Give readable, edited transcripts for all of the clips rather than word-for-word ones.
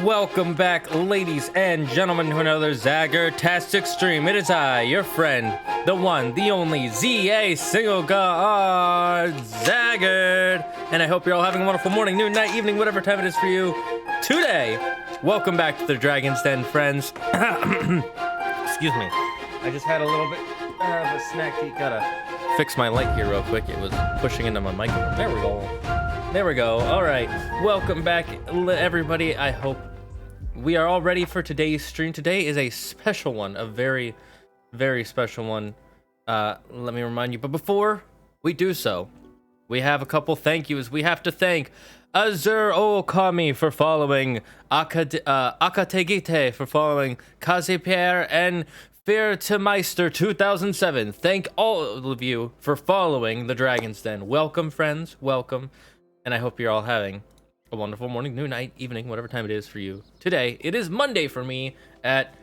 Welcome back, ladies and gentlemen, to another Zagger-tastic stream. It is I, your friend, the one, the only, ZA Single God Zaggard. And I hope you're all having a wonderful morning, noon, night, evening, whatever time it is for you today. Welcome back to the Dragon's Den, friends. Excuse me. I just had a little bit of a snack. Gotta fix my light here real quick. It was pushing into my microphone. There we go. There we go. All right. Welcome back, everybody. I hope we are all ready for today's stream. Today is a special one, a very, very special one. Let me remind you. But before we do so, we have a couple thank yous. We have to thank Azur Okami for following, Akategite for following, Kazipierre, and Feartemeister 2007. Thank all of you for following the Dragon's Den. Welcome, friends. Welcome. And I hope you're all having a wonderful morning, noon, night, evening, whatever time it is for you. Today, it is Monday for me at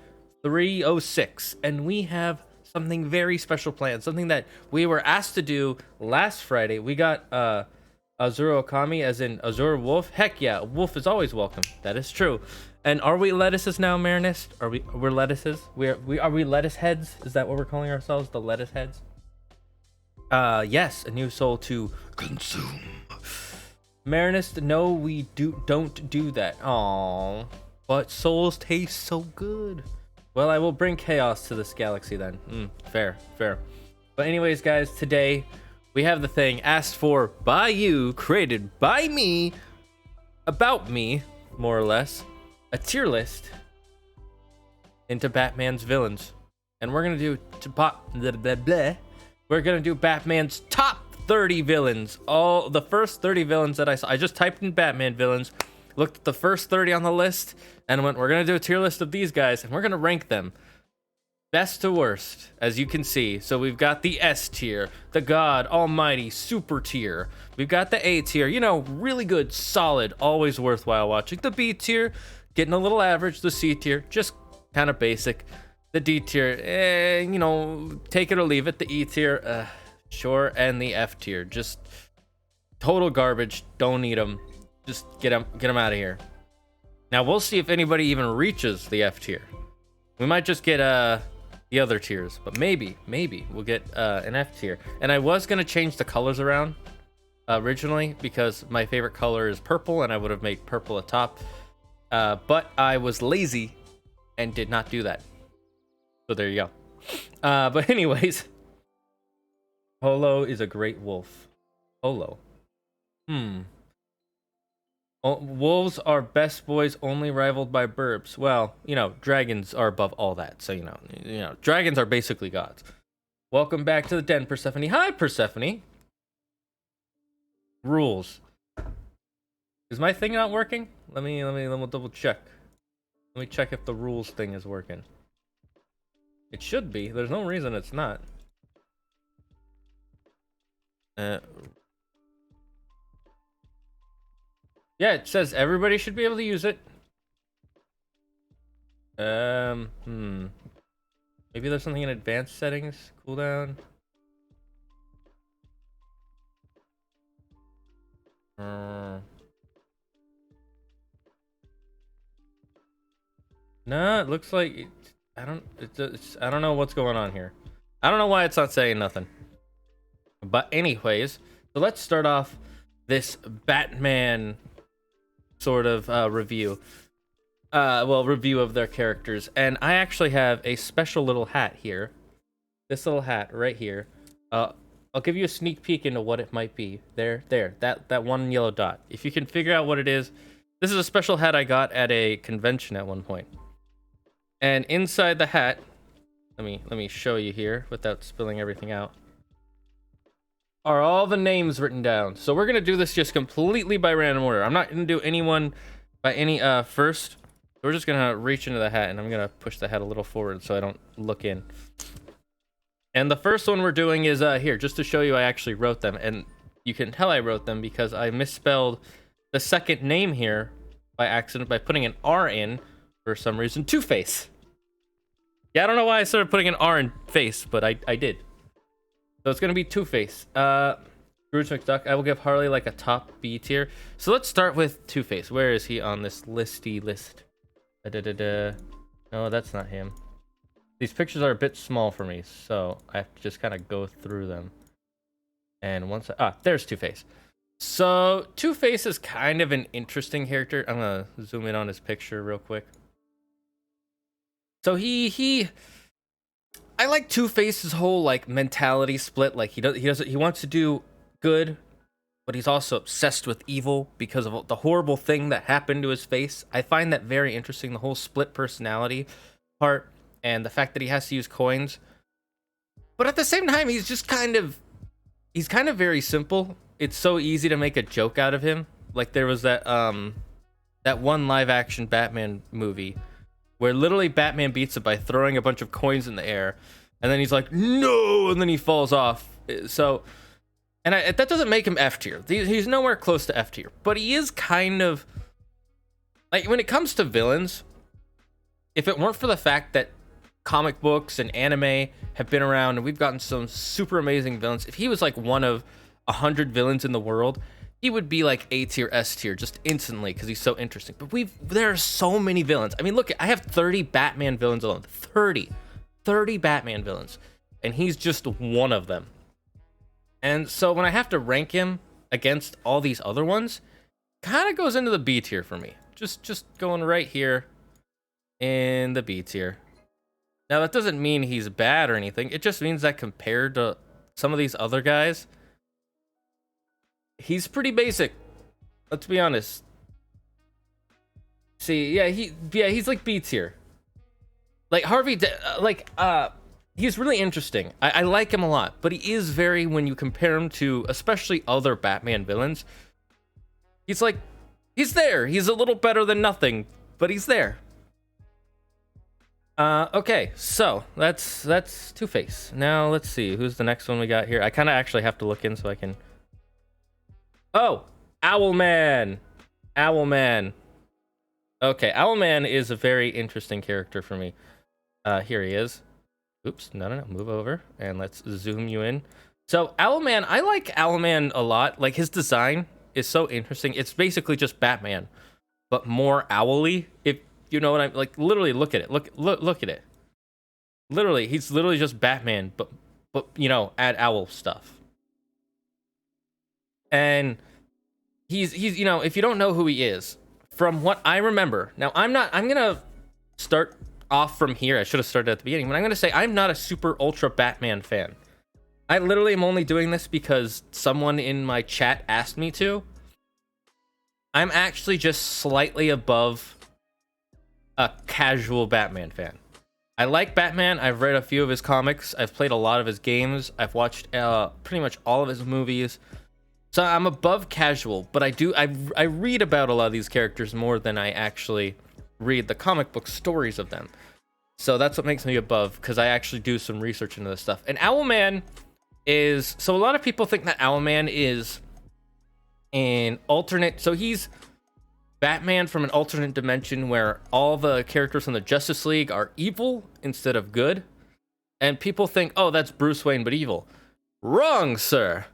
3:06, and we have something very special planned, something that we were asked to do last Friday. We got Azur Okami, as in Azur Wolf. Heck yeah, Wolf is always welcome. That is true. And are we lettuces now, Marinist? We're lettuces? Are we lettuce heads? Is that what we're calling ourselves? The lettuce heads? Yes, a new soul to consume. Marinist, no, we don't do that. Aww, but souls taste so good. Well, I will bring chaos to this galaxy then. Fair. But anyways, guys, today we have the thing asked for by you, created by me, about me, more or less, a tier list into Batman's villains, and we're gonna do we're gonna do Batman's top 30 villains. All the first 30 villains that I saw. I just typed in Batman villains, looked at the first 30 on the list, and went, we're gonna do a tier list of these guys, and we're gonna rank them best to worst, as you can see. So we've got the S tier, the God Almighty super tier. We've got the A tier, you know, really good, solid, always worthwhile watching. The B tier, getting a little average. The C tier, just kind of basic. The D tier, you know, take it or leave it. The E tier, sure, and the F tier, just total garbage. Don't need them. Just get them out of here. Now we'll see if anybody even reaches the F tier. We might just get the other tiers, but maybe we'll get an F tier. And I was gonna change the colors around originally because my favorite color is purple, and I would have made purple a top. But I was lazy and did not do that. So there you go. But anyways. Polo is a great wolf. Polo. Wolves are best boys, only rivaled by burbs. Well, you know, dragons are above all that. So, you know, dragons are basically gods. Welcome back to the den, Persephone. Hi, Persephone. Rules. Is my thing not working? Let me double check. Let me check if the rules thing is working. It should be. There's no reason it's not. Yeah, it says everybody should be able to use it. Maybe there's something in advanced settings, cooldown. No, it looks like I don't know what's going on here. I don't know why it's not saying nothing. But anyways, so let's start off this Batman sort of review. Review of their characters. And I actually have a special little hat here. This little hat right here. I'll give you a sneak peek into what it might be. There, that one yellow dot. If you can figure out what it is, this is a special hat I got at a convention at one point. And inside the hat, let me show you here without spilling everything out, are all the names written down. So we're gonna do this just completely by random order. I'm not gonna do anyone by any first. We're just gonna reach into the hat, and I'm gonna push the hat a little forward so I don't look in. And the first one we're doing is here, just to show you I actually wrote them, and you can tell I wrote them because I misspelled the second name here by accident by putting an R in for some reason. TwoFace. Yeah, I don't know why I started putting an R in face, but I did. So it's gonna be TwoFace. Scrooge McDuck. I will give Harley like a top B tier. So let's start with TwoFace. Where is he on this listy list? No, that's not him. These pictures are a bit small for me, so I have to just kind of go through them. And once there's TwoFace. So TwoFace is kind of an interesting character. I'm gonna zoom in on his picture real quick. So I like TwoFace's whole like mentality split. Like he wants to do good, but he's also obsessed with evil because of the horrible thing that happened to his face. I find that very interesting, the whole split personality part and the fact that he has to use coins. But at the same time, he's kind of very simple. It's so easy to make a joke out of him. Like there was that one live action Batman movie where literally Batman beats it by throwing a bunch of coins in the air, and then he's like, no, and then he falls off. So, and that doesn't make him F tier. He's nowhere close to F tier, but he is kind of like, when it comes to villains, if it weren't for the fact that comic books and anime have been around and we've gotten some super amazing villains, if he was like one of 100 villains in the world, he would be like A tier, S tier, just instantly, because he's so interesting. But there are so many villains. I mean, look, I have 30 Batman villains alone. 30 Batman villains, and he's just one of them. And so when I have to rank him against all these other ones, kind of goes into the B tier for me. Just going right here in the B tier. Now that doesn't mean he's bad or anything. It just means that compared to some of these other guys, he's pretty basic. Let's be honest. See, he's like B tier. Like Harvey, he's really interesting. I like him a lot, but he is very, when you compare him to especially other Batman villains, he's there. He's a little better than nothing, but he's there. Okay, so that's TwoFace. Now let's see who's the next one we got here. I kind of actually have to look in so I can. Oh, OwlMan. Okay, OwlMan is a very interesting character for me. Here he is. Oops, no, move over and let's zoom you in. So OwlMan, I like OwlMan a lot. Like, his design is so interesting. It's basically just Batman, but more owly. If you know what I'm like, literally look at it. Look at it. Literally, he's literally just Batman, but you know, add owl stuff. And he's you know, if you don't know who he is, from what I remember, now I'm gonna start off from here. I should have started at the beginning, but I'm gonna say I'm not a super ultra Batman fan. I literally am only doing this because someone in my chat asked me to. I'm actually just slightly above a casual Batman fan. I like Batman. I've read a few of his comics. I've played a lot of his games. I've watched pretty much all of his movies. So I'm above casual, but I read about a lot of these characters more than I actually read the comic book stories of them. So that's what makes me above, because I actually do some research into this stuff. And OwlMan is, so a lot of people think that OwlMan is an alternate, so he's Batman from an alternate dimension where all the characters from the Justice League are evil instead of good. And people think, oh, that's Bruce Wayne, but evil. Wrong, sir.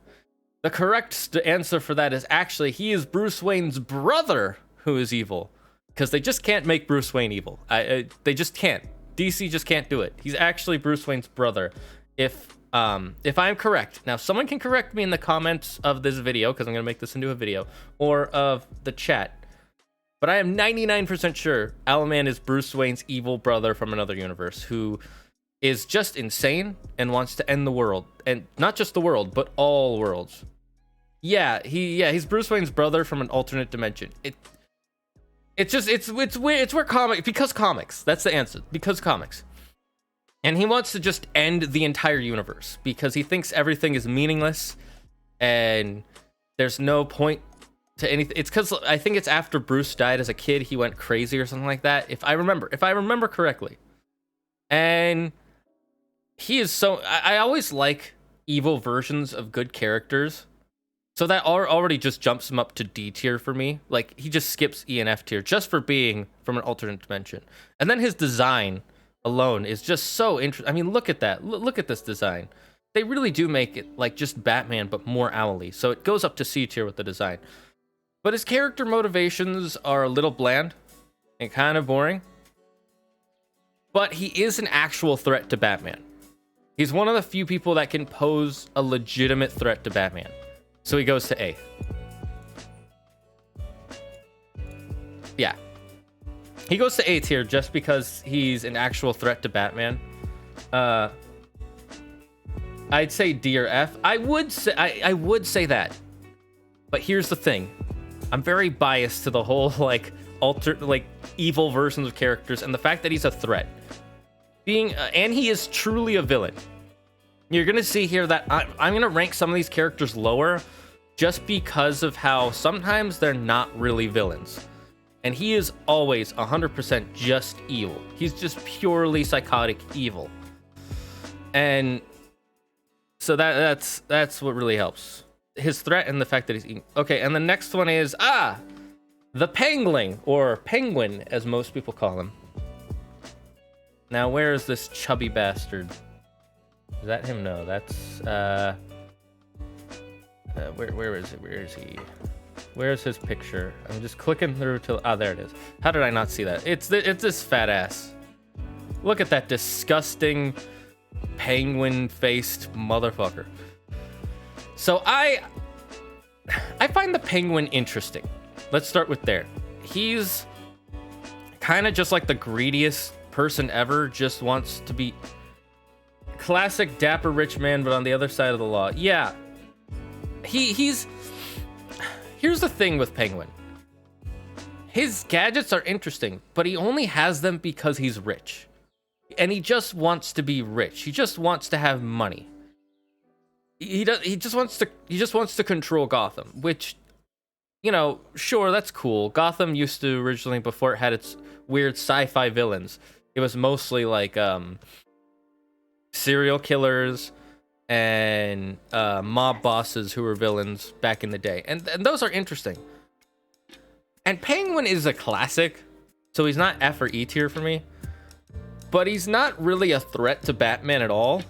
The correct answer for that is actually he is Bruce Wayne's brother who is evil. Because they just can't make Bruce Wayne evil. They just can't. DC just can't do it. He's actually Bruce Wayne's brother. If I'm correct. Now, someone can correct me in the comments of this video, because I'm going to make this into a video, or of the chat. But I am 99% sure OwlMan is Bruce Wayne's evil brother from another universe who is just insane and wants to end the world. And not just the world, but all worlds. He's Bruce Wayne's brother from an alternate dimension. It's weird. It's where comics. That's the answer. Because comics. And he wants to just end the entire universe because he thinks everything is meaningless and there's no point to anything. It's because I think it's after Bruce died as a kid, he went crazy or something like that. If I remember correctly. And he is so, I always like evil versions of good characters. So that already just jumps him up to D tier for me. Like, he just skips E and F tier just for being from an alternate dimension. And then his design alone is just so interesting. I mean, look at that. Look at this design. They really do make it like just Batman, but more owly. So it goes up to C tier with the design. But his character motivations are a little bland and kind of boring. but he is an actual threat to Batman. He's one of the few people that can pose a legitimate threat to Batman. So he goes to A. Yeah. He goes to A tier just because he's an actual threat to Batman. I'd say D or F. I would say that. But here's the thing. I'm very biased to the whole like evil versions of characters, and the fact that he's a threat. And he is truly a villain. You're gonna see here that I'm gonna rank some of these characters lower just because of how sometimes they're not really villains. And he is always 100% just evil. He's just purely psychotic evil. And so that's what really helps. His threat and the fact that he's eating. Okay, and the next one is the Penguin, or Penguin as most people call him. Now where is this chubby bastard? Is that him? No, that's where is it? Where is he? Where's his picture? I'm just clicking through till there it is. How did I not see that? It's this fat ass. Look at that disgusting penguin-faced motherfucker. So I find the Penguin interesting. Let's start with there. He's kind of just like the greediest person ever. Just wants to be classic dapper rich man, but on the other side of the law. Yeah, he's. Here's the thing with Penguin. His gadgets are interesting, but he only has them because he's rich. And he just wants to be rich. He just wants to have money. He just wants to control Gotham, which, you know, sure, that's cool. Gotham used to originally, before it had its weird sci-fi villains, it was mostly like serial killers and mob bosses who were villains back in the day, and those are interesting. And Penguin is a classic, so he's not F or E tier for me, but he's not really a threat to Batman at all.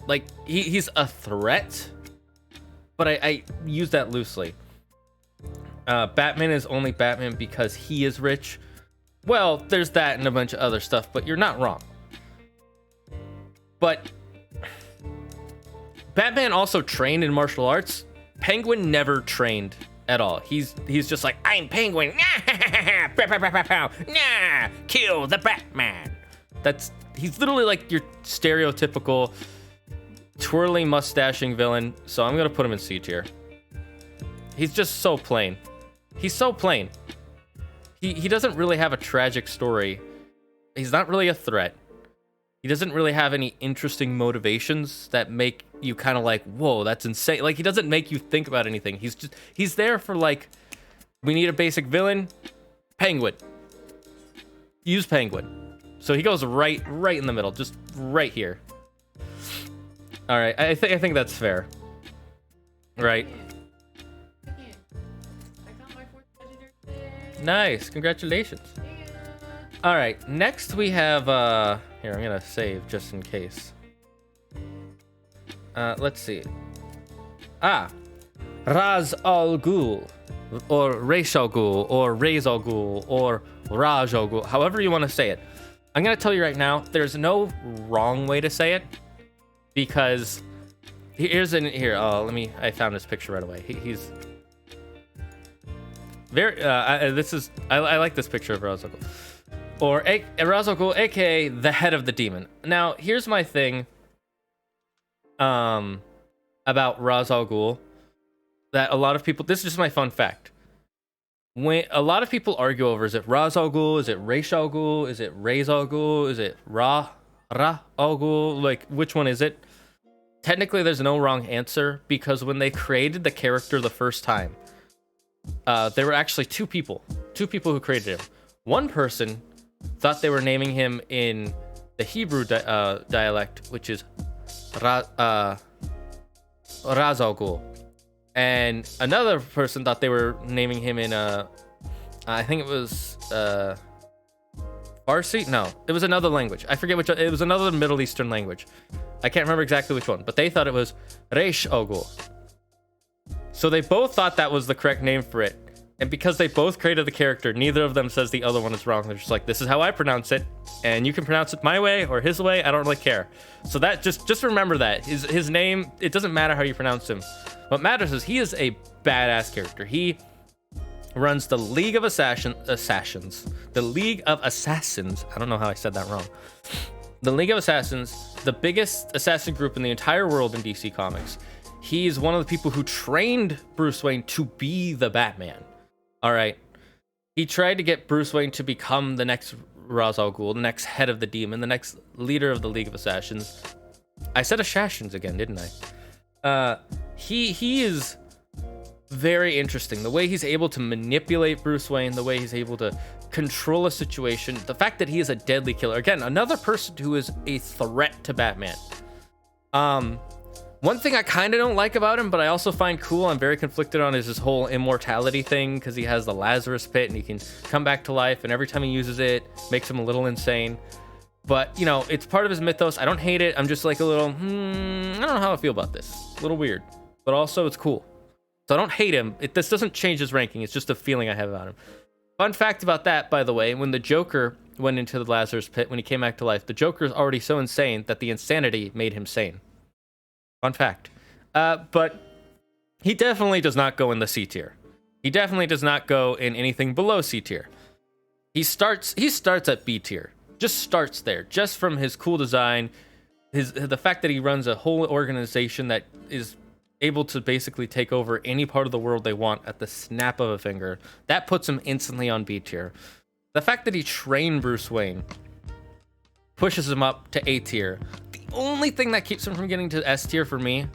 Like, he's a threat, but I use that loosely. Batman is only Batman because he is rich. Well, there's that and a bunch of other stuff, but you're not wrong. But Batman also trained in martial arts. Penguin never trained at all. He's just like, I'm Penguin. Nah, kill the Batman. He's literally like your stereotypical twirling mustaching villain. So I'm gonna put him in C tier. He's just so plain. He's so plain. He doesn't really have a tragic story. He's not really a threat. He doesn't really have any interesting motivations that make you kind of like, whoa, that's insane. Like, he doesn't make you think about anything. He's there for like, we need a basic villain. Penguin. Use Penguin. So he goes right in the middle, just right here. All right, I think that's fair. Right. Nice, congratulations. All right, next we have here, I'm gonna save just in case. Let's see. Ras al Ghul, or Ras al Ghul, or Ras al Ghul, or Raj al Ghul, however you want to say it. I'm gonna tell you right now, there's no wrong way to say it, because I found this picture right away. He's very I like this picture of Ras al Ghul, or Ras al Ghul, aka the head of the demon. Now here's my thing about Ras al Ghul, that a lot of people, this is just my fun fact, when a lot of people argue over, is it Ras al Ghul, is it Ras al Ghul, is it Ras al Ghul, is it Ra al Ghul, like which one is it? Technically there's no wrong answer, because when they created the character the first time, there were actually two people who created him. One person thought they were naming him in the Hebrew dialect, which is Ras al Ghul, and another person thought they were naming him in I think it was Farsi. No, it was another language. I forget which. It was another Middle Eastern language. I can't remember exactly which one, but they thought it was Ras al Ghul. So they both thought that was the correct name for it, And because they both created the character, neither of them says the other one is wrong. They're just like, this is how I pronounce it, and you can pronounce it my way or his way. I don't really care. So that just remember that his name, it doesn't matter how you pronounce him. What matters is he is a badass character. He runs the League of Assassins. The League of Assassins. I don't know how I said that wrong. The League of Assassins, the biggest assassin group in the entire world in DC Comics. He's one of the people who trained Bruce Wayne to be the Batman. All right. He tried to get Bruce Wayne to become the next Ras al Ghul, the next head of the demon, the next leader of the League of Assassins. I said Assassins again, didn't I? He is very interesting. The way he's able to manipulate Bruce Wayne, the way he's able to control a situation, the fact that he is a deadly killer. Again, another person who is a threat to Batman. One thing I kind of don't like about him, but I also find cool, I'm very conflicted on, is his whole immortality thing, because he has the Lazarus pit and he can come back to life, and every time he uses it, makes him a little insane. But, you know, it's part of his mythos. I don't hate it. I'm just like a little, I don't know how I feel about this. A little weird, but also it's cool. So I don't hate him. This doesn't change his ranking. It's just a feeling I have about him. Fun fact about that, by the way, when the Joker went into the Lazarus pit, when he came back to life, the Joker is already so insane that the insanity made him sane. Fun fact. But he definitely does not go in the C tier. He definitely does not go in anything below C tier. He starts at B tier. Just starts there. Just from his cool design, the fact that he runs a whole organization that is able to basically take over any part of the world they want at the snap of a finger. That puts him instantly on B tier. The fact that he trained Bruce Wayne pushes him up to A tier. The only thing that keeps him from getting to S tier for me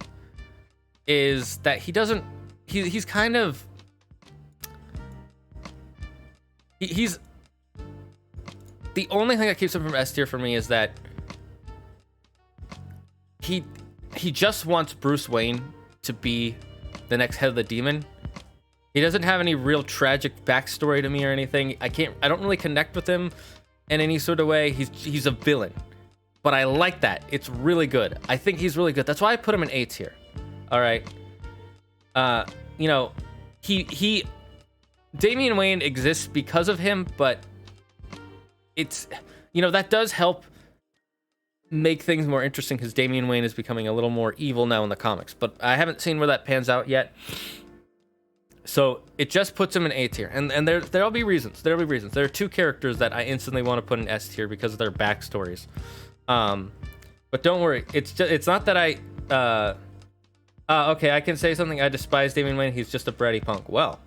is that he's kind of he's the only thing that keeps him from S tier for me is that he just wants Bruce Wayne to be the next head of the demon. He doesn't have any real tragic backstory to me or anything. I don't really connect with him in any sort of way. He's a villain, but I like that. It's really good. I think he's really good. That's why I put him in A tier. All right. You know, Damian Wayne exists because of him, but it's, you know, that does help make things more interesting because Damian Wayne is becoming a little more evil now in the comics, but I haven't seen where that pans out yet. So it just puts him in A tier, and there'll be reasons. There are two characters that I instantly want to put in S tier because of their backstories. But don't worry, it's not that I okay, I can say something. I despise Damian Wayne. He's just a bratty punk. Well,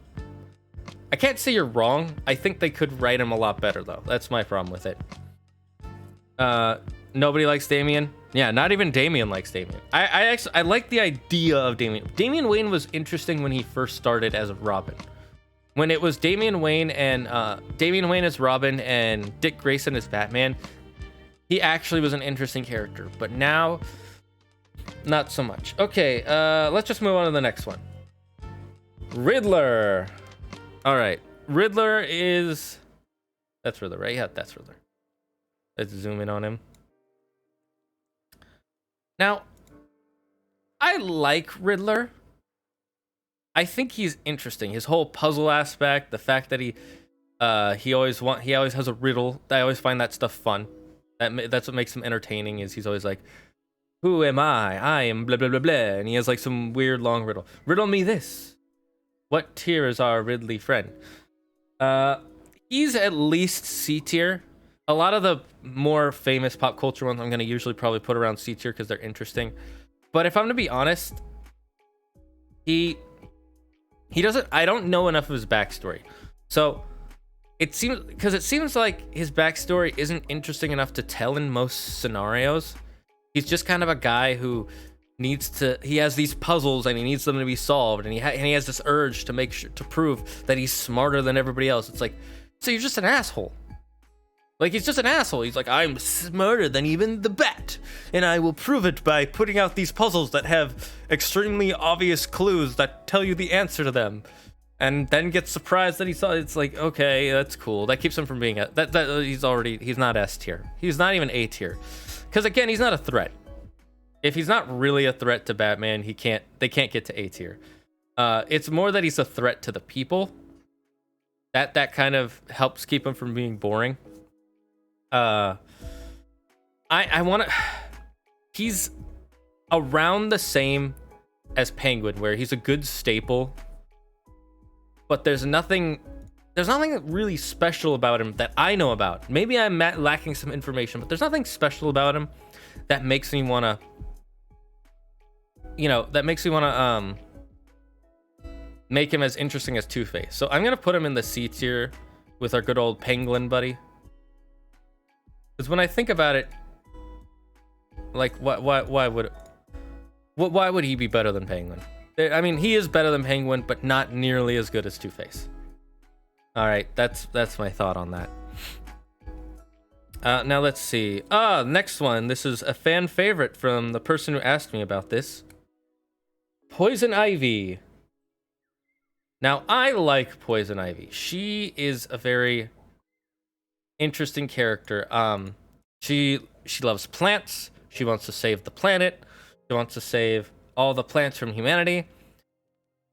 I can't say you're wrong. I think they could write him a lot better though. That's my problem with it. Nobody likes Damian. Yeah, not even Damian likes Damian. I like the idea of Damian. Damian Wayne was interesting when he first started as Robin. When it was Damian Wayne as Robin and Dick Grayson as Batman, he actually was an interesting character. But now, not so much. Okay, let's just move on to the next one. Riddler. All right, Riddler is... That's Riddler, right? Yeah, that's Riddler. Let's zoom in on him. Now, I like Riddler. I think he's interesting. His whole puzzle aspect, the fact that he always has a riddle. I always find that stuff fun. That's what makes him entertaining. Is he's always like, "Who am I? I am blah blah blah blah," and he has like some weird long riddle. Riddle me this. What tier is our Ridley friend? He's at least C tier. A lot of the more famous pop culture ones I'm going to usually probably put around C tier because they're interesting. But if I'm going to be honest, he doesn't... I don't know enough of his backstory. So it seems like his backstory isn't interesting enough to tell in most scenarios. He's just kind of a guy who he has these puzzles and he needs them to be solved, and he has this urge to to prove that he's smarter than everybody else. It's like, so you're just an asshole. Like, he's just an asshole. He's like, I'm smarter than even the Bat, and I will prove it by putting out these puzzles that have extremely obvious clues that tell you the answer to them. And then gets surprised that he saw. It's like, okay, that's cool. That keeps him from being he's not S tier. He's not even A tier. Because again, he's not a threat. If he's not really a threat to Batman, they can't get to A tier. It's more that he's a threat to the people. That kind of helps keep him from being boring. I want to. He's around the same as Penguin, where he's a good staple, but there's nothing really special about him that I know about. Maybe I'm lacking some information, but there's nothing special about him that makes me want to, make him as interesting as TwoFace. So I'm gonna put him in the C tier with our good old Penguin buddy. Because when I think about it, like, why would he be better than Penguin? I mean, he is better than Penguin, but not nearly as good as TwoFace. All right, that's my thought on that. Now let's see. Next one. This is a fan favorite from the person who asked me about this. Poison Ivy. Now, I like Poison Ivy. She is a very interesting character. She loves plants. She wants to save the planet. She wants to save all the plants from humanity.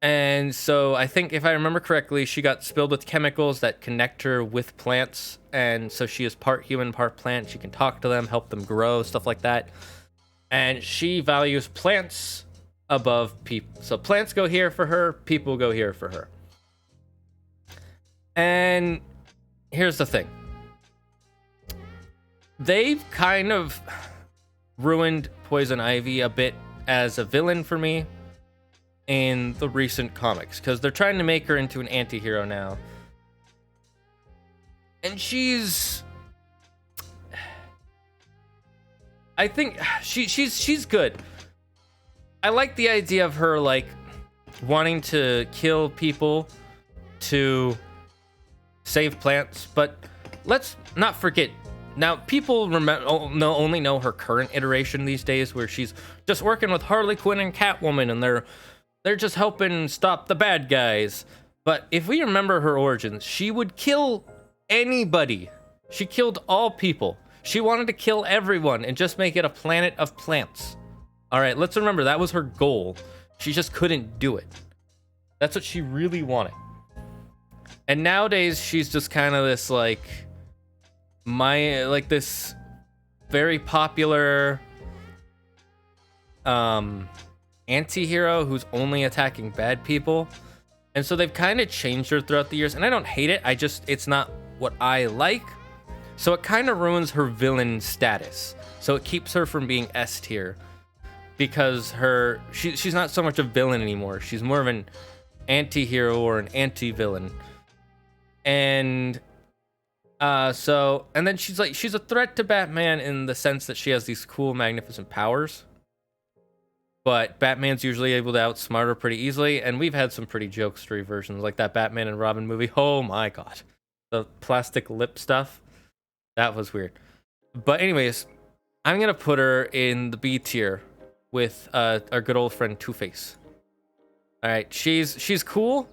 And so I think, if I remember correctly, she got spilled with chemicals that connect her with plants. And so she is part human, part plant. She can talk to them, help them grow, stuff like that. And she values plants above people. So plants go here for her, people go here for her. And here's the thing. They've kind of ruined Poison Ivy a bit as a villain for me in the recent comics, because they're trying to make her into an anti-hero now. And I think she's good. I like the idea of her, like, wanting to kill people to save plants, but let's not forget. Now, people only know her current iteration these days, where she's just working with Harley Quinn and Catwoman, and they're just helping stop the bad guys. But if we remember her origins, she would kill anybody. She killed all people. She wanted to kill everyone and just make it a planet of plants. All right, let's remember that was her goal. She just couldn't do it. That's what she really wanted. And nowadays, she's just kind of this, like, this very popular anti-hero who's only attacking bad people. And so they've kind of changed her throughout the years, and I don't hate it. It's not what I like. So it kind of ruins her villain status. So it keeps her from being S tier, because she's not so much a villain anymore. She's more of an anti-hero or an anti-villain. And and then she's a threat to Batman in the sense that she has these cool, magnificent powers. But Batman's usually able to outsmart her pretty easily, and we've had some pretty jokestery versions, like that Batman and Robin movie. Oh my god. The plastic lip stuff. That was weird. But anyways, I'm gonna put her in the B tier with our good old friend TwoFace. Alright, she's cool,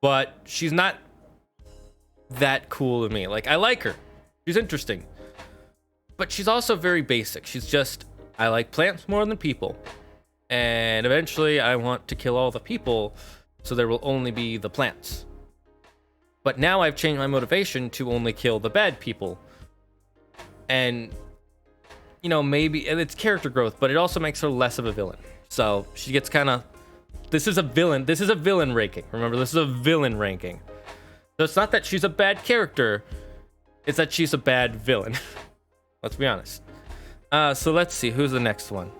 but she's not that cool to me. Like, I like her. She's interesting. But she's also very basic. She's just, I like plants more than people. And eventually I want to kill all the people, so there will only be the plants. But now I've changed my motivation to only kill the bad people. And, you know, maybe it's character growth, but it also makes her less of a villain. So she gets kind of, this is a villain ranking. Remember, this is a villain ranking. So it's not that she's a bad character, it's that she's a bad villain. Let's be honest. So let's see, who's the next one?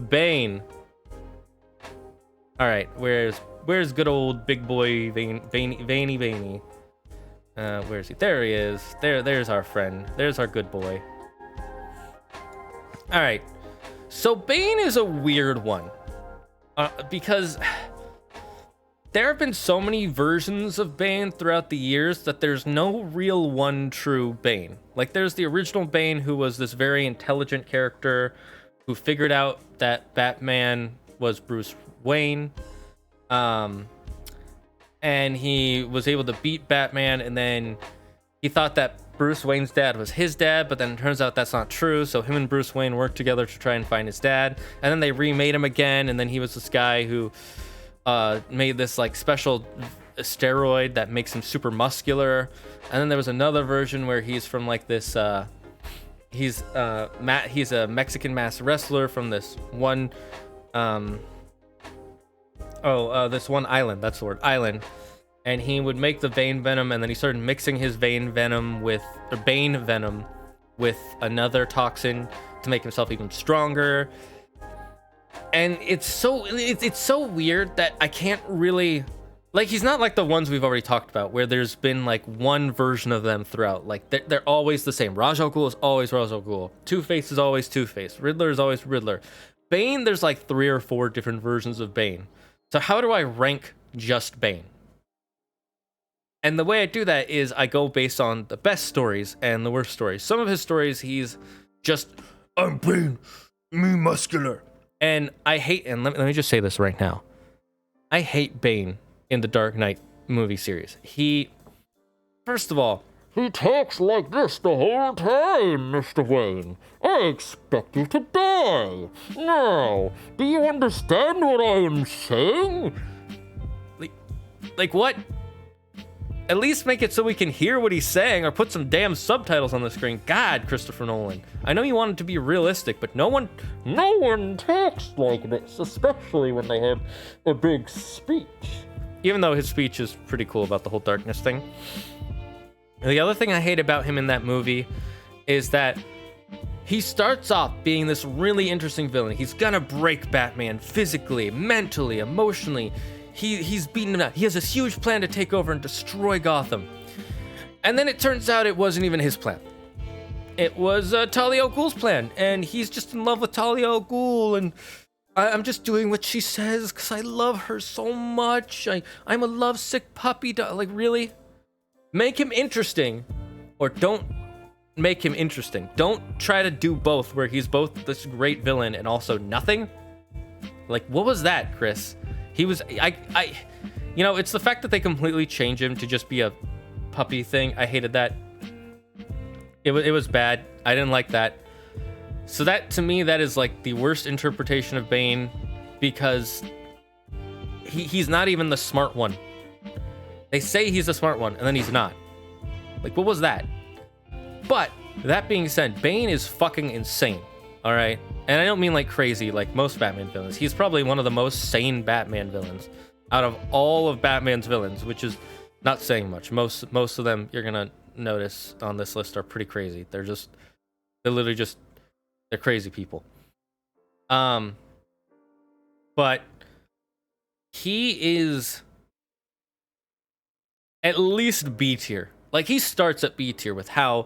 Bane. All right, where's good old big boy Bane? Where is he? There he is. There's our friend. There's our good boy. All right. So Bane is a weird one, because there have been so many versions of Bane throughout the years that there's no real one true Bane. Like, there's the original Bane, who was this very intelligent character who figured out that Batman was Bruce Wayne. And he was able to beat Batman, and then he thought that Bruce Wayne's dad was his dad, but then it turns out that's not true. So him and Bruce Wayne worked together to try and find his dad, and then they remade him again, and then he was this guy who made this like special steroid that makes him super muscular. And then there was another version where he's from like this he's a Mexican masked wrestler from this one this one island, that's the word, island. And he would make the Bane venom, and then he started mixing his Bane venom with another toxin to make himself even stronger. And it's so weird that I can't really, like, he's not like the ones we've already talked about where there's been like one version of them throughout. Like they're always the same. Ras al Ghul is always Ras al Ghul. TwoFace is always TwoFace. Riddler is always Riddler. Bane, there's like 3 or 4 different versions of Bane. So how do I rank just Bane? And the way I do that is I go based on the best stories and the worst stories. Some of his stories, he's just, I'm Bane, me muscular. And I hate, and let me just say this right now. I hate Bane in the Dark Knight movie series. First of all, he talks like this the whole time, Mr. Wayne. I expect you to die. Now, do you understand what I am saying? Like what? At least make it so we can hear what he's saying, or put some damn subtitles on the screen. God, Christopher Nolan. I know you want it to be realistic, but no one talks like this, especially when they have a big speech. Even though his speech is pretty cool about the whole darkness thing. And the other thing I hate about him in that movie is that he starts off being this really interesting villain. He's gonna break Batman physically, mentally, emotionally. He's beaten him up. He has this huge plan to take over and destroy Gotham. And then it turns out it wasn't even his plan. It was Talia al Ghul's plan. And he's just in love with Talia al Ghul. And I'm just doing what she says because I love her so much. I'm a lovesick puppy dog. Like, really? Make him interesting. Or don't make him interesting. Don't try to do both where he's both this great villain and also nothing. Like, what was that, Chris? He was, you know, it's the fact that they completely change him to just be a puppy thing. I hated that. It was bad. I didn't like that. So that, to me, that is like the worst interpretation of Bane, because he's not even the smart one. They say he's the smart one, and then he's not. Like, what was that? But that being said, Bane is fucking insane. All right. And I don't mean like crazy like most Batman villains. He's probably one of the most sane Batman villains out of all of Batman's villains, which is not saying much. Most of them you're going to notice on this list are pretty crazy. They're crazy people. But he is at least B tier. Like, he starts at B tier with how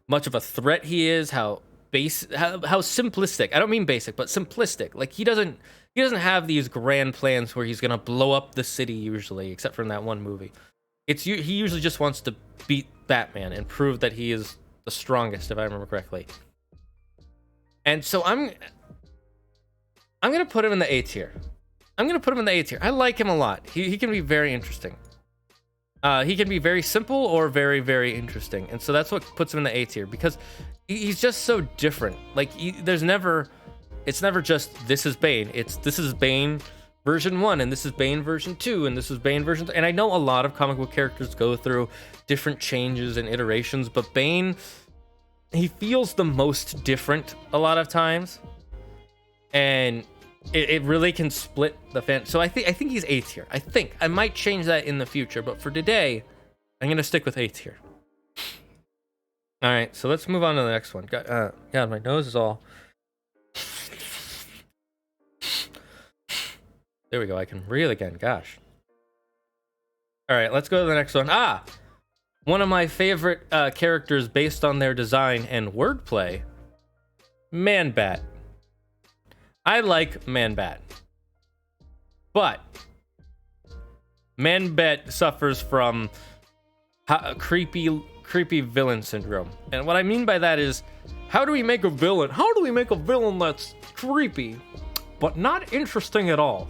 much of a threat he is, how simplistic. I don't mean basic, but simplistic. Like, he doesn't have these grand plans where he's gonna blow up the city usually, except for in that one movie. He usually just wants to beat Batman and prove that he is the strongest, if I remember correctly. And so I'm gonna put him in the A tier. I like him a lot. He can be very interesting. He can be very simple or very, very interesting. And so that's what puts him in the A tier, because he's just so different. Like, it's never just, this is Bane. This is Bane version 1, and this is Bane version 2, and this is Bane version 3. And I know a lot of comic book characters go through different changes and iterations, but Bane, he feels the most different a lot of times. And it really can split the fan. So I think he's A tier. I might change that in the future, but for today, I'm gonna stick with A tier. All right, so let's move on to the next one. God, my nose is all. There we go. I can breathe again. Gosh. All right, let's go to the next one. One of my favorite characters based on their design and wordplay, ManBat. I like ManBat, but ManBat suffers from creepy villain syndrome. And what I mean by that is, how do we make a villain that's creepy but not interesting at all?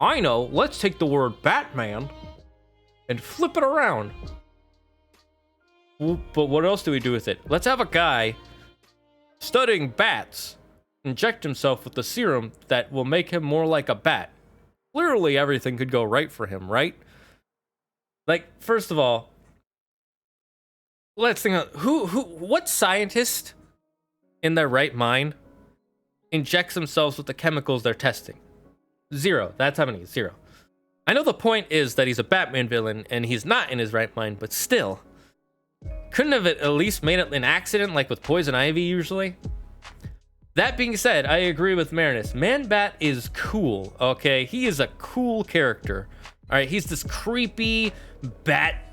I know, let's take the word Batman and flip it around. But what else do we do with it? Let's have a guy studying bats inject himself with the serum that will make him more like a bat. literally everything could go right for him, right? Like, first of all, let's think of what scientist in their right mind injects themselves with the chemicals they're testing? Zero. That's how many? Zero. I know the point is that he's a Batman villain and he's not in his right mind, but still, couldn't have at least made it an accident like with Poison Ivy usually? That being said, I agree with Marinus. ManBat is cool, okay? He is a cool character. All right, he's this creepy bat.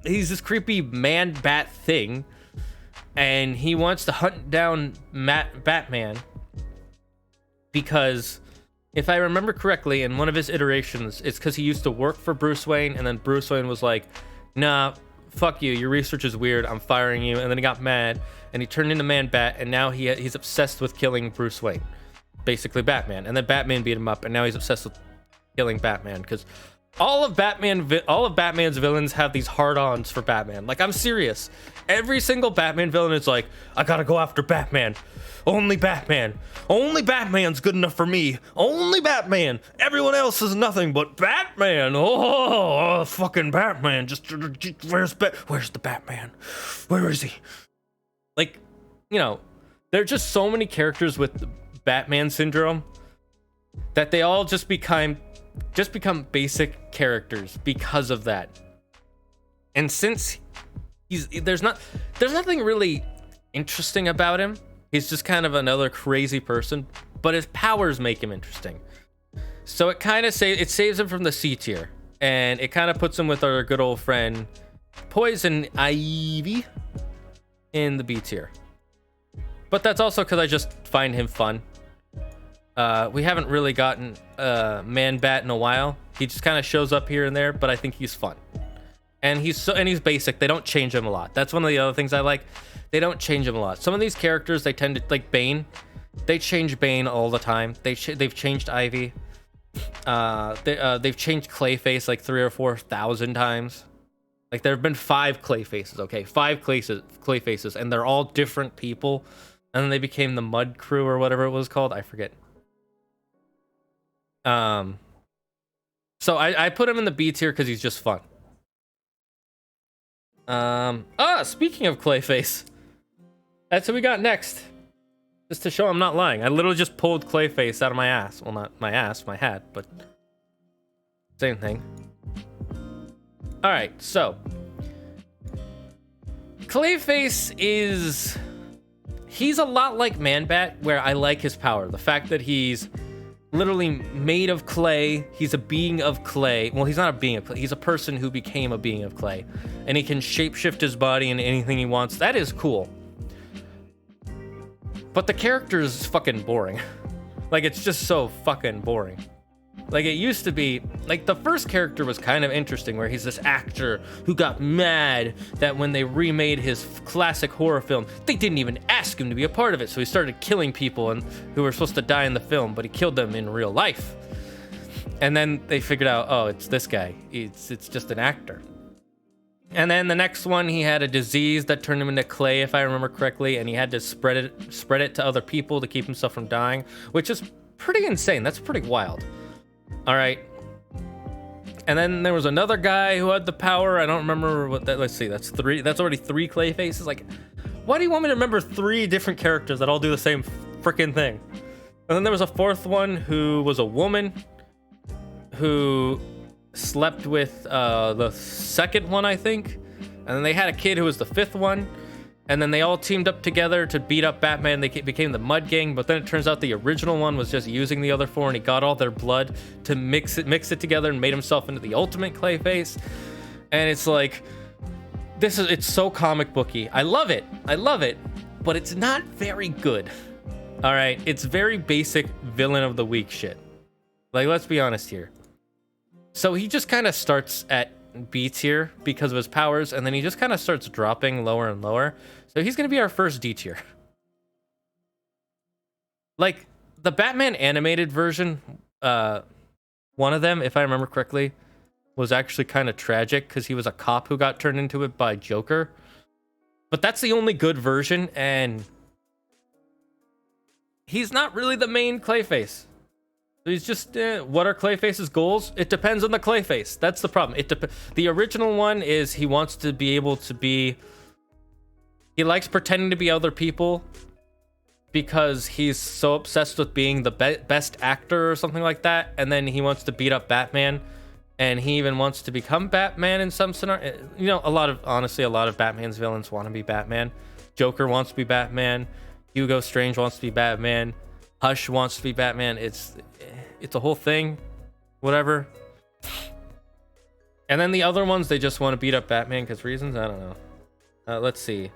He's this creepy ManBat thing, and he wants to hunt down Batman because, if I remember correctly, in one of his iterations, it's because he used to work for Bruce Wayne, and then Bruce Wayne was like, nah, fuck you, your research is weird, I'm firing you. And then he got mad, and he turned into ManBat, and now he's obsessed with killing Bruce Wayne, basically Batman. And then Batman beat him up, and now he's obsessed with killing Batman, because all of Batman's villains have these hard-ons for Batman. Like, I'm serious. Every single Batman villain is like, I gotta go after Batman. Only Batman. Only Batman's good enough for me. Only Batman. Everyone else is nothing but Batman. Oh, fucking Batman. Where's the Batman? Where is he? Like, you know, there are just so many characters with Batman syndrome that they all just become basic characters because of that. And since there's nothing really interesting about him. He's just kind of another crazy person, but his powers make him interesting. So it kind of saves him from the C tier, and it kind of puts him with our good old friend Poison Ivy in the B tier. But that's also because I just find him fun. We haven't really gotten ManBat in a while. He just kind of shows up here and there, but I think he's fun. And he's basic. They don't change him a lot. That's one of the other things I like. They don't change him a lot. Some of these characters, they tend to, like Bane, they change Bane all the time. They've changed Ivy. They've changed Clayface like 3,000 or 4,000 times. Like, there have been 5 Clayfaces, okay? 5 Clayfaces, and they're all different people. And then they became the Mud Crew or whatever it was called. I forget. So I put him in the B tier because he's just fun. Speaking of Clayface, that's who we got next. Just to show I'm not lying. I literally just pulled Clayface out of my ass. Well, not my ass, my hat, but same thing. All right, so Clayface he's a lot like ManBat, where I like his power. The fact that he's literally made of clay. He's a being of clay. Well, he's not a being of clay. He's a person who became a being of clay. And he can shapeshift his body into anything he wants. That is cool. But the character is fucking boring. Like, it's just so fucking boring. Like, it used to be, like, the first character was kind of interesting, where he's this actor who got mad that when they remade his classic horror film, they didn't even ask him to be a part of it. So he started killing people who were supposed to die in the film, but he killed them in real life. And then they figured out, oh, it's this guy. It's just an actor. And then the next one, he had a disease that turned him into clay, if I remember correctly, and he had to spread it to other people to keep himself from dying, which is pretty insane. That's pretty wild. All right. And then there was another guy who had the power. I don't remember what that. Let's see. That's already 3 Clayfaces. Like, why do you want me to remember 3 different characters that all do the same freaking thing? And then there was a 4th one who was a woman who slept with the 2nd one, I think. And then they had a kid who was the 5th one. And then they all teamed up together to beat up Batman. They became the Mud Gang, but then it turns out the original one was just using the other 4, and he got all their blood to mix it together and made himself into the ultimate Clayface. And it's like, it's so comic booky. I love it, but it's not very good. All right, it's very basic villain of the week shit. Like, let's be honest here. So he just kind of starts at B tier because of his powers, and then he just kind of starts dropping lower and lower. So he's gonna be our first D tier. Like, the Batman animated version, one of them, if I remember correctly, was actually kind of tragic because he was a cop who got turned into it by Joker. But that's the only good version, and he's not really the main Clayface. He's just, what are Clayface's goals? It depends on the Clayface. That's the problem. The original one is he wants to be able to be... He likes pretending to be other people because he's so obsessed with being the best actor or something like that. And then he wants to beat up Batman. And he even wants to become Batman in some scenario. You know, honestly, a lot of Batman's villains want to be Batman. Joker wants to be Batman. Hugo Strange wants to be Batman. Hush wants to be Batman. It's a whole thing. Whatever. And then the other ones, they just want to beat up Batman because reasons? I don't know. Let's see.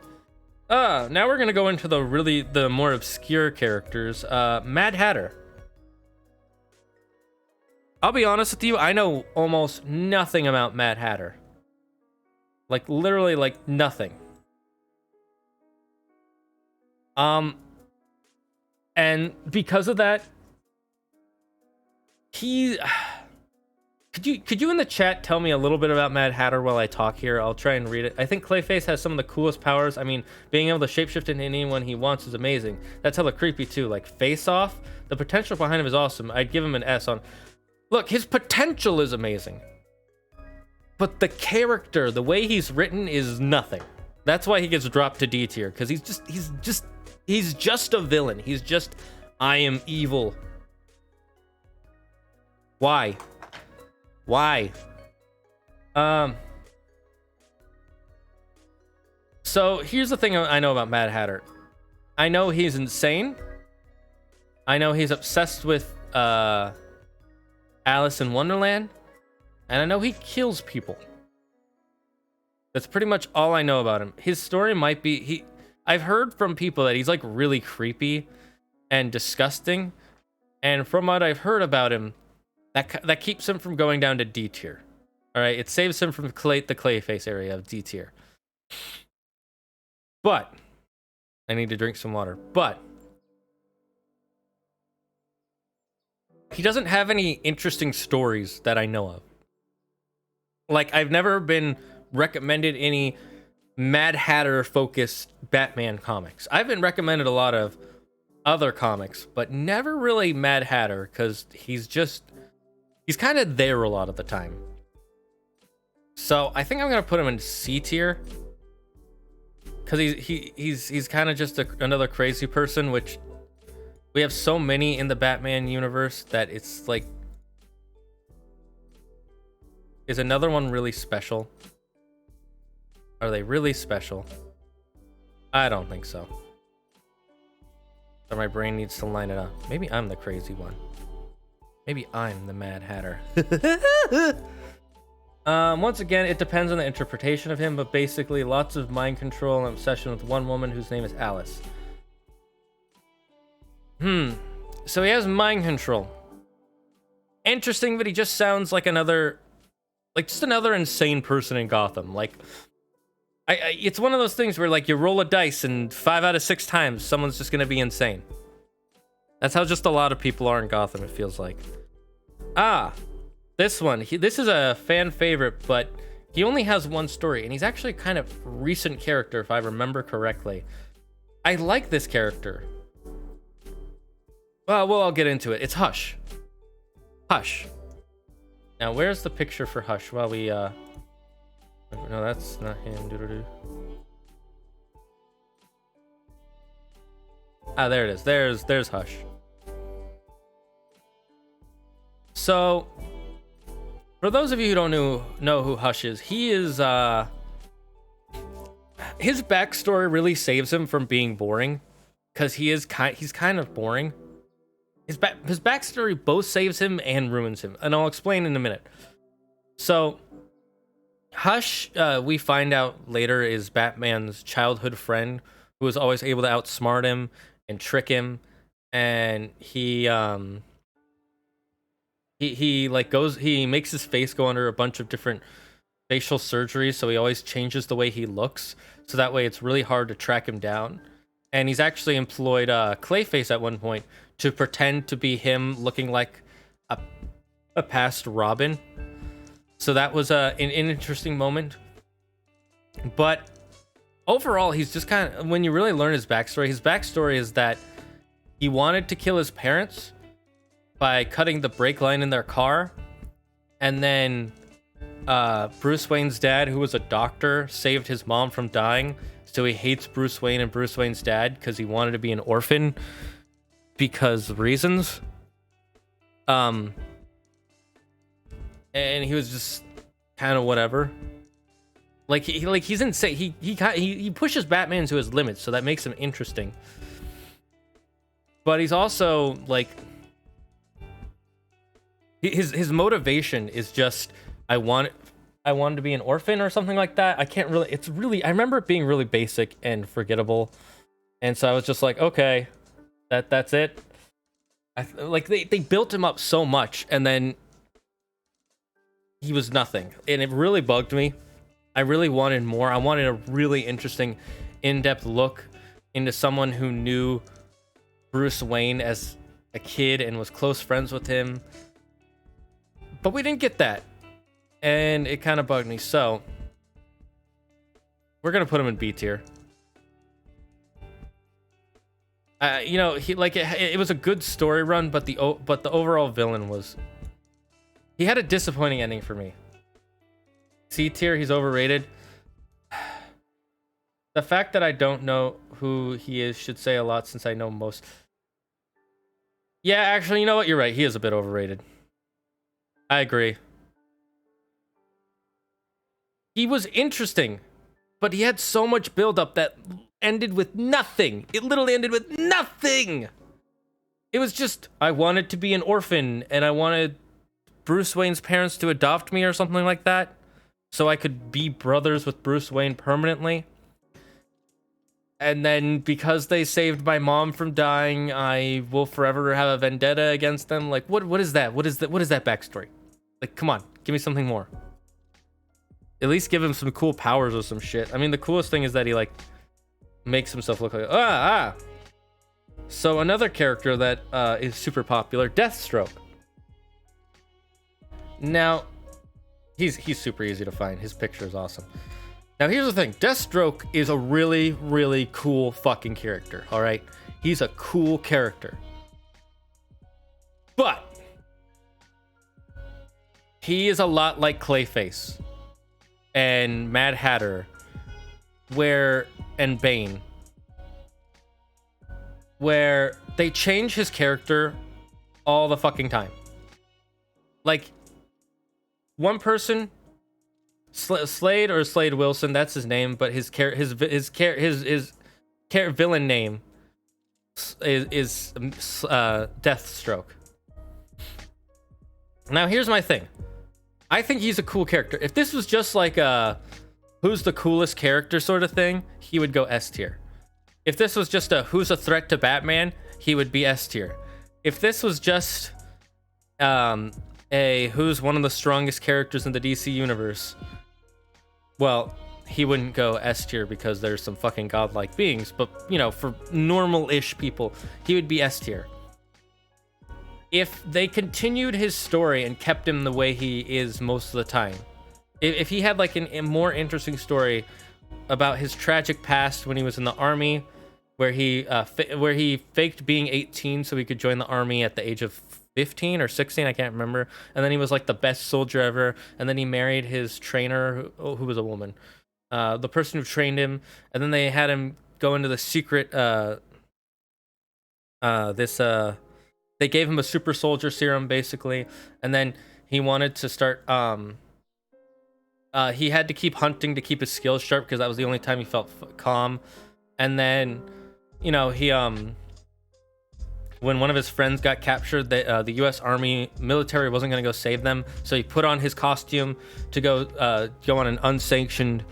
Now we're going to go into the more obscure characters. Mad Hatter. I'll be honest with you, I know almost nothing about Mad Hatter. Like, literally, like, nothing. And because of that, could you in the chat tell me a little bit about Mad Hatter while I talk here? I'll try and read it. I think Clayface has some of the coolest powers. I mean, being able to shapeshift into anyone he wants is amazing. That's hella creepy too. Like Face Off, the potential behind him is awesome. I'd give him an S on. Look, his potential is amazing. But the character, the way he's written is nothing. That's why he gets dropped to D tier, because he's just a villain. He's just, I am evil. Why? So here's the thing I know about Mad Hatter. I know he's insane. I know he's obsessed with Alice in Wonderland. And I know he kills people. That's pretty much all I know about him. His story might be... I've heard from people that he's like really creepy and disgusting. And from what I've heard about him, that keeps him from going down to D tier. All right, it saves him from the Clayface area of D tier. But I need to drink some water. But he doesn't have any interesting stories that I know of. Like, I've never been recommended any Mad Hatter focused Batman comics. I've been recommended a lot of other comics, but never really Mad Hatter, because he's kind of there a lot of the time. So I think I'm gonna put him in C tier, because he's kind of just another crazy person, which we have so many in the Batman universe that it's like, is another one really special? Are they really special? I don't think so. Or my brain needs to line it up. Maybe I'm the crazy one. Maybe I'm the Mad Hatter. Once again, it depends on the interpretation of him, but basically lots of mind control and obsession with one woman whose name is Alice. So he has mind control. Interesting, but he just sounds like another insane person in Gotham. Like, it's one of those things where, like, you roll a dice and 5 out of 6 times someone's just gonna be insane. That's how just a lot of people are in Gotham, it feels like. This one. This is a fan favorite, but he only has one story, and he's actually a kind of recent character, if I remember correctly. I like this character. Well, I'll get into it. It's Hush. Hush. Now, where's the picture for Hush? While we, no, that's not him. There it is. There's Hush. So, for those of you who don't know who Hush is, he is, his backstory really saves him from being boring, because he's kind of boring. His backstory both saves him and ruins him, and I'll explain in a minute. So, Hush, we find out later, is Batman's childhood friend who was always able to outsmart him and trick him, and he makes his face go under a bunch of different facial surgeries, so he always changes the way he looks, so that way it's really hard to track him down. And he's actually employed Clayface at one point to pretend to be him, looking like a past Robin. So that was an interesting moment. But overall, he's just kind of, when you really learn his backstory is that he wanted to kill his parents, by cutting the brake line in their car, and then Bruce Wayne's dad, who was a doctor, saved his mom from dying, so he hates Bruce Wayne and Bruce Wayne's dad because he wanted to be an orphan because reasons. And he was just kind of whatever. Like he's insane. He pushes Batman to his limits, so that makes him interesting. But he's also like his motivation is just I wanted to be an orphan or something like that. I can't really. It's really. I remember it being really basic and forgettable, and so I was just like, okay, that's it. Like they built him up so much, and then he was nothing, and it really bugged me. I really wanted more. I wanted a really interesting, in-depth look into someone who knew Bruce Wayne as a kid and was close friends with him. But we didn't get that. And it kind of bugged me. So we're going to put him in B tier. You know, it was a good story run, but the overall villain was, he had a disappointing ending for me. C tier, he's overrated. The fact that I don't know who he is should say a lot since I know most. Yeah, actually, you know what? You're right. He is a bit overrated. I agree. He was interesting, but he had so much buildup that ended with nothing. It literally ended with nothing. It was just, I wanted to be an orphan, and I wanted Bruce Wayne's parents to adopt me or something like that, so I could be brothers with Bruce Wayne permanently. And then because they saved my mom from dying, I will forever have a vendetta against them. Like, what is that? What is that backstory? Like, come on, give me something more. At least give him some cool powers or some shit. I mean, the coolest thing is that he like makes himself look like So another character that is super popular, Deathstroke. Now, he's super easy to find. His picture is awesome. Now, here's the thing. Deathstroke is a really, really cool fucking character, all right? He's a cool character. But he is a lot like Clayface and Madhatter and Bane, where they change his character all the fucking time. Like, one person, Slade Wilson, that's his name, but his villain name is Deathstroke. Now, here's my thing. I think he's a cool character. If this was just like a who's the coolest character sort of thing, he would go S tier. If this was just a who's a threat to Batman, he would be S tier. If this was just a who's one of the strongest characters in the DC universe, well, he wouldn't go S tier because there's some fucking godlike beings, but you know, for normal-ish people, he would be S tier. If they continued his story and kept him the way he is most of the time, if he had like a more interesting story about his tragic past when he was in the army, where he faked being 18 so he could join the army at the age of 15 or 16, I can't remember, and then he was like the best soldier ever, and then he married his trainer who was a woman, the person who trained him, and then they had him go into the secret they gave him a super soldier serum basically, and then he wanted to start he had to keep hunting to keep his skills sharp because that was the only time he felt calm. And then, you know, he when one of his friends got captured, the U.S. Army military wasn't going to go save them, so he put on his costume to go on an unsanctioned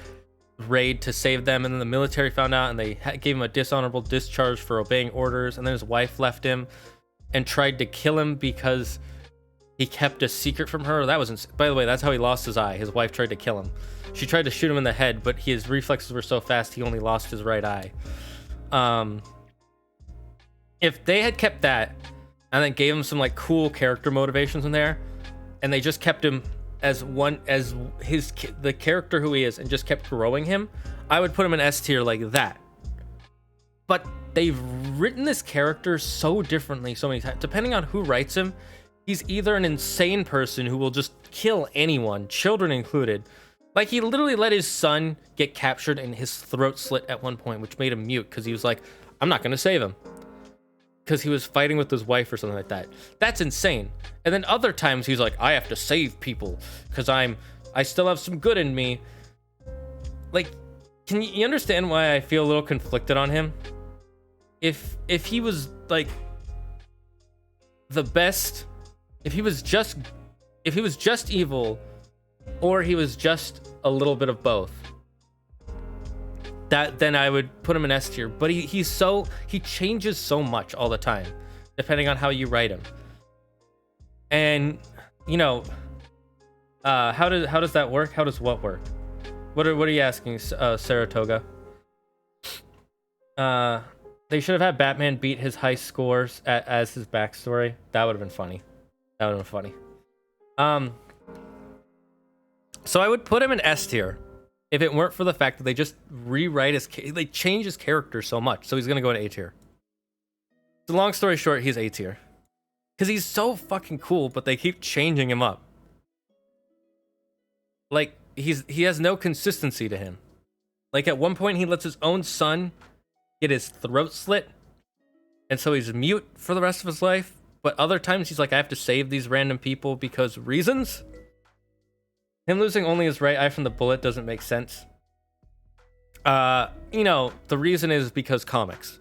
raid to save them, and then the military found out and they gave him a dishonorable discharge for obeying orders, and then his wife left him and tried to kill him because he kept a secret from her. That was by the way, that's how he lost his eye. His wife tried to kill him. She tried to shoot him in the head, but his reflexes were so fast he only lost his right eye. If they had kept that and then gave him some like cool character motivations in there, and they just kept him as the character who he is and just kept growing him, I would put him in S tier like that. But they've written this character so differently so many times. Depending on who writes him, he's either an insane person who will just kill anyone, children included. Like, he literally let his son get captured and his throat slit at one point, which made him mute because he was like, I'm not going to save him. Because he was fighting with his wife or something like that. That's insane. And then other times he's like, I have to save people because I still have some good in me. Like, can you understand why I feel a little conflicted on him? If he was like the best, if he was just evil, or he was just a little bit of both, then I would put him in S tier. But he changes so much all the time, depending on how you write him. And you know, how does that work? How does what work? What are you asking, Saratoga? They should have had Batman beat his high scores as his backstory. That would have been funny. So I would put him in S tier if it weren't for the fact that they just rewrite they change his character so much. So he's gonna go to A tier. So long story short, he's A tier because he's so fucking cool, but they keep changing him up. Like, he has no consistency to him. Like, at one point he lets his own son get his throat slit, and so he's mute for the rest of his life. But other times he's like, I have to save these random people because reasons. Him losing only his right eye from the bullet doesn't make sense. You know, the reason is because comics.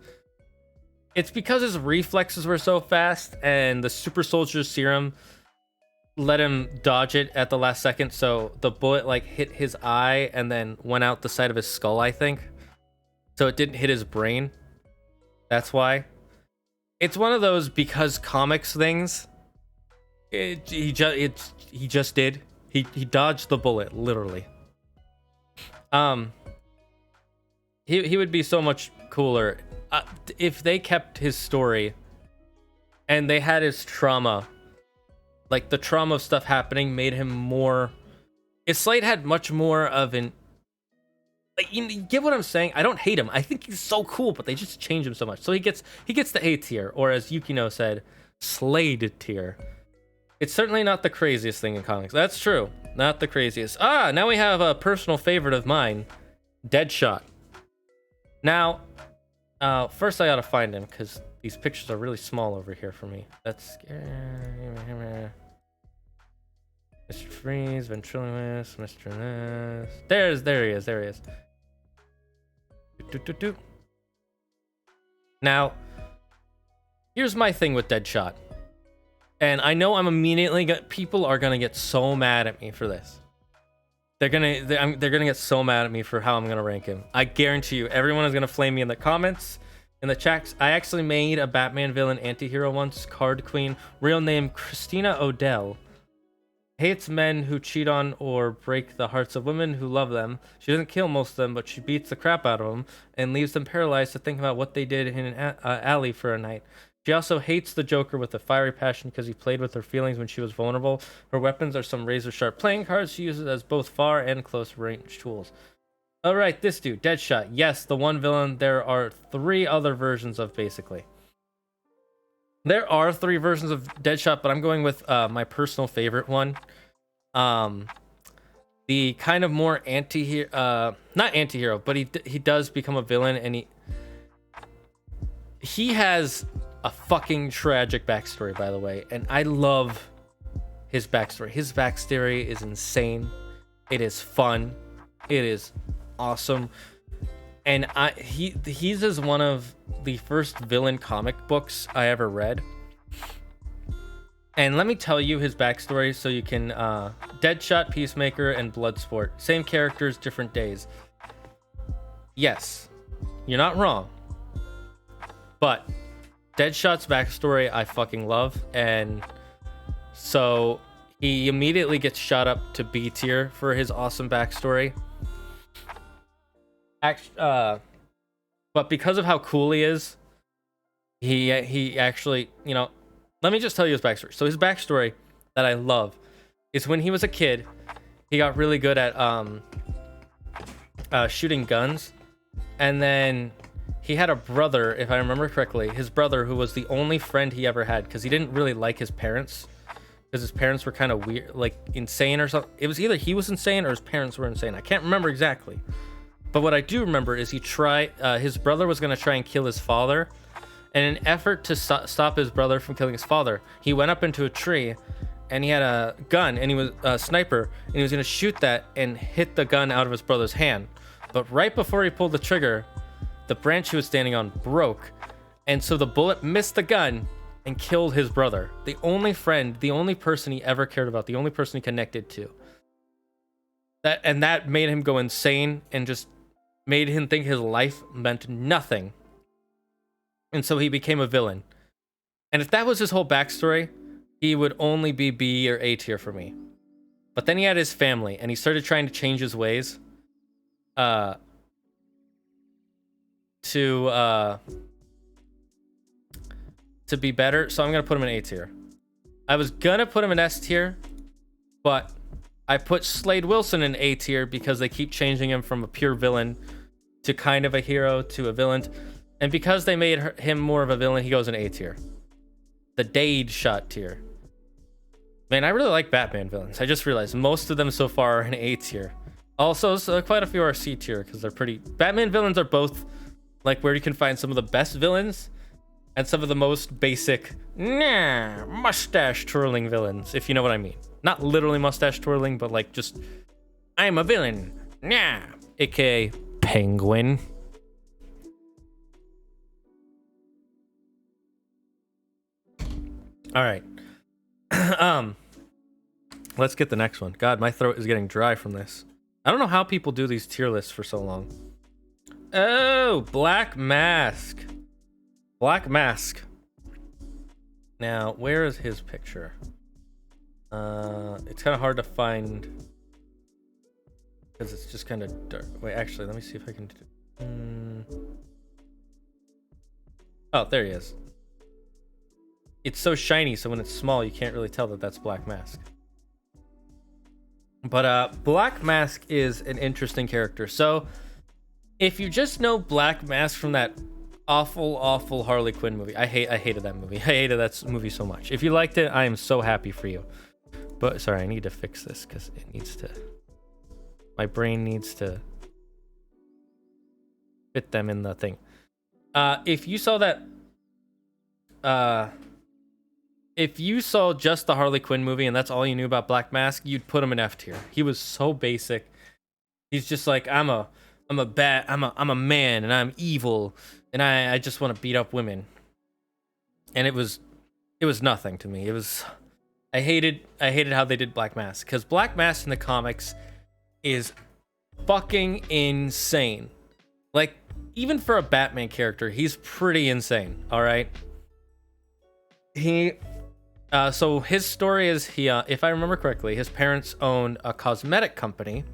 It's because his reflexes were so fast and the super soldier serum let him dodge it at the last second, so the bullet like hit his eye and then went out the side of his skull, I think. So it didn't hit his brain. That's why. It's one of those because comics things. He just did. He dodged the bullet, literally. He would be so much cooler if they kept his story and they had his trauma. Like, the trauma of stuff happening made him more... If Slade had much more of an... Like, you get what I'm saying? I don't hate him. I think he's so cool, but they just change him so much. So he gets the A tier, or as Yukino said, Slade tier. It's certainly not the craziest thing in comics. That's true. Not the craziest. Now we have a personal favorite of mine, Deadshot. Now, first I gotta find him, because these pictures are really small over here for me. That's scary. Mr. Freeze, Ventriloquist, Mr. Ness. There he is. Now, here's my thing with Deadshot. And I know I'm immediately people are gonna get so mad at me for this. They're gonna get so mad at me for how I'm gonna rank him. I guarantee you, everyone is gonna flame me in the comments, in the chats. I actually made a Batman villain anti-hero once, Card Queen, real name Christina Odell. Hates men who cheat on or break the hearts of women who love them. She doesn't kill most of them, but she beats the crap out of them and leaves them paralyzed to think about what they did in an alley for a night. She also hates the Joker with a fiery passion because he played with her feelings when she was vulnerable. Her weapons are some razor-sharp playing cards she uses as both far and close-range tools. Alright, this dude, Deadshot. Yes, the one villain there are 3 other versions of, basically. There are 3 versions of Deadshot, but I'm going with my personal favorite one. The kind of more anti-hero, not anti-hero, but he does become a villain, and he has a fucking tragic backstory, by the way, and I love his backstory. His backstory is insane. It is fun. It is awesome. And he's as one of the first villain comic books I ever read. And let me tell you his backstory so you can... Deadshot, Peacemaker, and Bloodsport. Same characters, different days. Yes, you're not wrong. But Deadshot's backstory I fucking love. And so he immediately gets shot up to B tier for his awesome backstory. But because of how cool he is, he actually, you know, let me just tell you his backstory. So his backstory that I love is when he was a kid, he got really good at shooting guns, and then he had a brother, if I remember correctly, his brother who was the only friend he ever had because he didn't really like his parents because his parents were kind of weird, like insane or something. It was either he was insane or his parents were insane. I can't remember exactly. But what I do remember is his brother was going to try and kill his father. And in an effort to stop his brother from killing his father, he went up into a tree and he had a gun and he was a sniper and he was going to shoot that and hit the gun out of his brother's hand. But right before he pulled the trigger, the branch he was standing on broke. And so the bullet missed the gun and killed his brother. The only friend, the only person he ever cared about, the only person he connected to. That made him go insane and just made him think his life meant nothing. And so he became a villain. And if that was his whole backstory, he would only be B or A tier for me. But then he had his family, and he started trying to change his ways. To be better. So I'm going to put him in A tier. I was going to put him in S tier, but I put Slade Wilson in A tier because they keep changing him from a pure villain to kind of a hero to a villain. And because they made him more of a villain, he goes in A tier. The Deadshot tier. Man, I really like Batman villains. I just realized most of them so far are in A tier. Also, so quite a few are C tier because they're pretty... Batman villains are both like where you can find some of the best villains and some of the most basic mustache twirling villains, if you know what I mean. Not literally mustache twirling, but like just, I'm a villain. Nah. AKA Penguin. All right. Let's get the next one. God, my throat is getting dry from this. I don't know how people do these tier lists for so long. Oh, Black Mask. Black Mask. Now, where is his picture? It's kind of hard to find because it's just kind of dark. Wait, actually, let me see if I can do... Oh, there he is. It's so shiny, so when it's small, you can't really tell that that's Black Mask. But Black Mask is an interesting character. So, if you just know Black Mask from that awful Harley Quinn movie, I hated that movie. I hated that movie so much. If you liked it, I am so happy for you. But sorry, I need to fix this because it needs to... My brain needs to fit them in the thing. If you saw that... if you saw just the Harley Quinn movie and that's all you knew about Black Mask, you'd put him in F tier. He was so basic. He's just like, I'm a man and I'm evil and I just want to beat up women. And it was nothing to me. I hated how they did Black Mask because Black Mask in the comics is fucking insane. Like, even for a Batman character, he's pretty insane. All right. So his story is if I remember correctly, his parents owned a cosmetic company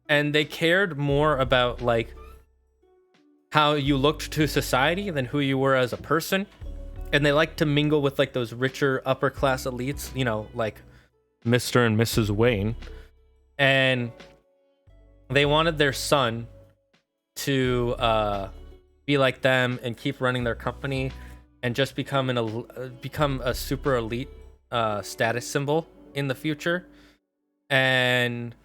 and they cared more about like how you looked to society than who you were as a person. And they liked to mingle with like those richer upper class elites, you know, like Mr. and Mrs. Wayne. And they wanted their son to be like them and keep running their company and just become a super elite status symbol in the future. And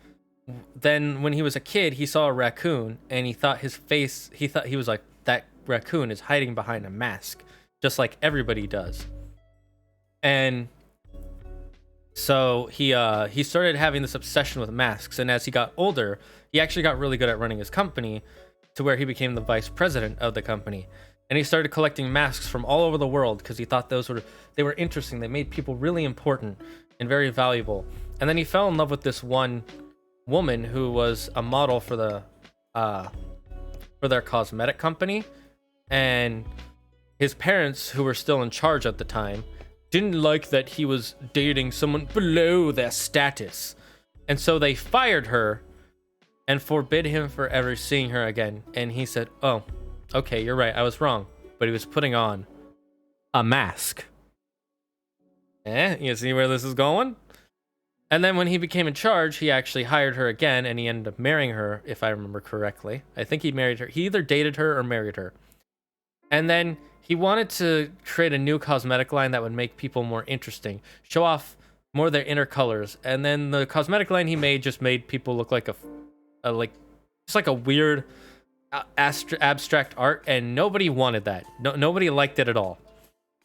then when he was a kid, he saw a raccoon and he thought he was like, that raccoon is hiding behind a mask, just like everybody does. And so he started having this obsession with masks. And as he got older, he actually got really good at running his company to where he became the vice president of the company. And he started collecting masks from all over the world because he thought they were interesting. They made people really important and very valuable. And then he fell in love with this one woman who was a model for their cosmetic company. And his parents, who were still in charge at the time, didn't like that he was dating someone below their status. And so they fired her and forbid him from ever seeing her again. And he said, oh, okay, you're right, I was wrong. But he was putting on a mask. You see where this is going? And then when he became in charge, he actually hired her again, and he ended up marrying her, if I remember correctly. I think he married her. He either dated her or married her. And then he wanted to create a new cosmetic line that would make people more interesting, show off more of their inner colors. And then the cosmetic line he made just made people look like just like a weird abstract art, and nobody wanted that. Nobody liked it at all.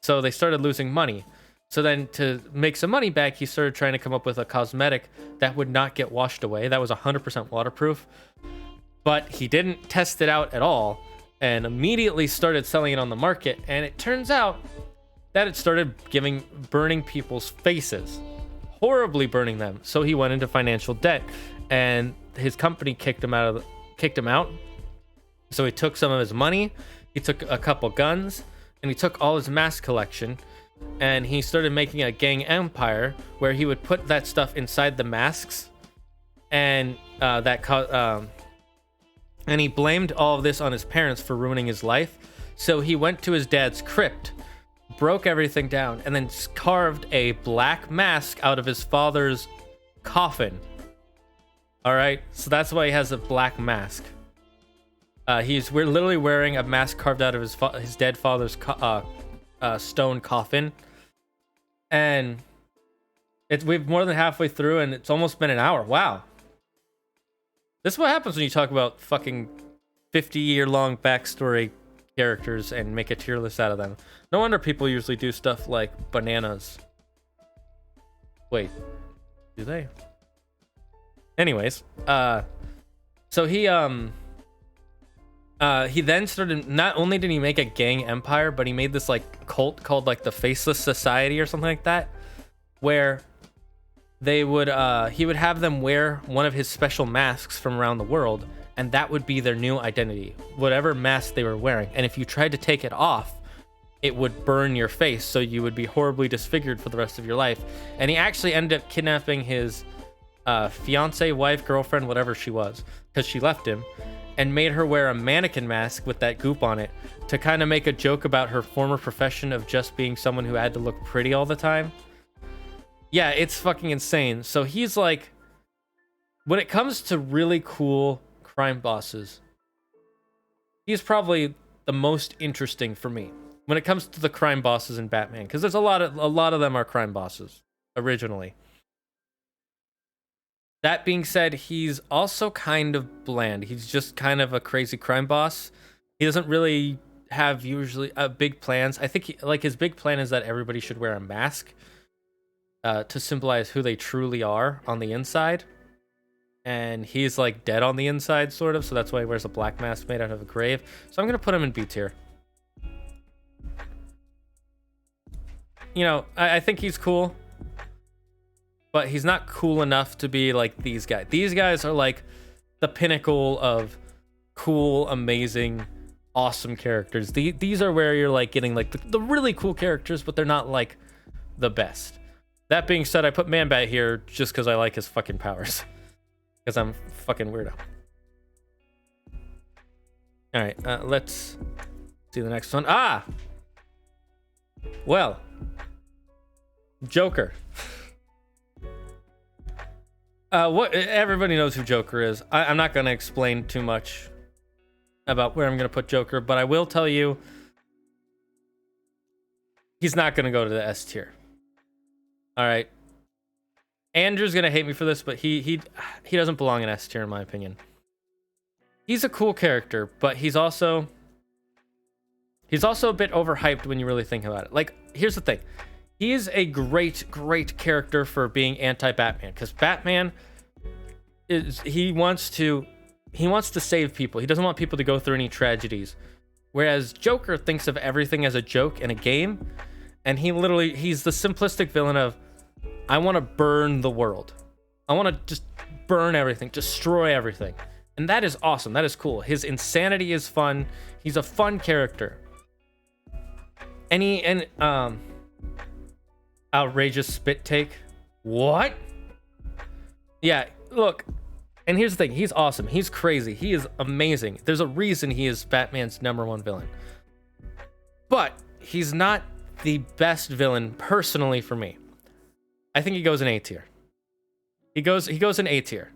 So they started losing money. So then to make some money back, he started trying to come up with a cosmetic that would not get washed away. That was 100% waterproof. But he didn't test it out at all and immediately started selling it on the market. And it turns out that it started burning people's faces, horribly burning them. So he went into financial debt, and his company kicked him out. So he took some of his money, he took a couple guns, and he took all his mask collection, and he started making a gang empire where he would put that stuff inside the masks, and and he blamed all of this on his parents for ruining his life. So he went to his dad's crypt, broke everything down, and then carved a black mask out of his father's coffin. All right, so that's why he has a black mask. We're literally wearing a mask carved out of his dead father's stone coffin, and we've more than halfway through, and it's almost been an hour. Wow, this is what happens when you talk about fucking 50-year-long backstory characters and make a tier list out of them. No wonder people usually do stuff like bananas. Wait, do they? Anyways, so he then started, not only did he make a gang empire, but he made this like cult called like the Faceless Society or something like that, where he would have them wear one of his special masks from around the world, and that would be their new identity, whatever mask they were wearing. And if you tried to take it off, it would burn your face, so you would be horribly disfigured for the rest of your life. And he actually ended up kidnapping his fiance, wife, girlfriend, whatever she was, because she left him, and made her wear a mannequin mask with that goop on it to kind of make a joke about her former profession of just being someone who had to look pretty all the time. Yeah, it's fucking insane. So he's like, when it comes to really cool crime bosses, he's probably the most interesting for me when it comes to the crime bosses in Batman, because there's a lot of them are crime bosses originally. That being said, he's also kind of bland. He's just kind of a crazy crime boss. He doesn't really have usually big plans. I think his big plan is that everybody should wear a mask to symbolize who they truly are on the inside. And he's like dead on the inside, sort of. So that's why he wears a black mask made out of a grave. So I'm going to put him in B tier. You know, I think he's cool, but he's not cool enough to be like these guys. These guys are like the pinnacle of cool, amazing, awesome characters. These are where you're like getting like the really cool characters, but they're not like the best. That being said, I put ManBat here just because I like his fucking powers. Because I'm fucking weirdo. All right, let's see the next one. Well, Joker. What everybody knows who Joker is. I'm not going to explain too much about where I'm going to put Joker, but I will tell you he's not going to go to the S tier. All right. Andrew's going to hate me for this, but he doesn't belong in S tier in my opinion. He's a cool character, but he's also a bit overhyped when you really think about it. Like, here's the thing. He is a great character for being anti-Batman, because Batman he wants to save people. He doesn't want people to go through any tragedies. Whereas Joker thinks of everything as a joke and a game, and he's the simplistic villain of, I want to burn the world. I want to just burn everything, destroy everything. And that is awesome. That is cool. His insanity is fun. He's a fun character. Outrageous spit take. What? Yeah, look. And here's the thing. He's awesome. He's crazy. He is amazing. There's a reason he is Batman's #1 villain. But he's not the best villain personally for me. I think he goes in A tier. He goes in A tier.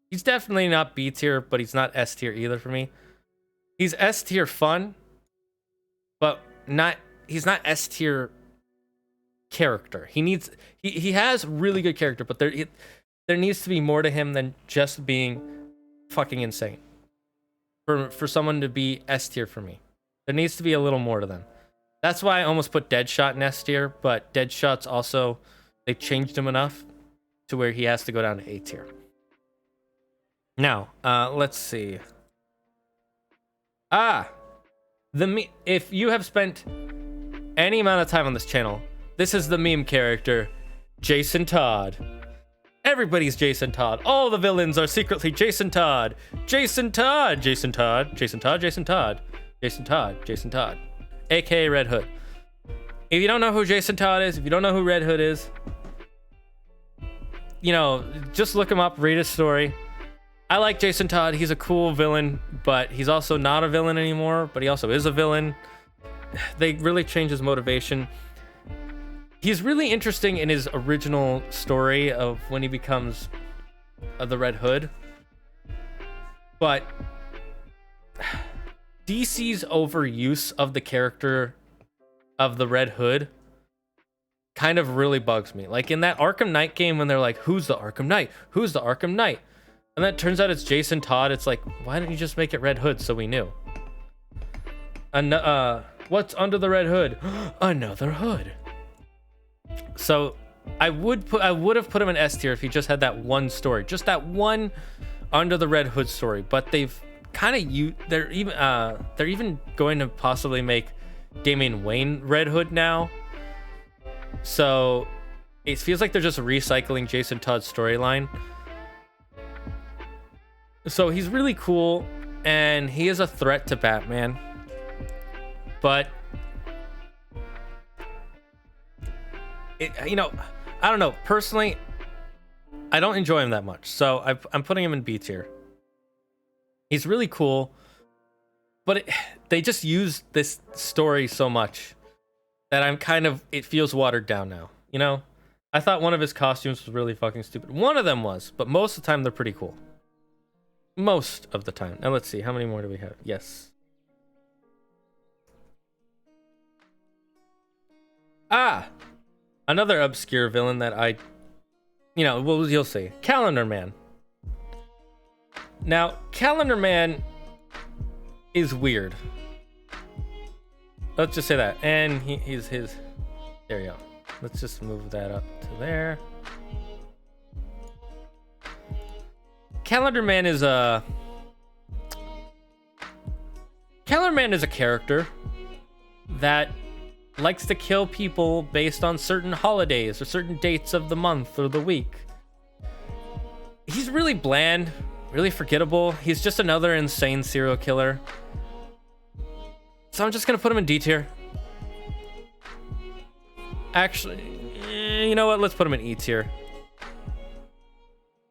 He's definitely not B tier, but he's not S tier either for me. He's S tier fun, but he's not S tier character. He has really good character, but there needs to be more to him than just being fucking insane. For someone to be S tier for me, there needs to be a little more to them. That's why I almost put Deadshot in S tier, but Deadshot's also, they've changed him enough to where he has to go down to A tier. Now, let's see. If you have spent any amount of time on this channel, this is the meme character, Jason Todd. Everybody's Jason Todd. All the villains are secretly Jason Todd. Jason Todd, Jason Todd, Jason Todd, Jason Todd, Jason Todd, Jason Todd, aka Red Hood. If you don't know who Jason Todd is, if you don't know who Red Hood is, you know, just look him up, read his story. I like Jason Todd. He's a cool villain, but he's also not a villain anymore, but he also is a villain. They really changed his motivation. He's really interesting in his original story of when he becomes the Red Hood. But DC's overuse of the character of the Red Hood kind of really bugs me. Like in that Arkham Knight game when they're like, who's the Arkham Knight? Who's the Arkham Knight? And then it turns out it's Jason Todd. It's like, why didn't you just make it Red Hood so we knew? And what's under the Red Hood? Another hood. So I would have put him in S tier if he just had that one story, just that one under the Red Hood story. But they've kind of they're even going to possibly make Damian Wayne Red Hood now. So it feels like they're just recycling Jason Todd's storyline. So he's really cool, and he is a threat to Batman. But you know, I don't know. Personally, I don't enjoy him that much. So I'm putting him in B tier. He's really cool, but they just use this story so much that it feels watered down now. You know, I thought one of his costumes was really fucking stupid. One of them was, but most of the time they're pretty cool. Most of the time. Now let's see, how many more do we have? Yes. Another obscure villain that you'll see. Calendar Man. Now, Calendar Man is weird. Let's just say that. And he's his... There you go. Let's just move that up to there. Calendar Man is a character that likes to kill people based on certain holidays or certain dates of the month or the week. He's really bland, really forgettable. He's just another insane serial killer. So I'm just gonna put him in D tier. Actually, you know what? Let's put him in E tier.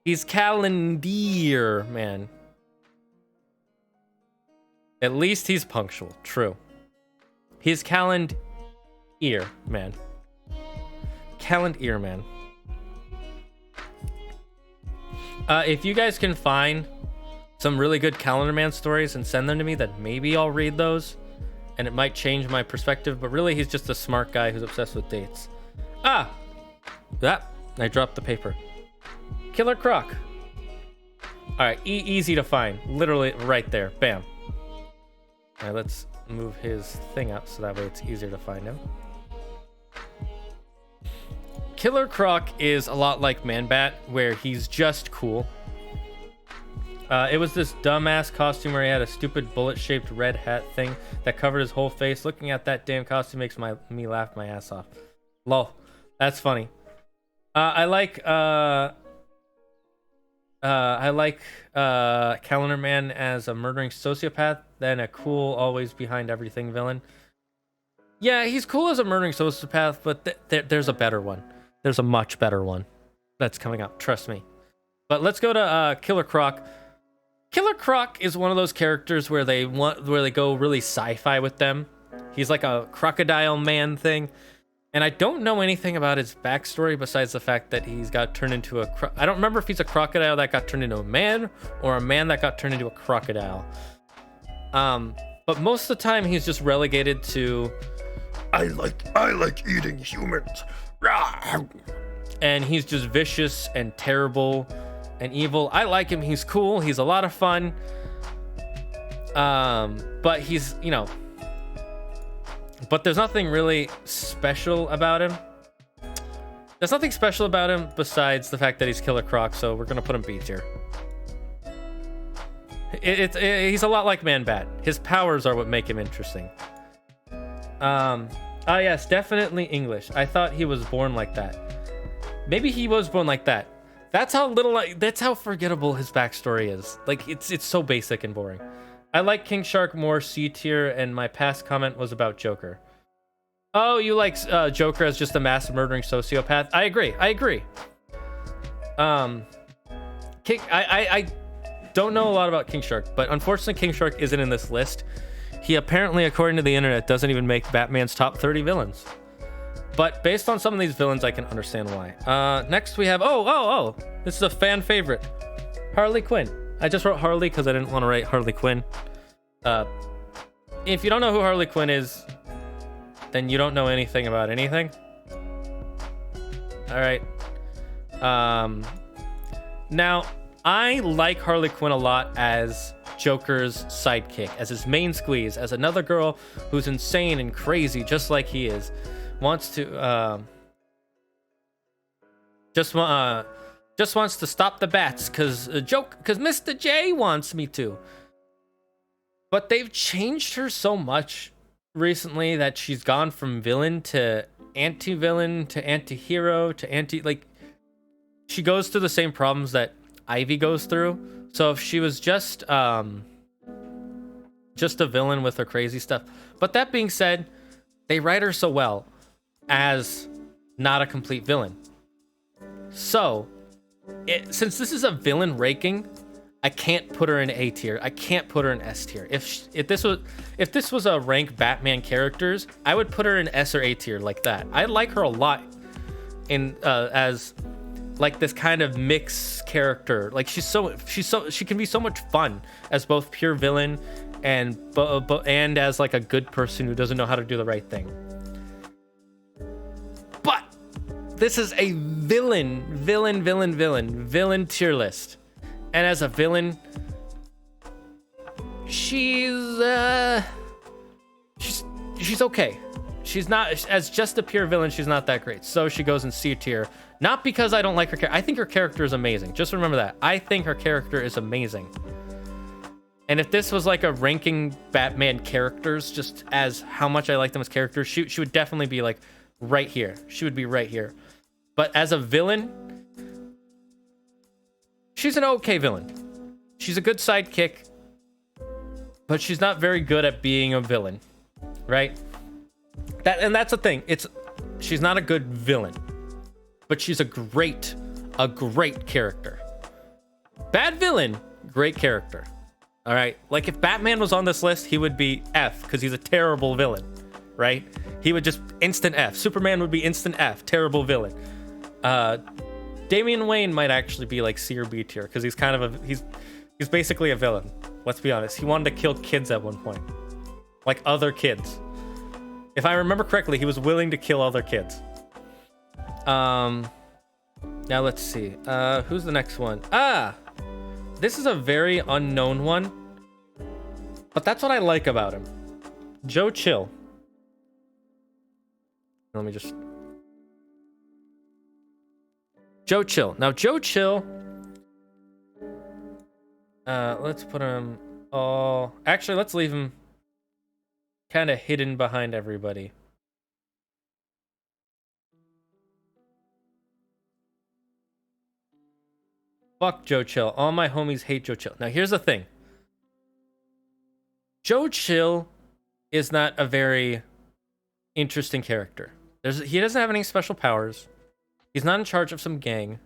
He's Calendar Man. At least he's punctual. True. He's Calendar Man. Calendar Man. If you guys can find some really good Calendar Man stories and send them to me, then maybe I'll read those. And it might change my perspective. But really, he's just a smart guy who's obsessed with dates. I dropped the paper. Killer Croc. Alright, easy to find. Literally right there. Bam. Alright, let's move his thing up so that way it's easier to find him. Killer Croc is a lot like ManBat, where he's just cool. It was this dumbass costume where he had a stupid bullet-shaped red hat thing that covered his whole face. Looking at that damn costume makes me laugh my ass off. Lol. That's funny. I like Calendar Man as a murdering sociopath, then a cool, always behind everything villain. Yeah, he's cool as a murdering sociopath, but there's a better one. There's a much better one that's coming up, trust me. But let's go to Killer Croc. Killer Croc is one of those characters where they go really sci-fi with them. He's like a crocodile man thing. And I don't know anything about his backstory besides the fact that he's got turned into a... I don't remember if he's a crocodile that got turned into a man or a man that got turned into a crocodile. But most of the time he's just relegated to... I like eating humans. And he's just vicious and terrible and evil. I like him. He's cool. He's a lot of fun. But he's, you know... But there's nothing really special about him. There's nothing special about him besides the fact that he's Killer Croc, so we're gonna put him B tier. He's a lot like ManBat. His powers are what make him interesting. Yes, definitely English. I thought he was born like that. Maybe he was born like that. That's how forgettable his backstory is. Like, it's so basic and boring. I like King Shark more, C tier, and my past comment was about Joker. Oh, you like Joker as just a mass murdering sociopath? I agree. I don't know a lot about King Shark, but unfortunately King Shark isn't in this list. He apparently, according to the internet, doesn't even make Batman's top 30 villains. But based on some of these villains, I can understand why. Next we have, this is a fan favorite, Harley Quinn. I just wrote Harley because I didn't want to write Harley Quinn. If you don't know who Harley Quinn is, then you don't know anything about anything. All right. Now, I like Harley Quinn a lot as Joker's sidekick, as his main squeeze, as another girl who's insane and crazy, just like he is. Wants to, just wants to stop the bats because Mr. J wants me to. But they've changed her so much recently that she's gone from villain to anti-villain to anti-hero to like she goes through the same problems that Ivy goes through. So if she was just a villain with her crazy stuff. But that being said, they write her so well as not a complete villain. So since this is a villain ranking, I can't put her in A tier. I can't put her in S tier. If this was a rank Batman characters, I would put her in S or A tier like that. I like her a lot in as like this kind of mix character. Like she can be so much fun as both pure villain and as like a good person who doesn't know how to do the right thing. But this is a villain tier list. And as a villain, she's okay. She's not, as just a pure villain, she's not that great. So she goes in C tier. Not because I don't like her character. I think her character is amazing. Just remember that. I think her character is amazing. And if this was like a ranking Batman characters, just as how much I like them as characters, she would definitely be like right here. She would be right here. But as a villain, she's an okay villain. She's a good sidekick, but she's not very good at being a villain, right? That's the thing. She's not a good villain, but she's a great character. Bad villain, great character. All right. Like if Batman was on this list, he would be F because he's a terrible villain, right? He would just instant F. Superman would be instant F, terrible villain. Damian Wayne might actually be like C or B tier because he's kind of he's basically a villain. Let's be honest. He wanted to kill kids at one point, like other kids. If I remember correctly, he was willing to kill other kids. Now let's see. Who's the next one? This is a very unknown one, but that's what I like about him. Joe Chill. Let me just. Joe Chill. Now, Joe Chill. Let's put him all. Actually, let's leave him kind of hidden behind everybody. Fuck Joe Chill. All my homies hate Joe Chill. Now, here's the thing. Joe Chill is not a very interesting character. He doesn't have any special powers. He's not in charge of some gang.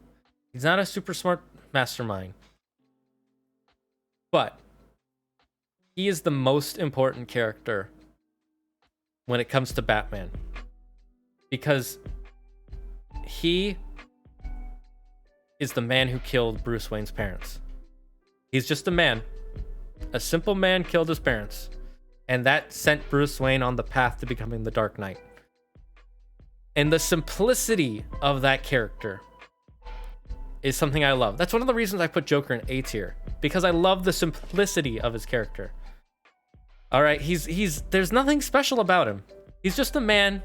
He's not a super smart mastermind. But he is the most important character when it comes to Batman. because he is the man who killed Bruce Wayne's parents. He's just a man. A simple man killed his parents. And that sent Bruce Wayne on the path to becoming the Dark Knight. And the simplicity of that character is something I love. That's one of the reasons I put Joker in A tier, because I love the simplicity of his character. All right, there's nothing special about him. He's just a man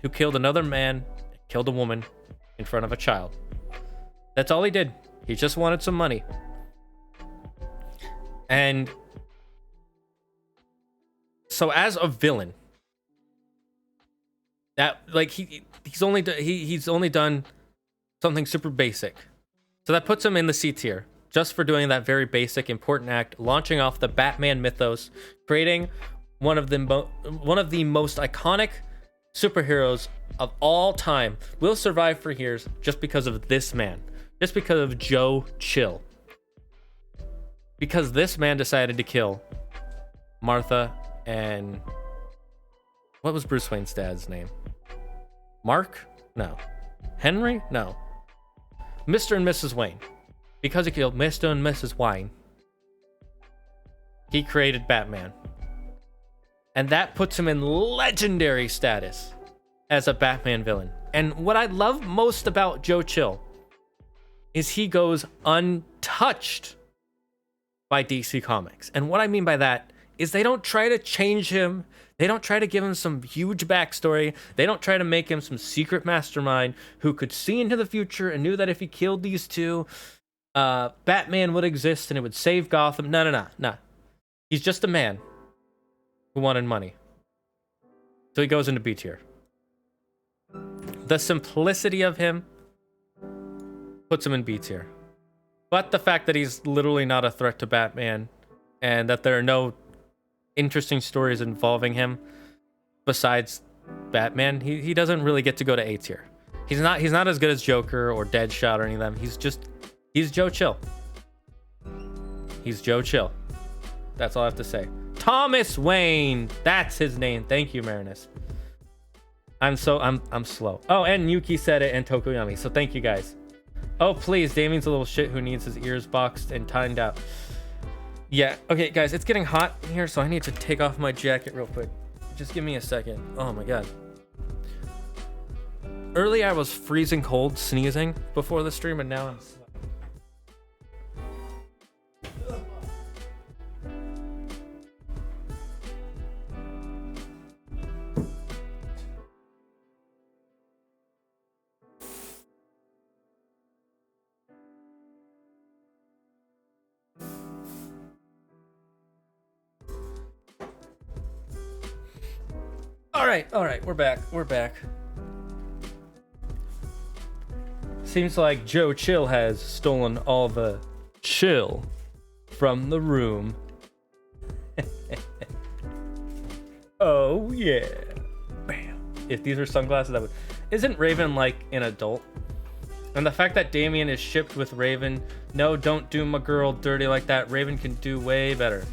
who killed another man, killed a woman in front of a child. That's all he did. He just wanted some money. And so as a villain, that like he's only done something super basic. So that puts him in the C tier, just for doing that very basic, important act, launching off the Batman mythos, creating one of the most iconic superheroes of all time. Will survive for years just because of this man, just because of Joe Chill. Because this man decided to kill Martha and what was Bruce Wayne's dad's name? Mark? No. Henry? No. Mr. and Mrs. Wayne. Because he killed Mr. and Mrs. Wayne, he created Batman. And that puts him in legendary status as a Batman villain. And what I love most about Joe Chill is he goes untouched by DC Comics. And what I mean by that is they don't try to change him. They don't try to give him some huge backstory. They don't try to make him some secret mastermind who could see into the future and knew that if he killed these two, Batman would exist and it would save Gotham. No. He's just a man who wanted money. So he goes into B tier. The simplicity of him puts him in B tier. But the fact that he's literally not a threat to Batman and that there are no interesting stories involving him besides Batman, he doesn't really get to go to A tier. He's not as good as Joker or Deadshot or any of them. He's Joe Chill. He's Joe Chill. That's all I have to say. Thomas Wayne. That's his name. Thank you, Marinus. I'm slow. Oh, and Yuki said it and Tokuyami. So thank you guys. Oh, please. Damien's a little shit who needs his ears boxed and timed out. Yeah. Okay, guys, it's getting hot in here, so I need to take off my jacket real quick. Just give me a second. Oh my God. Earlier, I was freezing cold sneezing before the stream, and now I'm All right, we're back. Seems like Joe Chill has stolen all the chill from the room. Oh yeah. Bam. If these are sunglasses, that would... Isn't Raven like an adult? And the fact that Damien is shipped with Raven, no, don't do my girl dirty like that. Raven can do way better.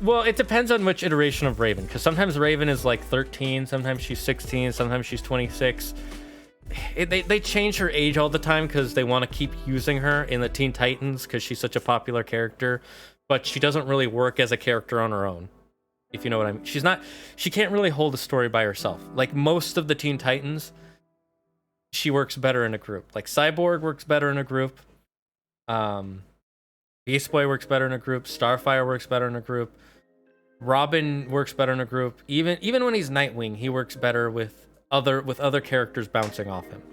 Well, it depends on which iteration of Raven, because sometimes Raven is like 13, sometimes she's 16, sometimes she's 26. They change her age all the time because they want to keep using her in the Teen Titans because she's such a popular character, but she doesn't really work as a character on her own, if you know what I mean. She can't really hold a story by herself. Like most of the Teen Titans, she works better in a group. Like Cyborg works better in a group. Beast Boy works better in a group. Starfire works better in a group. Robin works better in a group. Even when he's Nightwing, he works better with other characters bouncing off him.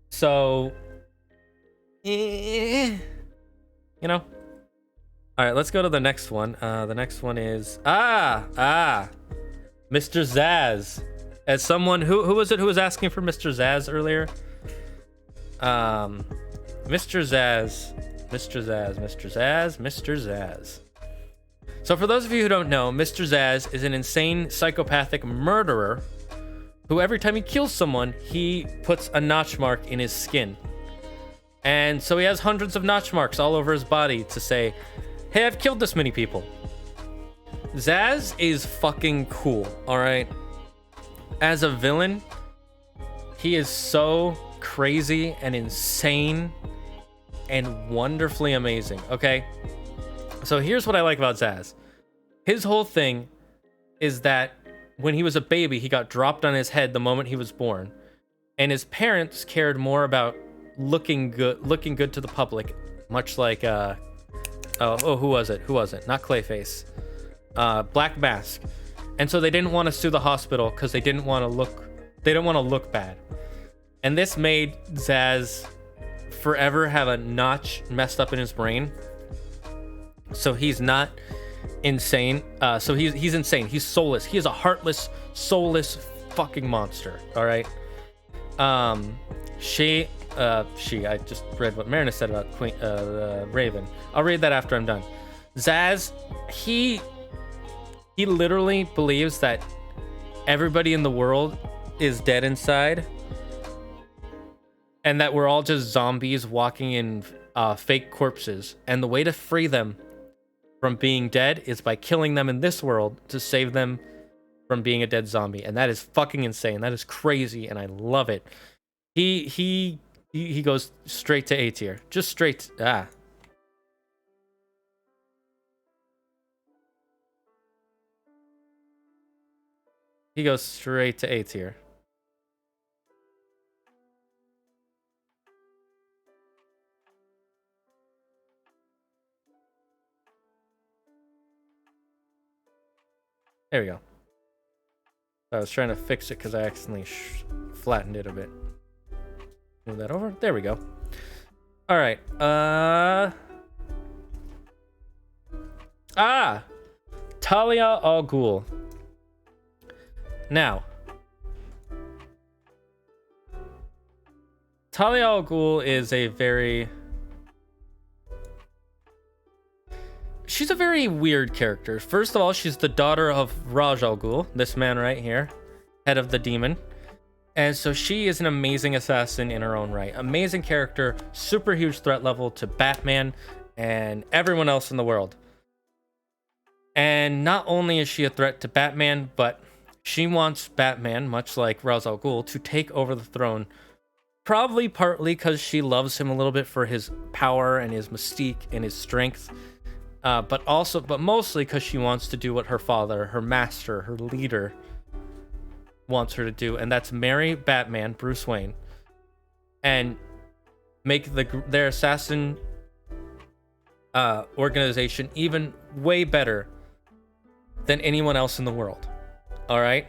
So, you know. All right, let's go to the next one. The next one is Mr. Zaz. As someone who was it who was asking for Mr. Zaz earlier? Mr. Zaz. So for those of you who don't know, Mr. Zaz is an insane psychopathic murderer who every time he kills someone, he puts a notch mark in his skin. And so he has hundreds of notch marks all over his body to say, hey, I've killed this many people. Zaz is fucking cool, all right? As a villain, he is so crazy and insane and wonderfully amazing, okay? So here's what I like about Zaz. His whole thing is that when he was a baby, he got dropped on his head the moment he was born. And his parents cared more about looking good to the public, much like who was it? Not Clayface. Black Mask. And so they didn't want to sue the hospital because they didn't want to look bad. And this made Zaz forever have a notch messed up in his brain. So he's not insane. So he's insane. He's soulless. He is a heartless, soulless fucking monster. All right. I just read what Marina said about Raven. I'll read that after I'm done. Zaz, he literally believes that everybody in the world is dead inside, and that we're all just zombies walking in fake corpses. And the way to free them from being dead is by killing them in this world to save them from being a dead zombie. And that is fucking insane. That is crazy, and I love it. He goes straight to A tier. Just straight. He goes straight to A tier. There we go. I was trying to fix it because I accidentally flattened it a bit. Move that over. There we go. All right. Talia al Ghul. Now, Talia al Ghul is she's a very weird character. First of all, she's the daughter of Ras al Ghul, this man right here, head of the demon. And so she is an amazing assassin in her own right. Amazing character, super huge threat level to Batman and everyone else in the world. And not only is she a threat to Batman, but she wants Batman, much like Ras al Ghul, to take over the throne. Probably partly because she loves him a little bit for his power and his mystique and his strength. But mostly because she wants to do what her father, her master, her leader wants her to do, and that's marry Batman, Bruce Wayne, and make their assassin organization even way better than anyone else in the world. All right.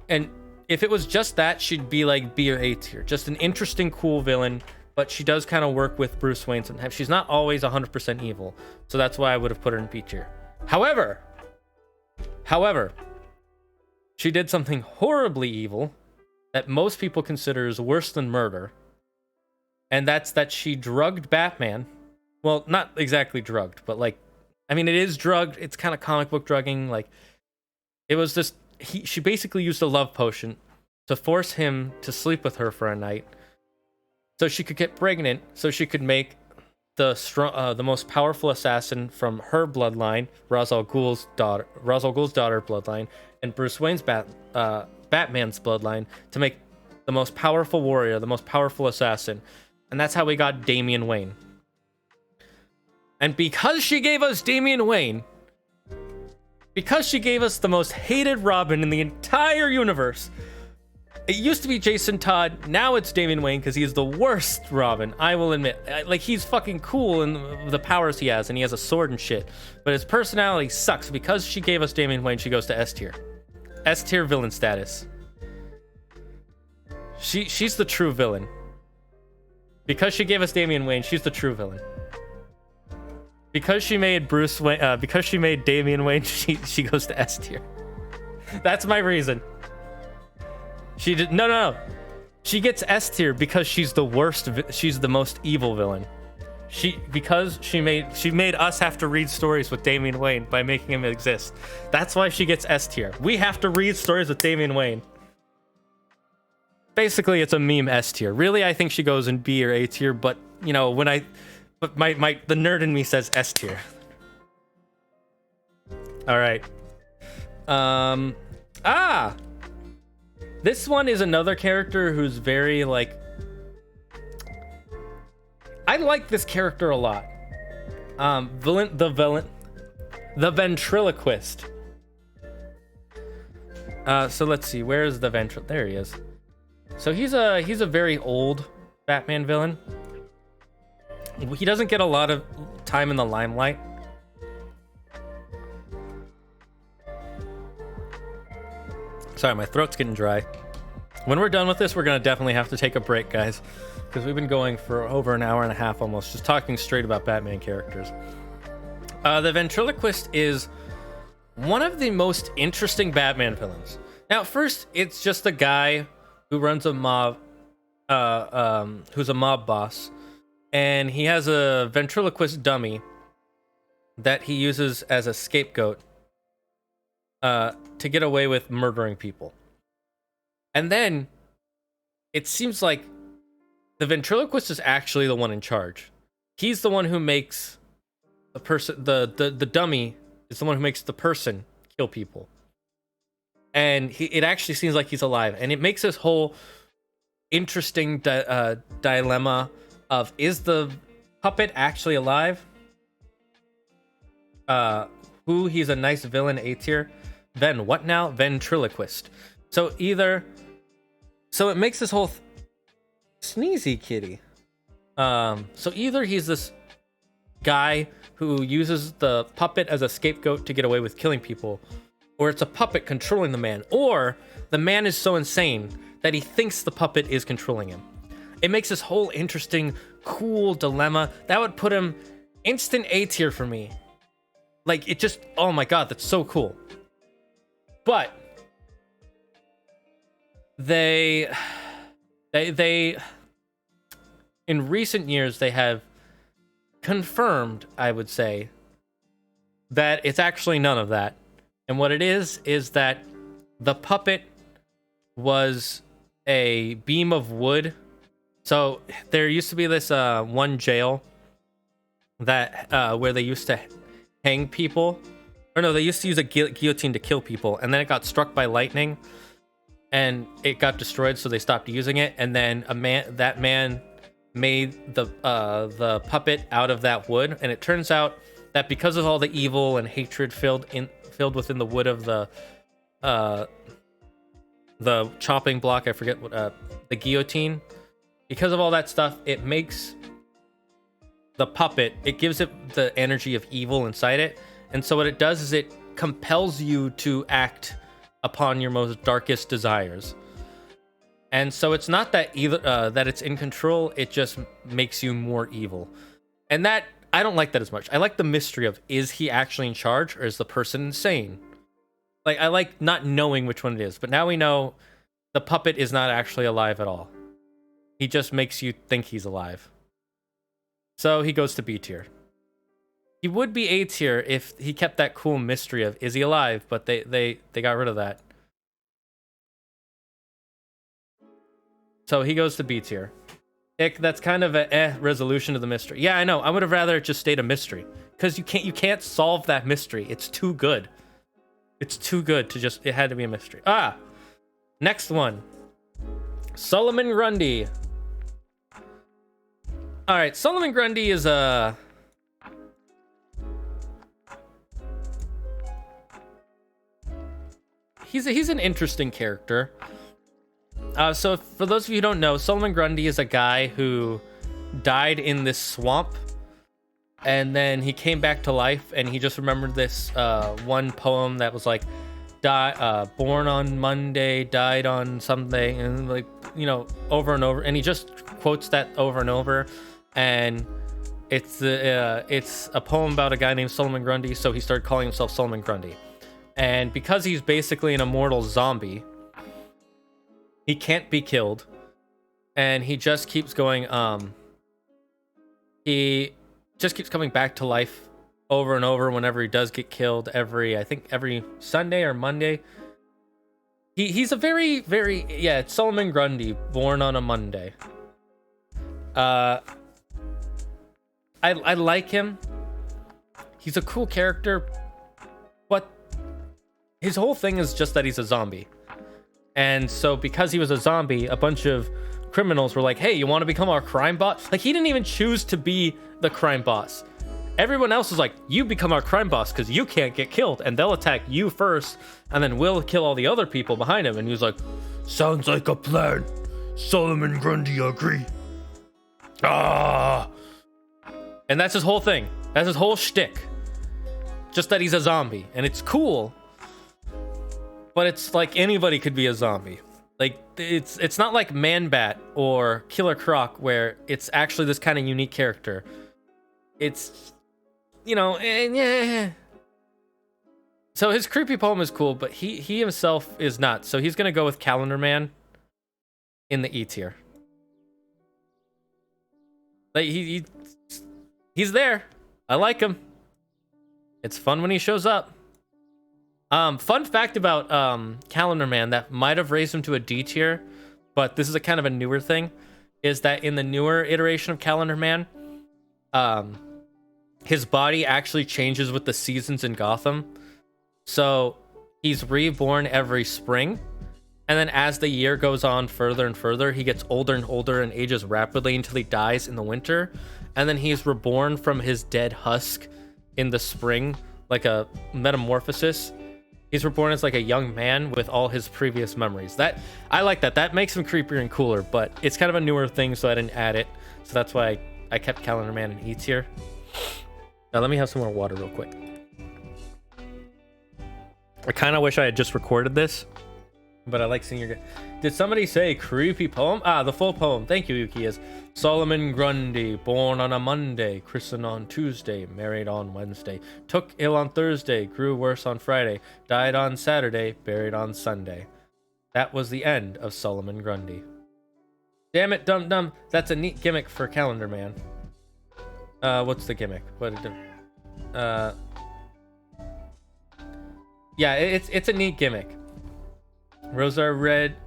And if it was just that, she'd be like B or A tier, just an interesting, cool villain. But she does kind of work with Bruce Wayne sometimes. She's not always 100% evil, so that's why I would have put her in B tier. However, she did something horribly evil that most people consider is worse than murder. And that's that she drugged Batman. Well, not exactly drugged, but like, I mean, it is drugged. It's kind of comic book drugging. Like, it was just, she basically used a love potion to force him to sleep with her for a night so she could get pregnant, so she could make the most powerful assassin from her bloodline, Ras al Ghul's daughter bloodline, and Bruce Wayne's Batman's bloodline, to make the most powerful warrior, the most powerful assassin. And that's how we got Damian Wayne. And because she gave us Damian Wayne, because she gave us the most hated Robin in the entire universe, it used to be Jason Todd, now it's Damian Wayne because he's the worst Robin, I will admit. Like, he's fucking cool in the powers he has, and he has a sword and shit, but his personality sucks. Because she gave us Damian Wayne, she goes to S tier. S tier villain status. She's the true villain. Because she gave us Damian Wayne, she's the true villain. Because she made because she made Damian Wayne, she goes to S tier. That's my reason. No. She gets S tier because she's the worst. She's the most evil villain. Because she made us have to read stories with Damian Wayne by making him exist. That's why she gets S tier. We have to read stories with Damian Wayne. Basically, it's a meme S tier. Really, I think she goes in B or A tier, but you know, the nerd in me says S tier. All right. This one is another character who's very like, I like this character a lot. The ventriloquist. So let's see, where's the there he is. So he's a very old Batman villain. He doesn't get a lot of time in the limelight. Sorry, my throat's getting dry. When we're done with this, we're gonna definitely have to take a break, guys, because we've been going for over an hour and a half almost, just talking straight about Batman characters. The ventriloquist is one of the most interesting Batman villains. Now, first, it's just a guy who runs a mob, who's a mob boss, and he has a ventriloquist dummy that he uses as a scapegoat to get away with murdering people. And then it seems like the ventriloquist is actually the one in charge. He's the one who makes the person, the dummy is the one who makes the person kill people. And it actually seems like he's alive. And it makes this whole interesting dilemma of, is the puppet actually alive? He's a nice villain, A tier. Then what now? Ventriloquist. So it makes this whole sneezy kitty. So either he's this guy who uses the puppet as a scapegoat to get away with killing people, or it's a puppet controlling the man, or the man is so insane that he thinks the puppet is controlling him. It makes this whole interesting, cool dilemma. That would put him instant A tier for me. Like, it just, oh my god, that's so cool. But they in recent years, they have confirmed, I would say, that it's actually none of that. And what it is that the puppet was a beam of wood. So there used to be this one jail that where they used to hang people. Or no, they used to use a guillotine to kill people, and then it got struck by lightning, and it got destroyed, so they stopped using it. And then that man made the puppet out of that wood, and it turns out that because of all the evil and hatred filled within the wood of the chopping block, I forget what the guillotine, because of all that stuff, it makes the puppet, it gives it the energy of evil inside it. And so what it does is it compels you to act upon your most darkest desires. And so it's not that either that it's in control, it just makes you more evil. And that, I don't like that as much. I like the mystery of, is he actually in charge, or is the person insane? Like, I like not knowing which one it is, but now we know the puppet is not actually alive at all. He just makes you think he's alive. So he goes to B tier. He would be A tier if he kept that cool mystery of, is he alive? But they got rid of that. So he goes to B tier. That's kind of a resolution of the mystery. Yeah, I know. I would have rather it just stayed a mystery, because you can't solve that mystery. It's too good. It's too good to just, it had to be a mystery. Next one. Solomon Grundy. All right, Solomon Grundy is a he's an interesting character. So for those of you who don't know, Solomon Grundy is a guy who died in this swamp, and then he came back to life, and he just remembered this one poem that was like, born on Monday, died on Sunday, and like, you know, over and over, and he just quotes that over and over. And it's a poem about a guy named Solomon Grundy, so he started calling himself Solomon Grundy. And because he's basically an immortal zombie, he can't be killed, and he just keeps going. He just keeps coming back to life over and over whenever he does get killed. I think every Sunday or Monday. He's a very, very, yeah, it's Solomon Grundy, born on a Monday. I like him. He's a cool character, but his whole thing is just that he's a zombie. And so because he was a zombie, a bunch of criminals were like, hey, you want to become our crime boss? Like, he didn't even choose to be the crime boss. Everyone else was like, you become our crime boss because you can't get killed, and they'll attack you first, and then we'll kill all the other people behind him. And he was like, sounds like a plan. Solomon Grundy agree. Ah. And that's his whole thing. That's his whole shtick. Just that he's a zombie, and it's cool. But it's like anybody could be a zombie. Like, it's not like ManBat or Killer Croc where it's actually this kind of unique character. It's, you know, yeah. So his creepy poem is cool, but he himself is not. So he's gonna go with Calendar Man in the E tier. Like, he's there. I like him. It's fun when he shows up. Fun fact about Calendar Man that might have raised him to a D tier, but this is a kind of a newer thing, is that in the newer iteration of Calendar Man, his body actually changes with the seasons in Gotham. So he's reborn every spring, and then as the year goes on further and further, he gets older and older and ages rapidly until he dies in the winter, and then he's reborn from his dead husk in the spring, like a metamorphosis. He's reborn as like a young man with all his previous memories. That, I like that. That makes him creepier and cooler, but it's kind of a newer thing, so I didn't add it. So that's why I kept Calendar Man in E tier. Now let me have some more water real quick. I kind of wish I had just recorded this, but I like seeing your... Did somebody say creepy poem? Ah, the full poem. Thank you, Yuki. Is Solomon Grundy, born on a Monday, christened on Tuesday, married on Wednesday, took ill on Thursday, grew worse on Friday, died on Saturday, buried on Sunday. That was the end of Solomon Grundy. Damn it, dum-dum. That's a neat gimmick for Calendar Man. What's the gimmick? What did it... Yeah, it's a neat gimmick. Roses are red,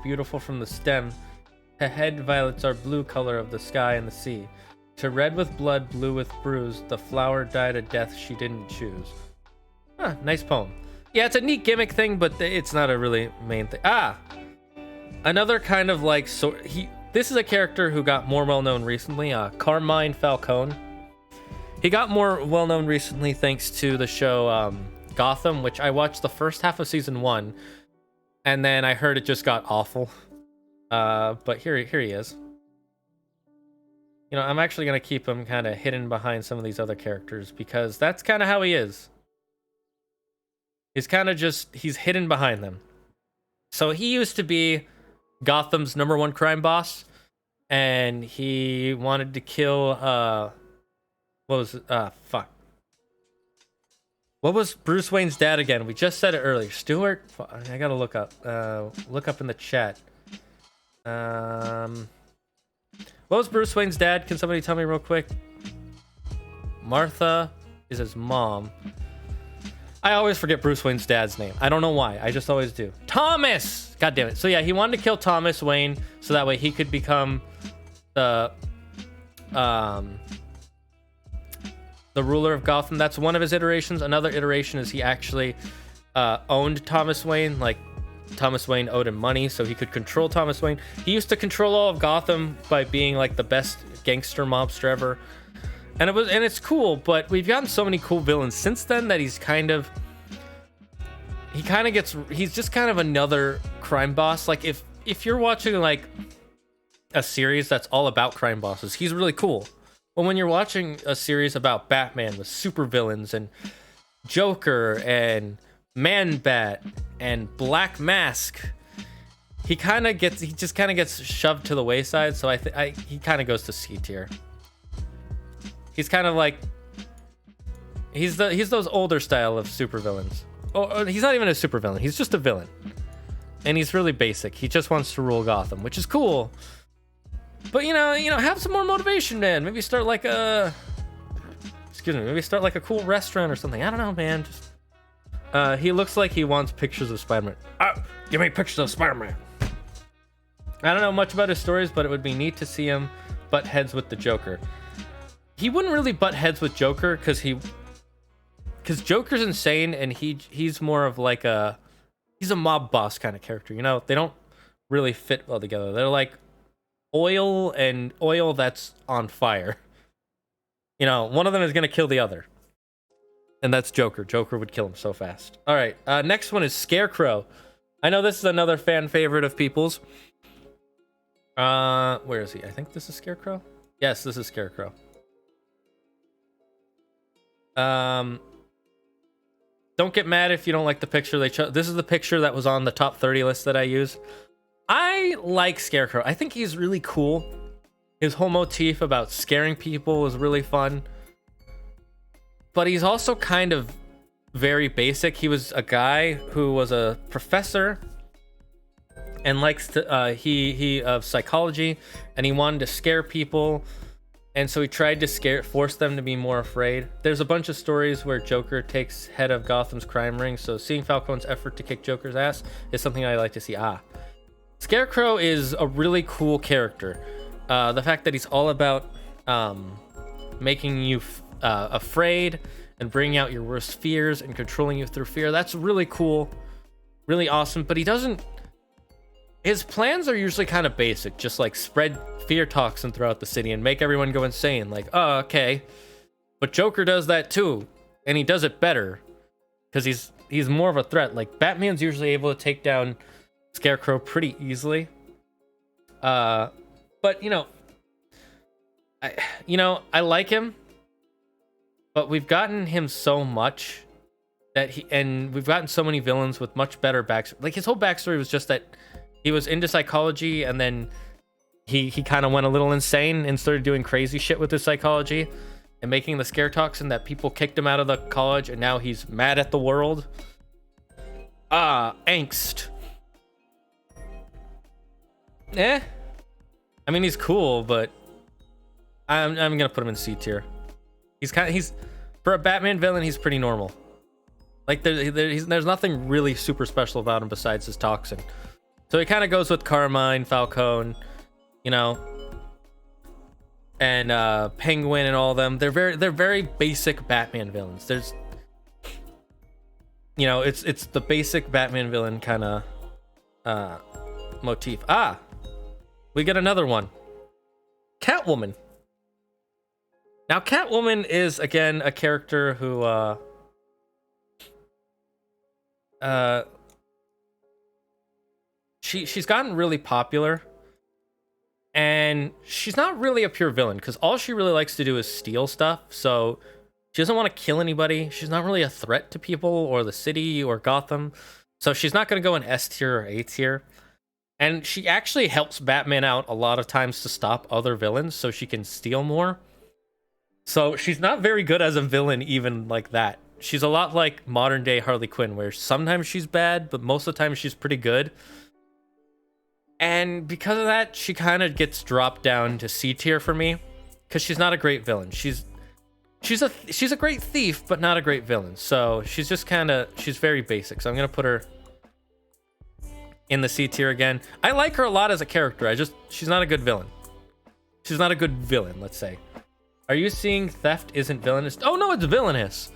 beautiful from the stem. To head, violets are blue, color of the sky and the sea. To red with blood, blue with bruise, the flower died a death she didn't choose. Huh, nice poem. Yeah, it's a neat gimmick thing, but it's not a really main thing. Ah! Another kind of like... This is a character who got more well-known recently, Carmine Falcone. He got more well-known recently thanks to the show Gotham, which I watched the first half of season 1. And then I heard it just got awful. But here he is. You know, I'm actually going to keep him kind of hidden behind some of these other characters because that's kind of how he is. He's kind of just, he's hidden behind them. So he used to be Gotham's #1 crime boss. And he wanted to kill, what was it? Fuck. What was Bruce Wayne's dad again? We just said it earlier. Stewart? I gotta look up. Look up in the chat. What was Bruce Wayne's dad? Can somebody tell me real quick? Martha is his mom. I always forget Bruce Wayne's dad's name. I don't know why. I just always do. Thomas! God damn it. So yeah, he wanted to kill Thomas Wayne so that way he could become the ruler of Gotham. That's one of his iterations. Another iteration is he actually owned Thomas Wayne. Like, Thomas Wayne owed him money, so he could control Thomas Wayne. He used to control all of Gotham by being like the best gangster mobster ever. And it's cool, but we've gotten so many cool villains since then that he's just kind of another crime boss. Like, if you're watching like a series that's all about crime bosses, he's really cool. Well, when you're watching a series about Batman with supervillains and Joker and ManBat and Black Mask, he just kind of gets shoved to the wayside. So he kind of goes to C tier. He's kind of like he's those older style of supervillains. Oh, he's not even a supervillain. He's just a villain, and he's really basic. He just wants to rule Gotham, which is cool. But you know, have some more motivation, man. Maybe start like a cool restaurant or something. I don't know, man. Just he looks like he wants pictures of Spider-Man. Give me pictures of Spider-Man. I don't know much about his stories, but it would be neat to see him butt heads with the Joker. He wouldn't really butt heads with Joker because because Joker's insane, and he's more of like he's a mob boss kind of character. You know, they don't really fit well together. They're like oil and oil that's on fire. You know, one of them is gonna kill the other, and that's Joker. Joker would kill him so fast. All right, next one is Scarecrow. I know this is another fan favorite of people's. Where is he? I think this is Scarecrow. Yes, this is Scarecrow. Don't get mad if you don't like the picture they chose. This is the picture that was on the top 30 list that I use. I like Scarecrow. I think he's really cool. His whole motif about scaring people is really fun. But he's also kind of very basic. He was a guy who was a professor and likes to he of psychology, and he wanted to scare people, and so he tried to force them to be more afraid. There's a bunch of stories where Joker takes head of Gotham's crime ring, so seeing Falcone's effort to kick Joker's ass is something I like to see. Scarecrow is a really cool character. The fact that he's all about making you afraid and bringing out your worst fears and controlling you through fear, that's really cool, really awesome. But his plans are usually kind of basic, just like spread fear toxin throughout the city and make everyone go insane. Like, oh, okay. But Joker does that too, and he does it better because he's more of a threat. Like, Batman's usually able to take down Scarecrow pretty easily. But I like him, but we've gotten him so much that we've gotten so many villains with much better backstory. Like, his whole backstory was just that he was into psychology, and then he kind of went a little insane and started doing crazy shit with his psychology and making the scare toxin that people kicked him out of the college, and now he's mad at the world. Angst. I mean, he's cool, but I'm gonna put him in C tier. He's for a Batman villain, he's pretty normal. Like, there's nothing really super special about him besides his toxin. So he kind of goes with Carmine, Falcone, and Penguin and all of them. They're very basic Batman villains. There's, it's the basic Batman villain kind of motif. We get another one. Catwoman. Now, Catwoman is, again, a character who she's gotten really popular, and she's not really a pure villain because all she really likes to do is steal stuff. So she doesn't want to kill anybody. She's not really a threat to people or the city or Gotham, so she's not going to go in S tier or A tier. And she actually helps Batman out a lot of times to stop other villains so she can steal more. So she's not very good as a villain, even like that. She's a lot like modern day Harley Quinn, where sometimes she's bad, but most of the time she's pretty good. And because of that, she kind of gets dropped down to C tier for me, because she's not a great villain. She's a great thief, but not a great villain. So she's just she's very basic. So I'm gonna put her in the C tier again. I like her a lot as a character. She's not a good villain. She's not a good villain, let's say. Are you seeing theft isn't villainous? Oh no, it's villainous.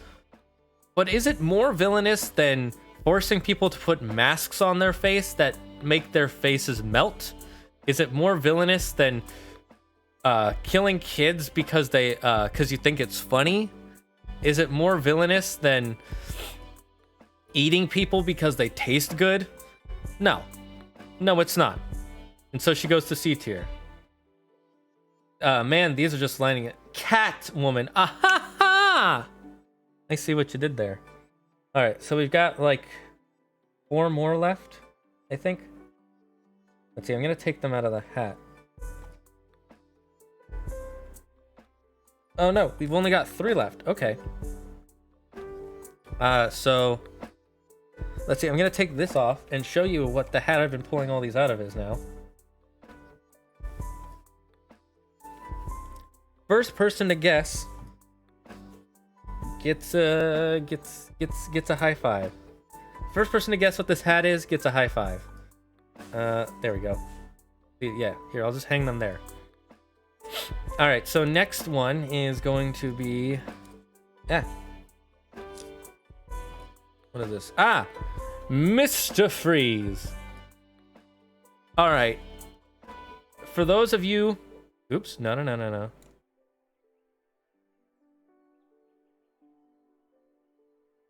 But is it more villainous than forcing people to put masks on their face that make their faces melt? Is it more villainous than killing kids because you think it's funny? Is it more villainous than eating people because they taste good? No, it's not. And so she goes to C tier. Man, these are just lining it. Catwoman. Ha! I see what you did there. All right, so we've got like 4 more left, I think. Let's see, I'm gonna take them out of the hat. Oh no, we've only got 3 left. Okay. So let's see, I'm gonna take this off and show you what the hat I've been pulling all these out of is now. First person to guess gets a high five. First person to guess what this hat is gets a high five. There we go. Yeah, here, I'll just hang them there. All right, so next one is going to be What is this? Ah, Mr. Freeze. All right. For those of you, oops, no.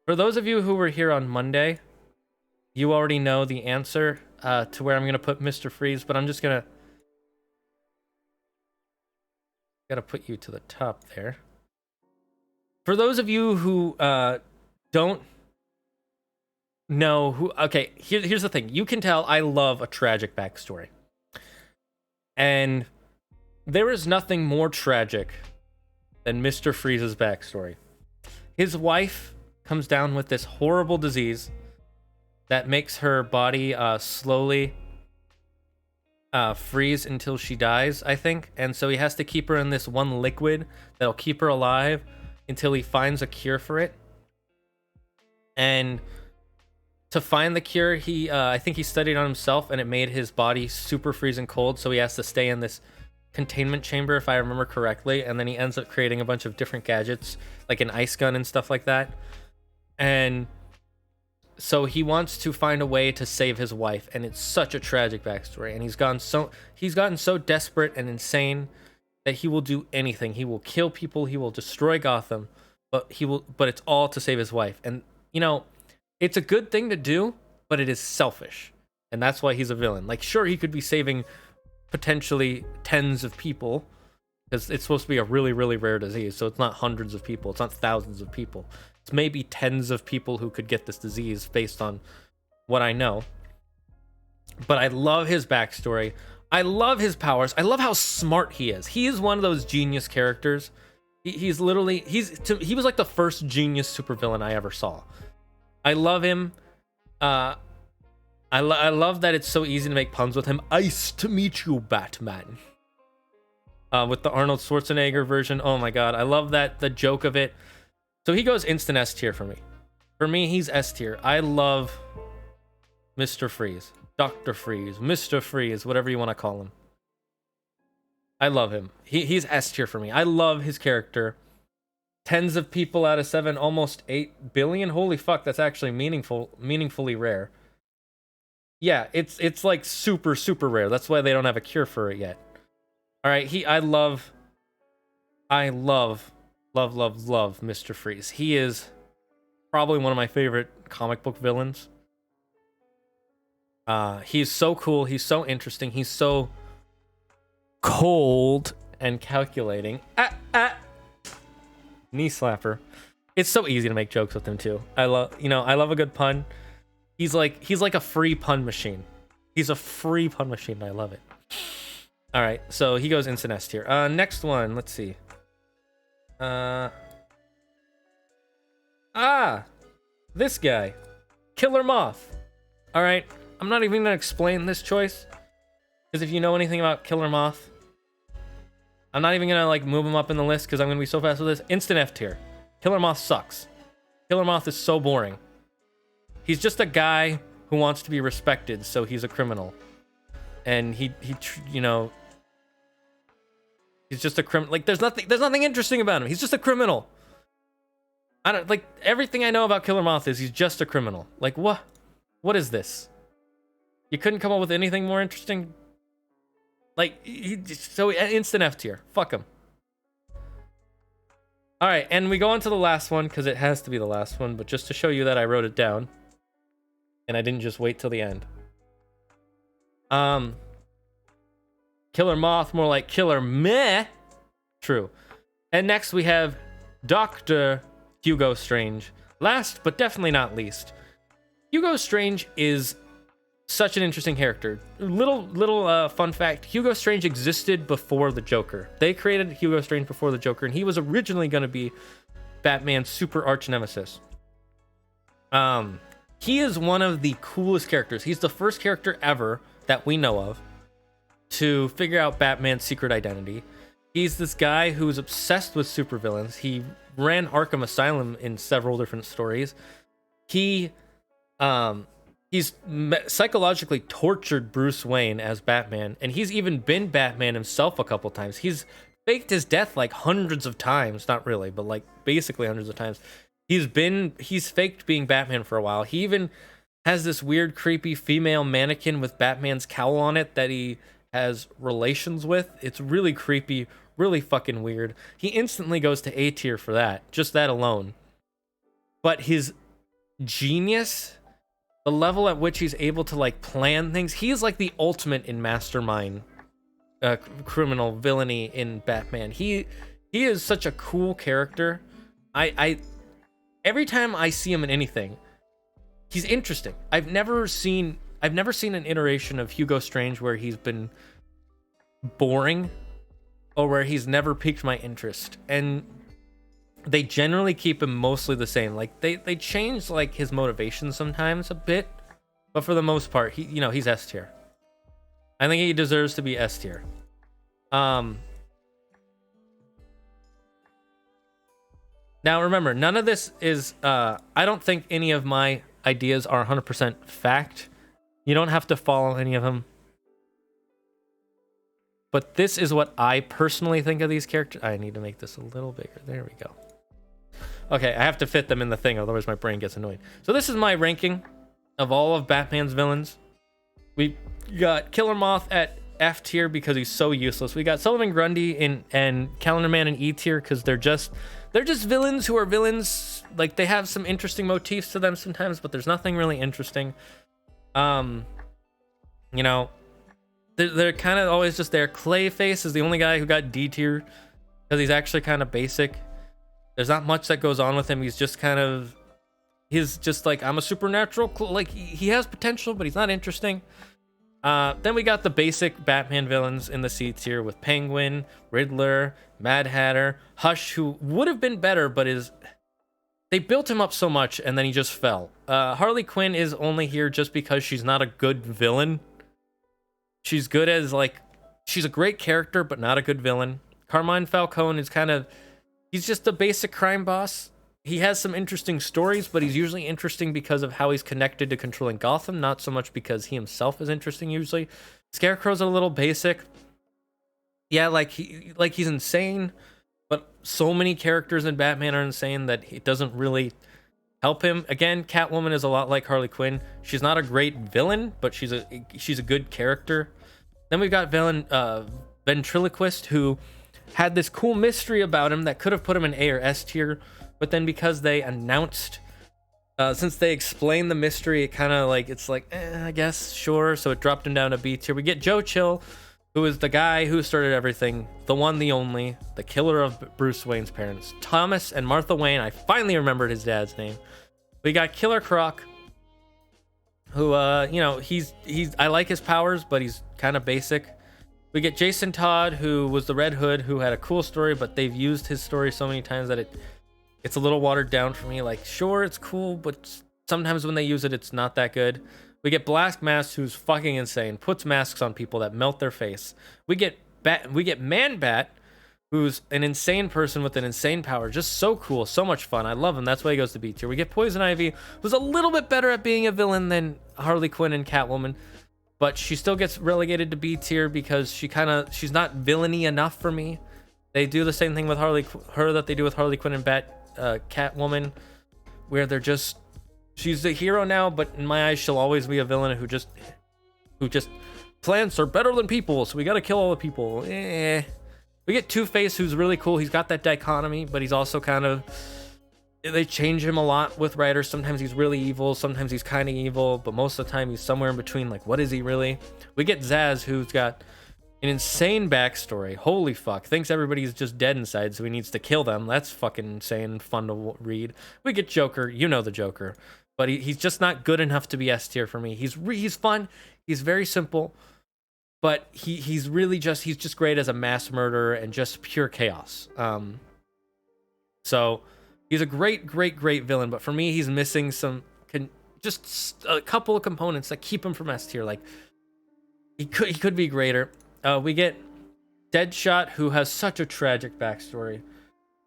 For those of you who were here on Monday, you already know the answer to where I'm gonna put Mr. Freeze, but I'm just gotta put you to the top there. For those of you who don't know who, okay, here's the thing. You can tell I love a tragic backstory. And there is nothing more tragic than Mr. Freeze's backstory. His wife comes down with this horrible disease that makes her body slowly freeze until she dies, I think. And so he has to keep her in this one liquid that'll keep her alive until he finds a cure for it. And to find the cure, I think he studied on himself, and it made his body super freezing cold, so he has to stay in this containment chamber, if I remember correctly, and then he ends up creating a bunch of different gadgets, like an ice gun and stuff like that. And so he wants to find a way to save his wife, and it's such a tragic backstory, and he's gotten so desperate and insane that he will do anything. He will kill people, he will destroy Gotham, but it's all to save his wife. And you know, it's a good thing to do, but it is selfish. And that's why he's a villain. Like, sure, he could be saving potentially tens of people, because it's supposed to be a really, really rare disease. So it's not hundreds of people. It's not thousands of people. It's maybe tens of people who could get this disease based on what I know. But I love his backstory. I love his powers. I love how smart he is. He is one of those genius characters. He was like the first genius supervillain I ever saw. I love him. I love that it's so easy to make puns with him. Nice to meet you, Batman. With the Arnold Schwarzenegger version. Oh my god. I love that, the joke of it. So he goes instant S tier for me. For me, he's S tier. I love Mr. Freeze. Dr. Freeze. Mr. Freeze. Whatever you want to call him. I love him. He's S tier for me. I love his character. Tens of people out of 7, almost 8 billion. Holy fuck, that's actually meaningfully rare. Yeah, it's like super, super rare. That's why they don't have a cure for it yet. All right, I love Mr. Freeze. He is probably one of my favorite comic book villains. He's so cool. He's so interesting. He's so cold and calculating. Knee slapper. It's so easy to make jokes with him too. I love a good pun. He's like a free pun machine. He's a free pun machine. I love it. All right, so he goes instant S tier. Next one, let's see. This guy, Killer Moth. All right, I'm not even gonna explain this choice, because if you know anything about Killer Moth, I'm not even gonna like move him up in the list because I'm gonna be so fast with this. Instant F tier. Killer Moth sucks. Killer Moth is so boring. He's just a guy who wants to be respected, so he's a criminal. And he's just a criminal. Like there's nothing interesting about him. He's just a criminal. I don't like everything I know about Killer Moth is he's just a criminal. Like what is this? You couldn't come up with anything more interesting? Like, so instant F tier. Fuck him. All right, and we go on to the last one because it has to be the last one, but just to show you that I wrote it down and I didn't just wait till the end. Killer Moth, more like Killer Meh. True. And next we have Dr. Hugo Strange. Last, but definitely not least. Hugo Strange is such an interesting character. Little fun fact, Hugo Strange existed before the Joker. They created Hugo Strange before the Joker, and he was originally going to be Batman's super arch nemesis. He is one of the coolest characters. He's the first character ever that we know of to figure out Batman's secret identity. He's this guy who's obsessed with supervillains. He ran Arkham Asylum in several different stories. He's psychologically tortured Bruce Wayne as Batman, and he's even been Batman himself a couple times. He's faked his death like hundreds of times. Not really, but like basically hundreds of times. He's faked being Batman for a while. He even has this weird, creepy female mannequin with Batman's cowl on it that he has relations with. It's really creepy, really fucking weird. He instantly goes to A tier for that, just that alone. But his genius, the level at which he's able to like plan things, he is like the ultimate in mastermind criminal villainy in Batman. He is such a cool character. I every time I see him in anything, he's interesting. I've never seen an iteration of Hugo Strange where he's been boring or where he's never piqued my interest. And they generally keep him mostly the same. Like they change like his motivation sometimes a bit, but for the most part, he's S tier. I think he deserves to be S tier. Now remember, none of this is I don't think any of my ideas are 100% fact. You don't have to follow any of them. But this is what I personally think of these characters. I need to make this a little bigger. There we go. Okay, I have to fit them in the thing, otherwise my brain gets annoyed. So this is my ranking of all of Batman's villains. We got Killer Moth at F tier because he's so useless. We got Sullivan Grundy and Calendar Man in E tier because they're just villains who are villains. Like, they have some interesting motifs to them sometimes, but there's nothing really interesting. They're kind of always just there. Clayface is the only guy who got D tier because he's actually kind of basic. There's not much that goes on with him. He's just like, I'm a supernatural, like he has potential, but he's not interesting. Then we got the basic Batman villains in the C tier with Penguin, Riddler, Madhatter, Hush, who would have been better, but they built him up so much and then he just fell. Harley Quinn is only here just because she's not a good villain. She's good as she's a great character, but not a good villain. Carmine Falcone is he's just a basic crime boss. He has some interesting stories, but he's usually interesting because of how he's connected to controlling Gotham, not so much because he himself is interesting usually. Scarecrow's a little basic. Yeah, he's insane, but so many characters in Batman are insane that it doesn't really help him. Again, Catwoman is a lot like Harley Quinn. She's not a great villain, but she's a good character. Then we've got Ventriloquist, who had this cool mystery about him that could have put him in A or S tier, but then because they announced, since they explained the mystery, it kind of I guess, sure, so it dropped him down to B tier. We get Joe Chill, who is the guy who started everything, the one, the only, the killer of Bruce Wayne's parents, Thomas and Martha Wayne. I finally remembered his dad's name. We got Killer Croc, who, he's I like his powers, but he's kind of basic. We get Jason Todd, who was the Red Hood, who had a cool story, but they've used his story so many times that it's a little watered down for me. Like, sure, it's cool, but sometimes when they use it, it's not that good. We get Black Mask, who's fucking insane, puts masks on people that melt their face. We get ManBat, who's an insane person with an insane power. Just so cool, so much fun. I love him. That's why he goes to B tier. We get Poison Ivy, who's a little bit better at being a villain than Harley Quinn and Catwoman, but she still gets relegated to B tier because she's not villainy enough for me. They do the same thing with her that they do with Harley Quinn and Catwoman, where she's the hero now, but in my eyes she'll always be a villain who just plants are better than people, so we gotta kill all the people. We get Two-Face, who's really cool. He's got that dichotomy, but he's also they change him a lot with writers. Sometimes he's really evil, sometimes he's kind of evil, but most of the time he's somewhere in between. Like, what is he really? We get Zaz, who's got an insane backstory. Holy fuck. Thinks everybody's just dead inside, so he needs to kill them. That's fucking insane and fun to read. We get Joker. You know the Joker. But he's just not good enough to be S tier for me. He's fun. He's very simple. But he's just great as a mass murderer and just pure chaos. So he's a great villain. But for me, he's missing just a couple of components that keep him from S tier. Like, he could be greater. We get Deadshot, who has such a tragic backstory.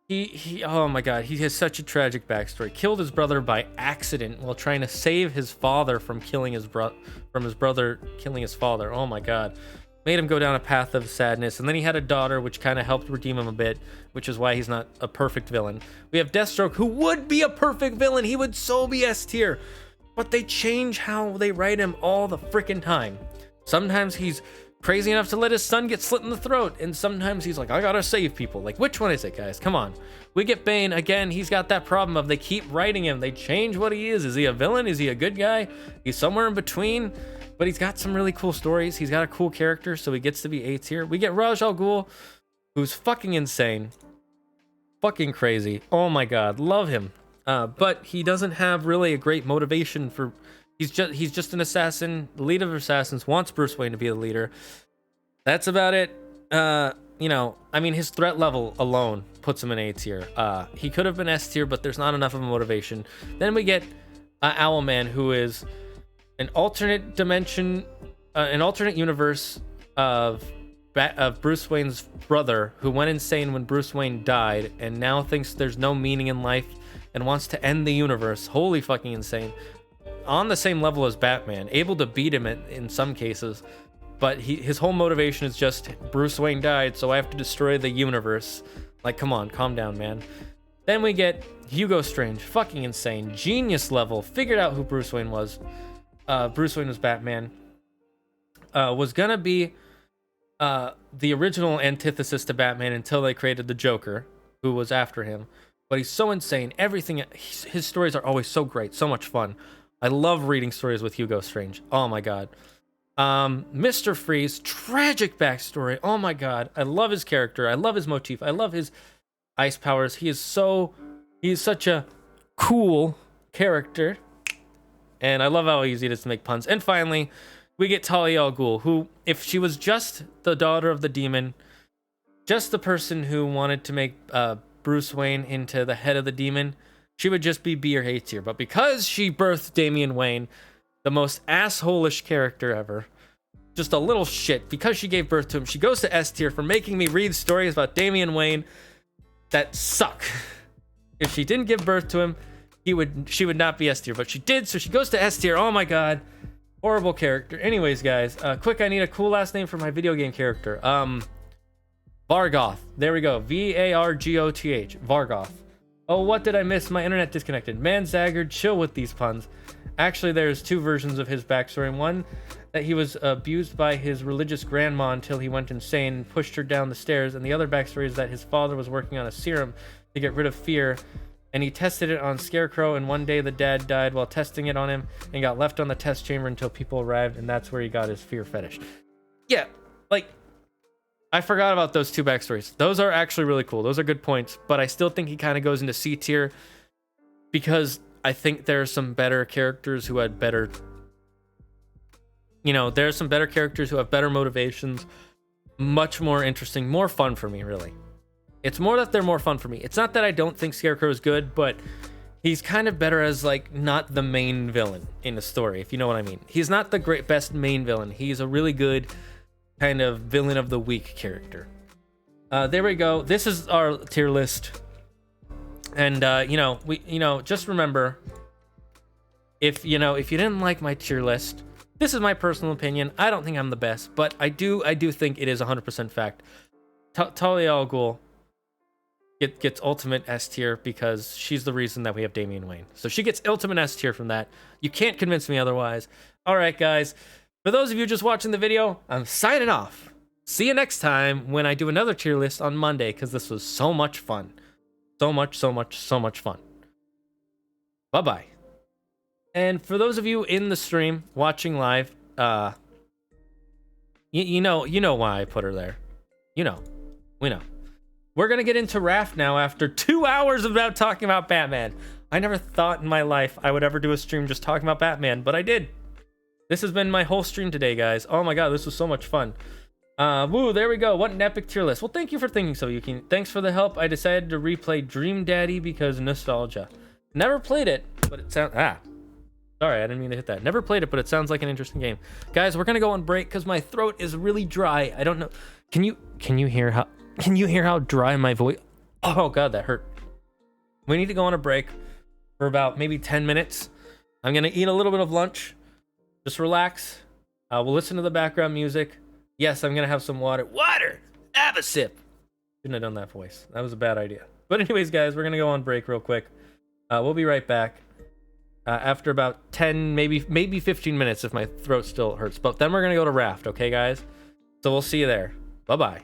He oh my god, he has such a tragic backstory. Killed his brother by accident while trying to save his father from killing his brother killing his father. Oh my god. made him go down a path of sadness, and then he had a daughter, which kind of helped redeem him a bit, which is why he's not a perfect villain. We have Deathstroke, who would be a perfect villain. He would so be S tier, but they change how they write him all the freaking time. Sometimes he's crazy enough to let his son get slit in the throat, and sometimes he's like, I gotta save people. Like, which one is it, guys? Come on. We get Bane again. He's got that problem of they keep writing him, they change what he is he a villain, is he a good guy? He's somewhere in between, but he's got some really cool stories. He's got a cool character, so he gets to be A tier. We get Ras al Ghul, who's fucking insane, fucking crazy. Oh my god, love him. But he doesn't have really a great motivation for. He's just an assassin, the leader of assassins, wants Bruce Wayne to be the leader. That's about it. You know, I mean, his threat level alone puts him in A tier. He could have been S tier, but there's not enough of a motivation. Then we get OwlMan, who is an alternate dimension, an alternate universe of Bruce Wayne's brother, who went insane when Bruce Wayne died, and now thinks there's no meaning in life and wants to end the universe. Holy fucking insane. On the same level as Batman, able to beat him in some cases, but his whole motivation is just Bruce Wayne died, so I have to destroy the universe. Like, come on, calm down, man. Then we get Hugo Strange, fucking insane, genius level, figured out who Bruce Wayne was. Bruce Wayne was Batman. Was gonna be the original antithesis to Batman until they created the Joker, who was after him. But he's so insane. Everything, his stories are always so great, so much fun. I love reading stories with Hugo Strange. Oh my god. Mr. Freeze, tragic backstory. Oh my god. I love his character. I love his motif. I love his ice powers. He's such a cool character. And I love how easy it is to make puns. And finally, we get Talia al Ghul, who, if she was just the daughter of the demon, just the person who wanted to make Bruce Wayne into the head of the demon, she would just be B or A tier. But because she birthed Damian Wayne, the most asshole-ish character ever, just a little shit, because she gave birth to him, she goes to S tier for making me read stories about Damian Wayne that suck. If she didn't give birth to him, she would not be S tier, but she did, so she goes to S tier. Oh my god, horrible character. Anyways, guys, quick, I need a cool last name for my video game character. Vargoth. There we go. Vargoth. Vargoth. Oh, what did I miss? My internet disconnected. Man, Zaggard, chill with these puns. Actually, there's two versions of his backstory. One, that he was abused by his religious grandma until he went insane and pushed her down the stairs. And the other backstory is that his father was working on a serum to get rid of fear, and he tested it on Scarecrow, and one day the dad died while testing it on him and got left on the test chamber until people arrived, and that's where he got his fear fetish. Yeah, like, I forgot about those two backstories. Those are actually really cool. Those are good points, but I still think he kind of goes into C tier because I think there are some better characters who had better, you know, there are some better characters who have better motivations, much more interesting, more fun for me, really. It's more that they're more fun for me. It's not that I don't think Scarecrow is good, but he's kind of better as, like, not the main villain in the story, if you know what I mean. He's not the best main villain. He's a really good kind of villain of the week character. There we go. This is our tier list. And just remember, if you didn't like my tier list, this is my personal opinion. I don't think I'm the best, but I do think it is 100% fact. Talia al Ghul gets ultimate S tier because she's the reason that we have Damian Wayne. So she gets ultimate S tier from that. You can't convince me otherwise. All right, guys. For those of you just watching the video, I'm signing off. See you next time when I do another tier list on Monday, because this was so much fun. So much fun. Bye-bye. And for those of you in the stream, watching live, you know why I put her there. We know. We're going to get into Raft now after 2 hours about talking about Batman. I never thought in my life I would ever do a stream just talking about Batman, but I did. This has been my whole stream today, guys. Oh my god, this was so much fun. Woo, there we go. What an epic tier list. Well, thank you for thinking so, Yuki. Thanks for the help. I decided to replay Dream Daddy because nostalgia. Never played it, but it sounds... Sorry, I didn't mean to hit that. Never played it, but it sounds like an interesting game. Guys, we're gonna go on break because my throat is really dry. I don't know. Can you hear how dry my voice... Oh god, that hurt. We need to go on a break for about maybe 10 minutes. I'm gonna eat a little bit of lunch. Just relax. We'll listen to the background music. Yes, I'm gonna have some water. Water! Have a sip! Shouldn't have done that voice. That was a bad idea. But anyways, guys, we're gonna go on break real quick. We'll be right back. After about 10, maybe 15 minutes if my throat still hurts. But then we're gonna go to Raft, okay, guys? So we'll see you there. Bye-bye.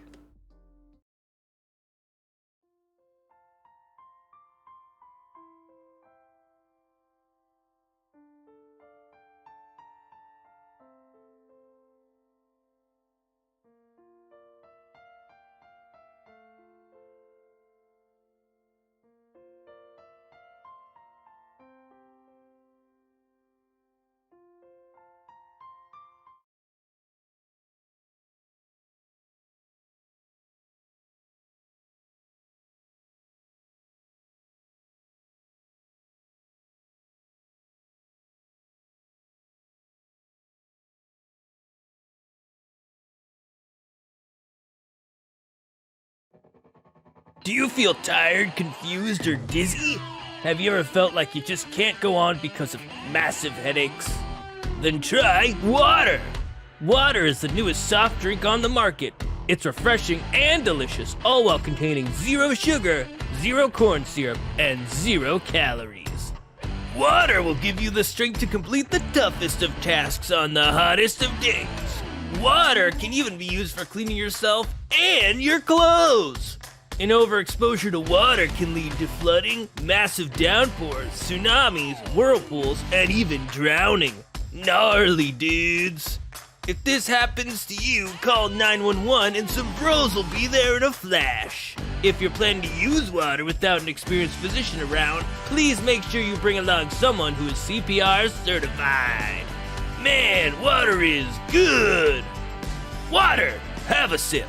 Do you feel tired, confused, or dizzy? Have you ever felt like you just can't go on because of massive headaches? Then try water! Water is the newest soft drink on the market. It's refreshing and delicious, all while containing 0 sugar, 0 corn syrup, and 0 calories. Water will give you the strength to complete the toughest of tasks on the hottest of days. Water can even be used for cleaning yourself and your clothes. An overexposure to water can lead to flooding, massive downpours, tsunamis, whirlpools, and even drowning. Gnarly, dudes. If this happens to you, call 911 and some bros will be there in a flash. If you're planning to use water without an experienced physician around, please make sure you bring along someone who is CPR certified. Man, water is good. Water, have a sip.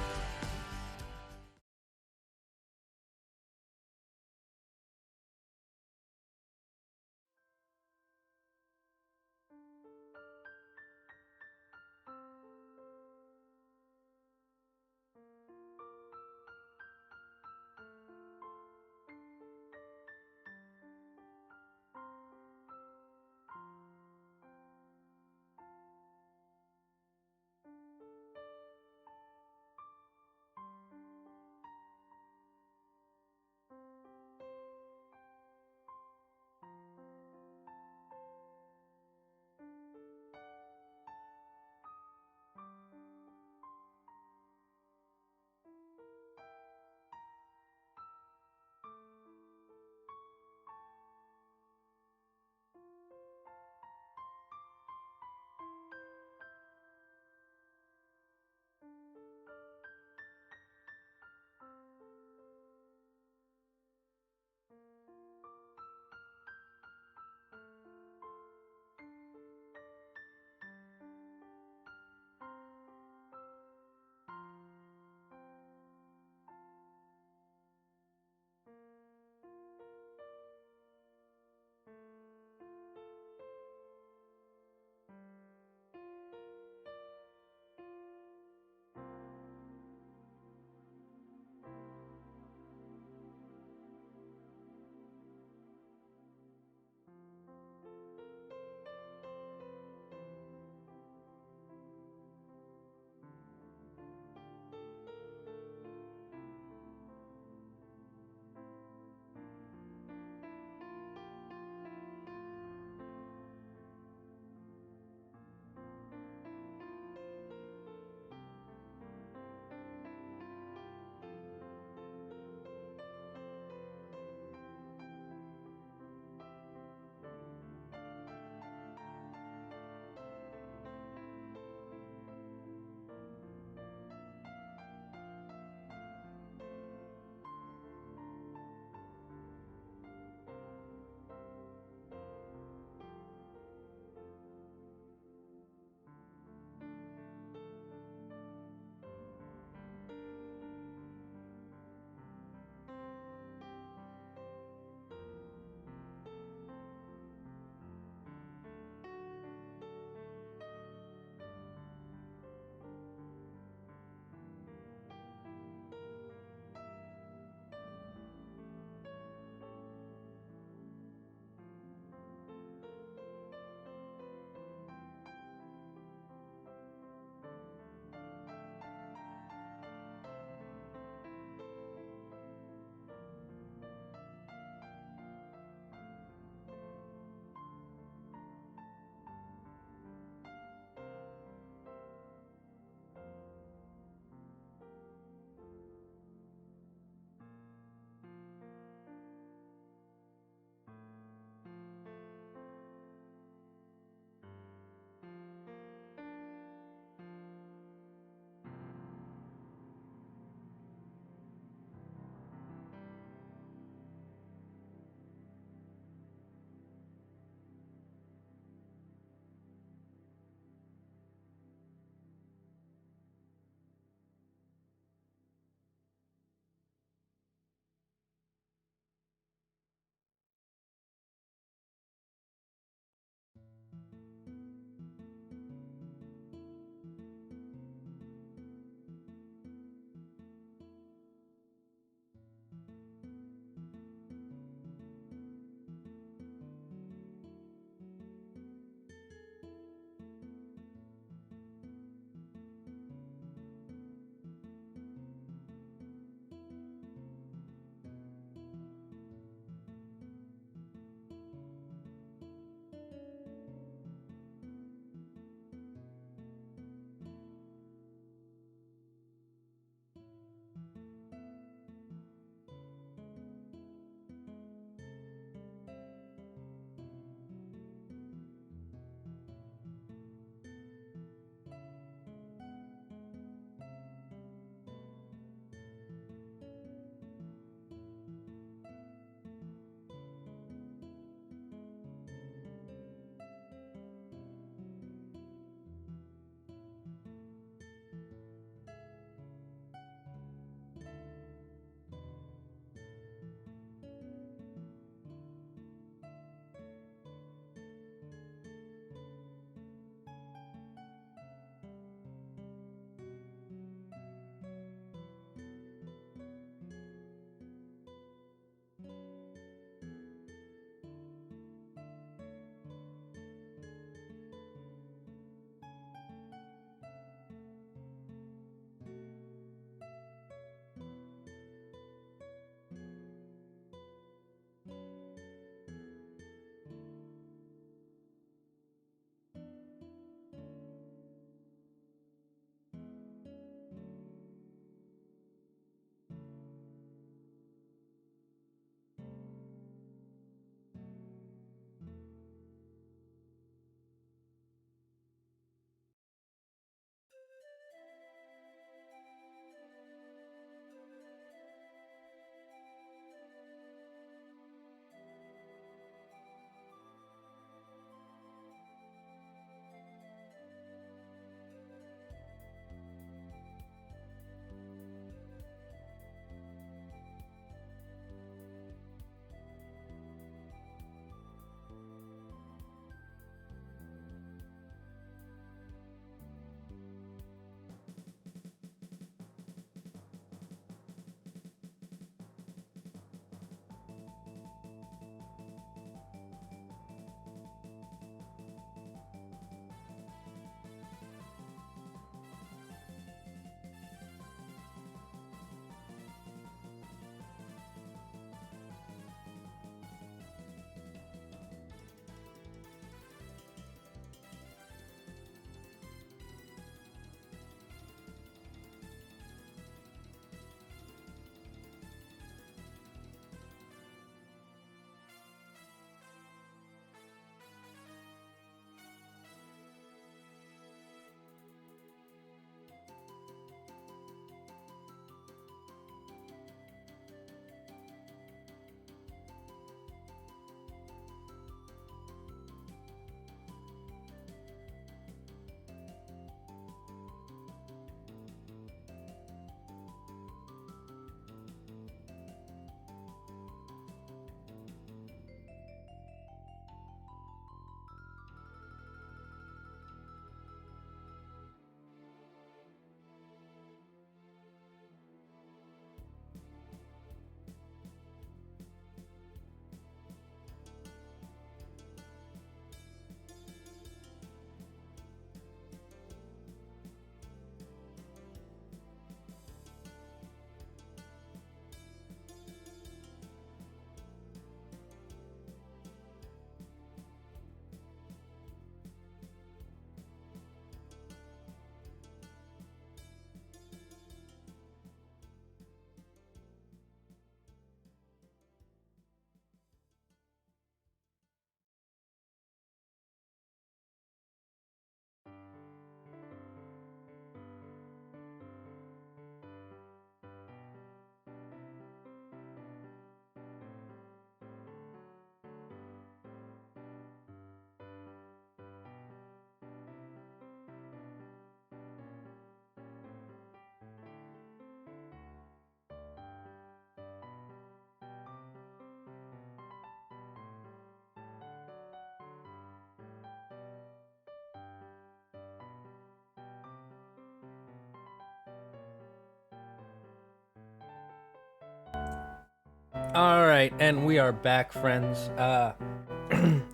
All right, and we are back, friends. I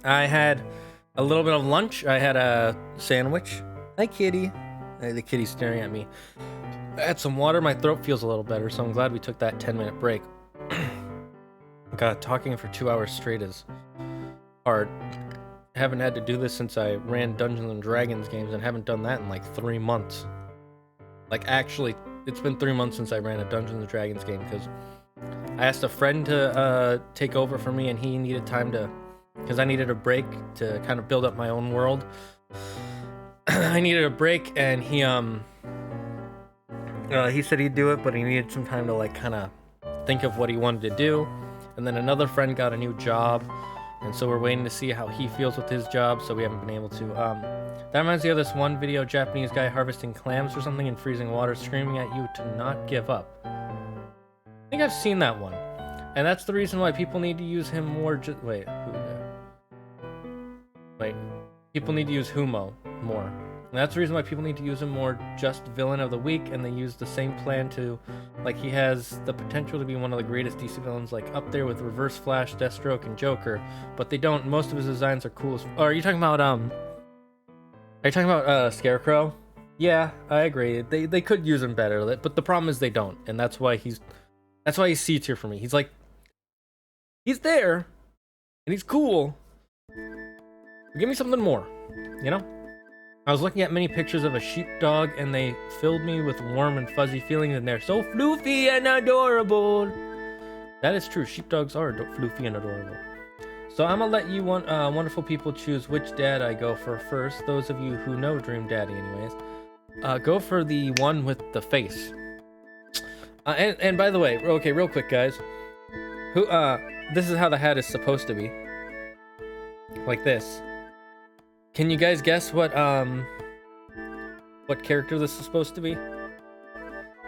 had a little bit of lunch. I had a sandwich. Hi, kitty. The kitty's staring at me. I had some water. My throat feels a little better, so I'm glad we took that 10-minute break. God, talking for 2 hours straight is hard. I haven't had to do this since I ran Dungeons and Dragons games, and haven't done that in like 3 months. Like, actually, it's been 3 months since I ran a Dungeons and Dragons game, because I asked a friend to take over for me, and he needed time to, because I needed a break to kind of build up my own world. I needed a break, and he said he'd do it, but he needed some time to like kind of think of what he wanted to do. And then another friend got a new job, and so we're waiting to see how he feels with his job, so we haven't been able to. That reminds me of this one video, Japanese guy harvesting clams or something in freezing water, screaming at you to not give up. I think I've seen that one, and that's the reason why people need to use him more. Wait, people need to use Humo more. And that's the reason why people need to use him more, just villain of the week, and they use the same plan to, like, he has the potential to be one of the greatest DC villains, like up there with Reverse Flash, Deathstroke, and Joker, but they don't. Most of his designs are cool as. Oh, are you talking about Scarecrow? Yeah, I agree. They could use him better, but the problem is they don't, and that's why he's C tier for me. He's like, he's there, and he's cool. Give me something more, you know? I was looking at many pictures of a sheepdog, and they filled me with warm and fuzzy feelings, and they're so floofy and adorable. That is true. Sheepdogs are floofy and adorable. So I'm gonna let you wonderful people choose which dad I go for first. Those of you who know Dream Daddy, anyways, go for the one with the face. And by the way, okay, real quick, guys. This is how the hat is supposed to be. Like this. Can you guys guess what character this is supposed to be?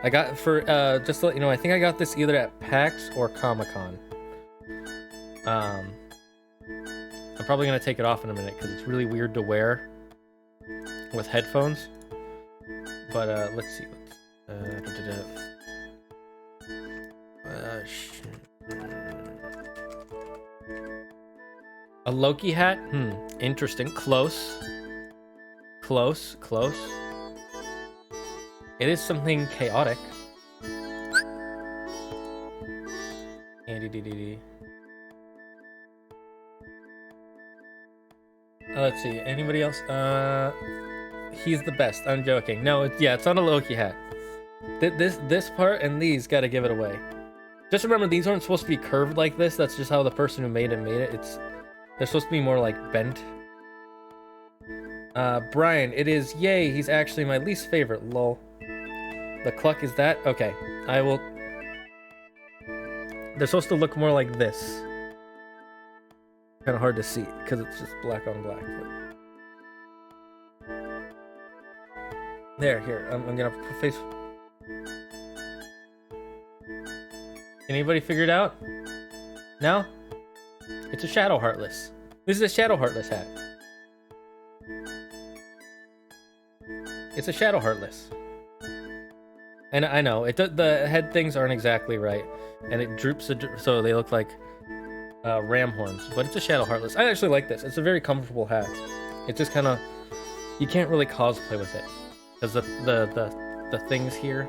I got for just to let you know, I think I got this either at PAX or Comic-Con. I'm probably gonna take it off in a minute because it's really weird to wear with headphones. But let's see. A Loki hat? Interesting. Close. It is something chaotic. Let's see. Anybody else? He's the best. I'm joking. No, it's not a Loki hat. This part and these gotta give it away. Just remember, these aren't supposed to be curved like this. That's just how the person who made it. They're supposed to be more like bent. Brian, it is yay. He's actually my least favorite. Lol. The cluck is that? Okay, I will. They're supposed to look more like this. Kind of hard to see because it's just black on black. But... Here. I'm gonna put face. Anybody figure it out? No? It's a Shadow Heartless. This is a Shadow Heartless hat. It's a Shadow Heartless. And I know the head things aren't exactly right, and it droops so they look like ram horns. But it's a Shadow Heartless. I actually like this. It's a very comfortable hat. It's just kind of, you can't really cosplay with it because the things here,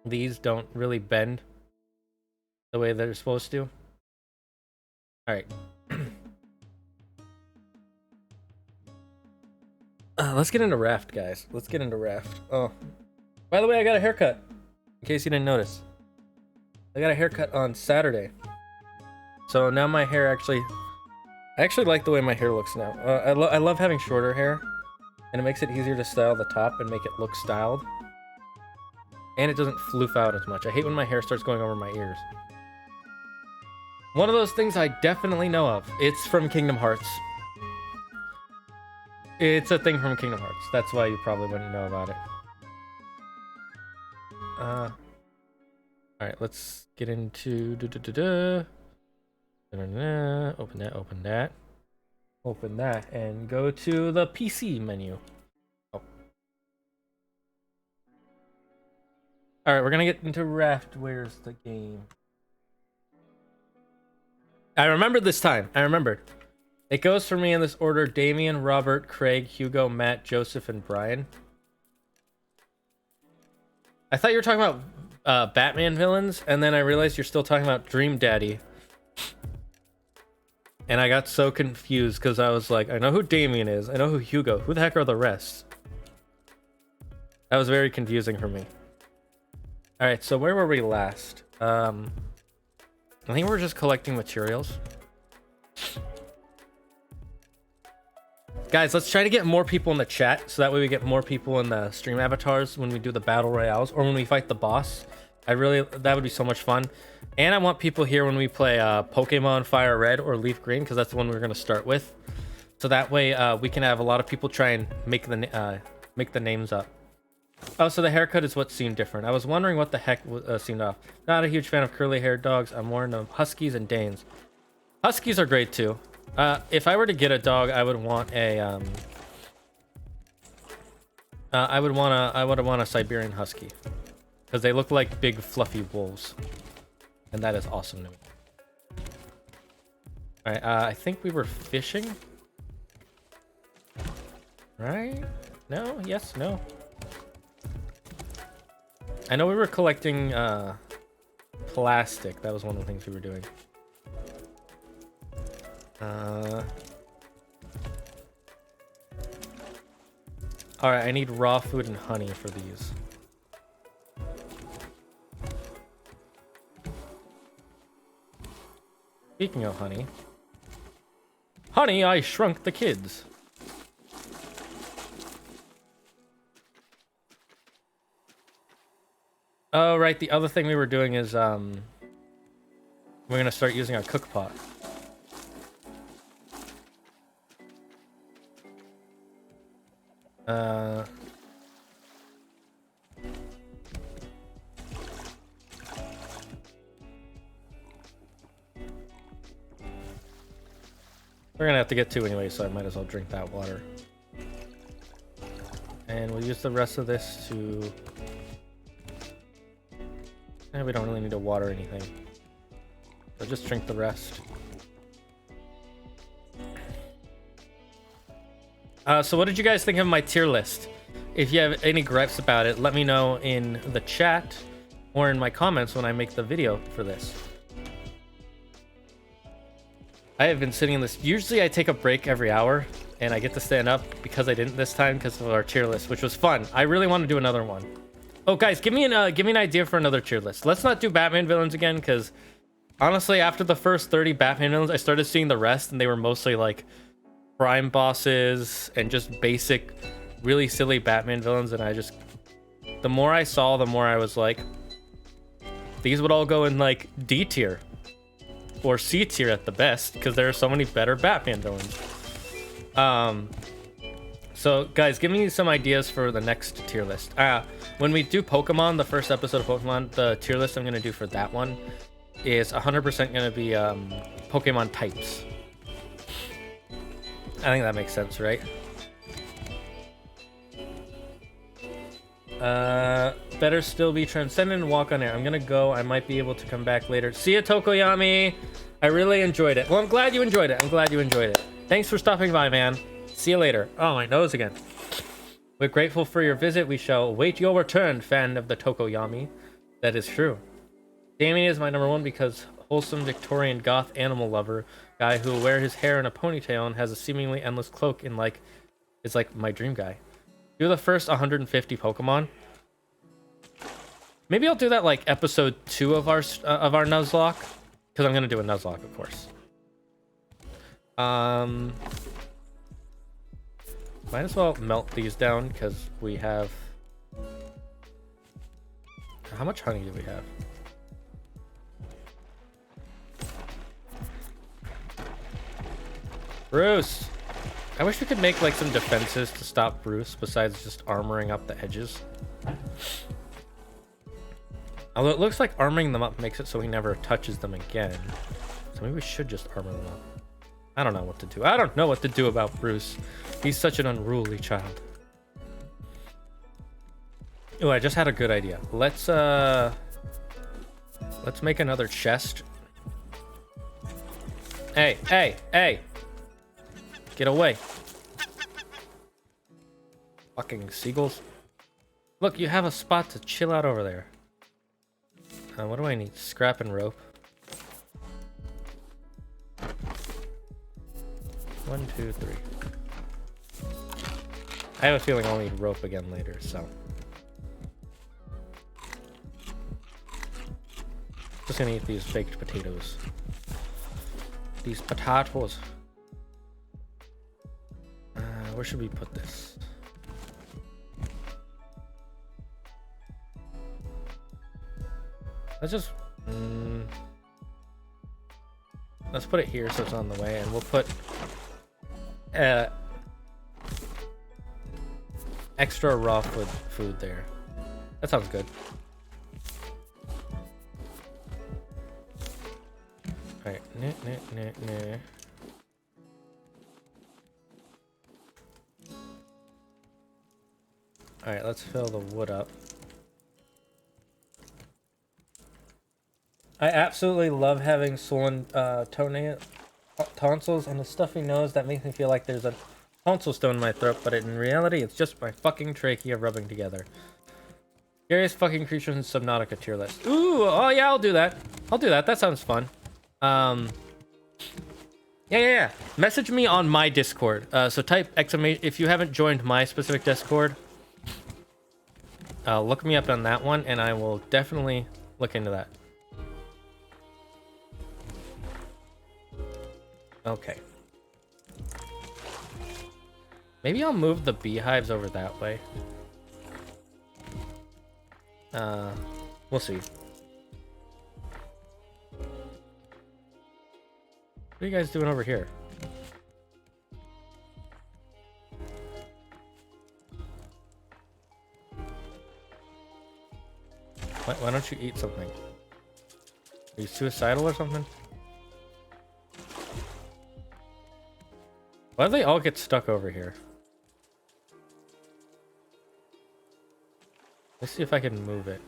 these don't really bend the way they're supposed to. All right. Let's get into Raft, guys. Let's get into Raft. Oh, by the way, I got a haircut. In case you didn't notice, I got a haircut on Saturday. So now my hair I actually like the way my hair looks now. I love having shorter hair, and it makes it easier to style the top and make it look styled. And it doesn't floof out as much. I hate when my hair starts going over my ears. One of those things I definitely know of. It's from Kingdom Hearts. It's a thing from Kingdom Hearts. That's why you probably wouldn't know about it. Alright, let's get into... Open that, and go to the PC menu. Oh. Alright, we're gonna get into Raft. Where's the game? I remembered this time. I remembered. It goes for me in this order: Damien, Robert, Craig, Hugo, Matt, Joseph, and Brian. I thought you were talking about Batman villains, and then I realized you're still talking about Dream Daddy. And I got so confused because I was like, I know who Damien is. I know who Hugo. Who the heck are the rest? That was very confusing for me. All right, so where were we last? I think we're just collecting materials. Guys, let's try to get more people in the chat so that way we get more people in the stream avatars when we do the battle royales or when we fight the boss. That would be so much fun. And I want people here when we play Pokemon Fire Red or Leaf Green, because that's the one we're going to start with. So that way we can have a lot of people try and make the names up. Oh, so the haircut is what seemed different. I was wondering what the heck seemed off. Not a huge fan of curly-haired dogs. I'm more into Huskies and Danes. Huskies are great too. If I were to get a dog, I would want a I would want a Siberian Husky, because they look like big fluffy wolves, and that is awesome to me. All right, I think we were fishing, right? No, yes, no. I know we were collecting plastic. That was one of the things we were doing. All right, I need raw food and honey for these. Speaking of honey, I shrunk the kids. Oh, right. The other thing we were doing is we're gonna start using our cook pot. We're gonna have to get two anyway, so I might as well drink that water. And we'll use the rest of this to... we don't really need to water anything. So just drink the rest. So what did you guys think of my tier list? If you have any gripes about it, let me know in the chat or in my comments when I make the video for this. I have been sitting in this. Usually I take a break every hour and I get to stand up, because I didn't this time because of our tier list, which was fun. I really want to do another one. Oh, guys, give me an idea for another tier list. Let's not do Batman villains again, because honestly, after the first 30 Batman villains, I started seeing the rest, and they were mostly like crime bosses and just basic, really silly Batman villains. And the more I saw, the more I was like, these would all go in like D tier or C tier at the best, because there are so many better Batman villains. So guys, give me some ideas for the next tier list. When we do Pokemon, the first episode of Pokemon, the tier list I'm going to do for that one is 100% going to be Pokemon types. I think that makes sense, right? Better still be Transcendent and walk on air. I'm going to go. I might be able to come back later. See ya, Tokoyami. I really enjoyed it. Well, I'm glad you enjoyed it. Thanks for stopping by, man. See you later. Oh, my nose again. We're grateful for your visit. We shall await your return, fan of the Tokoyami. That is true. Damien is my number one because wholesome Victorian goth animal lover guy who will wear his hair in a ponytail and has a seemingly endless cloak in is like my dream guy. Do the first 150 Pokemon. Maybe I'll do that like episode 2 of our Nuzlocke, because I'm gonna do a Nuzlocke, of course. Might as well melt these down, because we have... How much honey do we have? Bruce! I wish we could make like some defenses to stop Bruce besides just armoring up the edges. Although it looks like armoring them up makes it so he never touches them again. So maybe we should just armor them up. I don't know what to do. I don't know what to do about Bruce. He's such an unruly child. Oh, I just had a good idea. Let's make another chest. Hey, hey, hey! Get away. Fucking seagulls. Look, you have a spot to chill out over there. What do I need? Scrap and rope. 1, 2, 3. I have a feeling I'll need rope again later, so. Just gonna eat these baked potatoes. These potatoes. Where should we put this? Let's just let's put it here so it's on the way, and we'll put extra raw food there. That sounds good. All right, nah. All right, let's fill the wood up. I absolutely love having swollen tonsils and a stuffy nose that makes me feel like there's a tonsil stone in my throat, but in reality, it's just my fucking trachea rubbing together. Scariest fucking creatures in Subnautica tier list. Ooh, oh yeah, I'll do that. That sounds fun. Yeah. Message me on my Discord. So type exclamation if you haven't joined my specific Discord. Look me up on that one, and I will definitely look into that. Okay. Maybe I'll move the beehives over that way. We'll see. What are you guys doing over here? Why don't you eat something? Are you suicidal or something? Why do they all get stuck over here? Let's see if I can move it.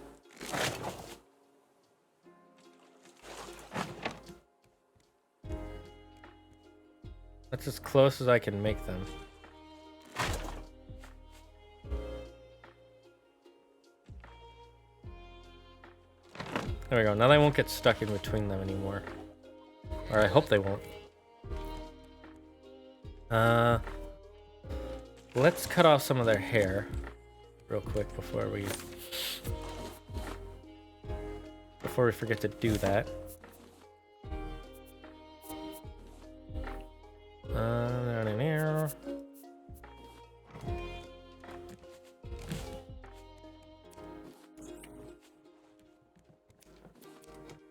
That's as close as I can make them. There we go. Now they won't get stuck in between them anymore. Or I hope they won't. Let's cut off some of their hair real quick before we forget to do that.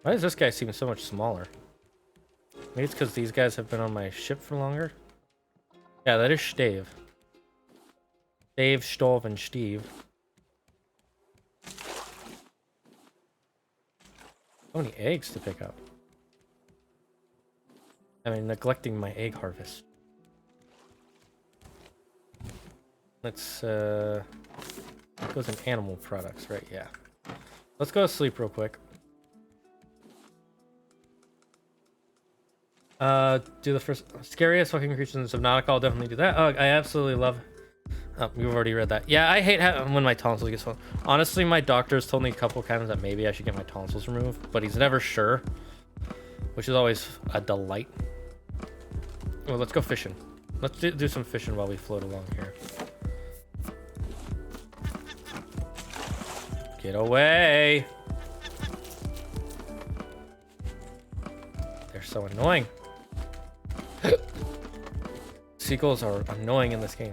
Why does this guy seem so much smaller? Maybe it's because these guys have been on my ship for longer? Yeah, that is Stave. Dave, Stove, and Steve. So many eggs to pick up. I mean, neglecting my egg harvest. Let's, it goes in animal products, right? Yeah. Let's go to sleep real quick. Do the first scariest fucking creatures in Subnautica. I'll definitely do that. Oh, I absolutely love. Oh, you've already read that. Yeah, I hate when my tonsils get swollen. Honestly, my doctor's told me a couple times that maybe I should get my tonsils removed, but he's never sure, which is always a delight. Well, let's go fishing. Let's do some fishing while we float along here. Get away! They're so annoying. Seagulls are annoying in this game.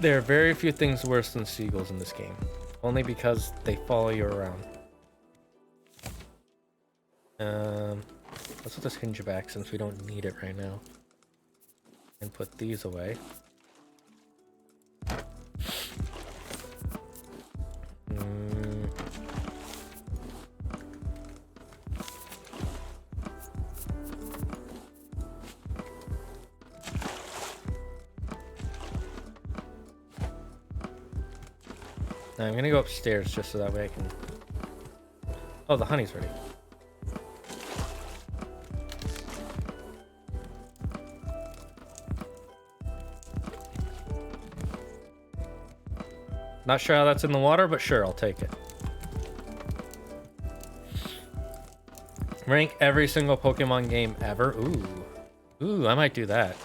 There are very few things worse than seagulls in this game. Only because they follow you around. Let's put this hinge back since we don't need it right now. And put these away. Now I'm gonna go upstairs just so that way I can... Oh, the honey's ready. Not sure how that's in the water, but sure, I'll take it. Rank every single Pokemon game ever. Ooh, I might do that.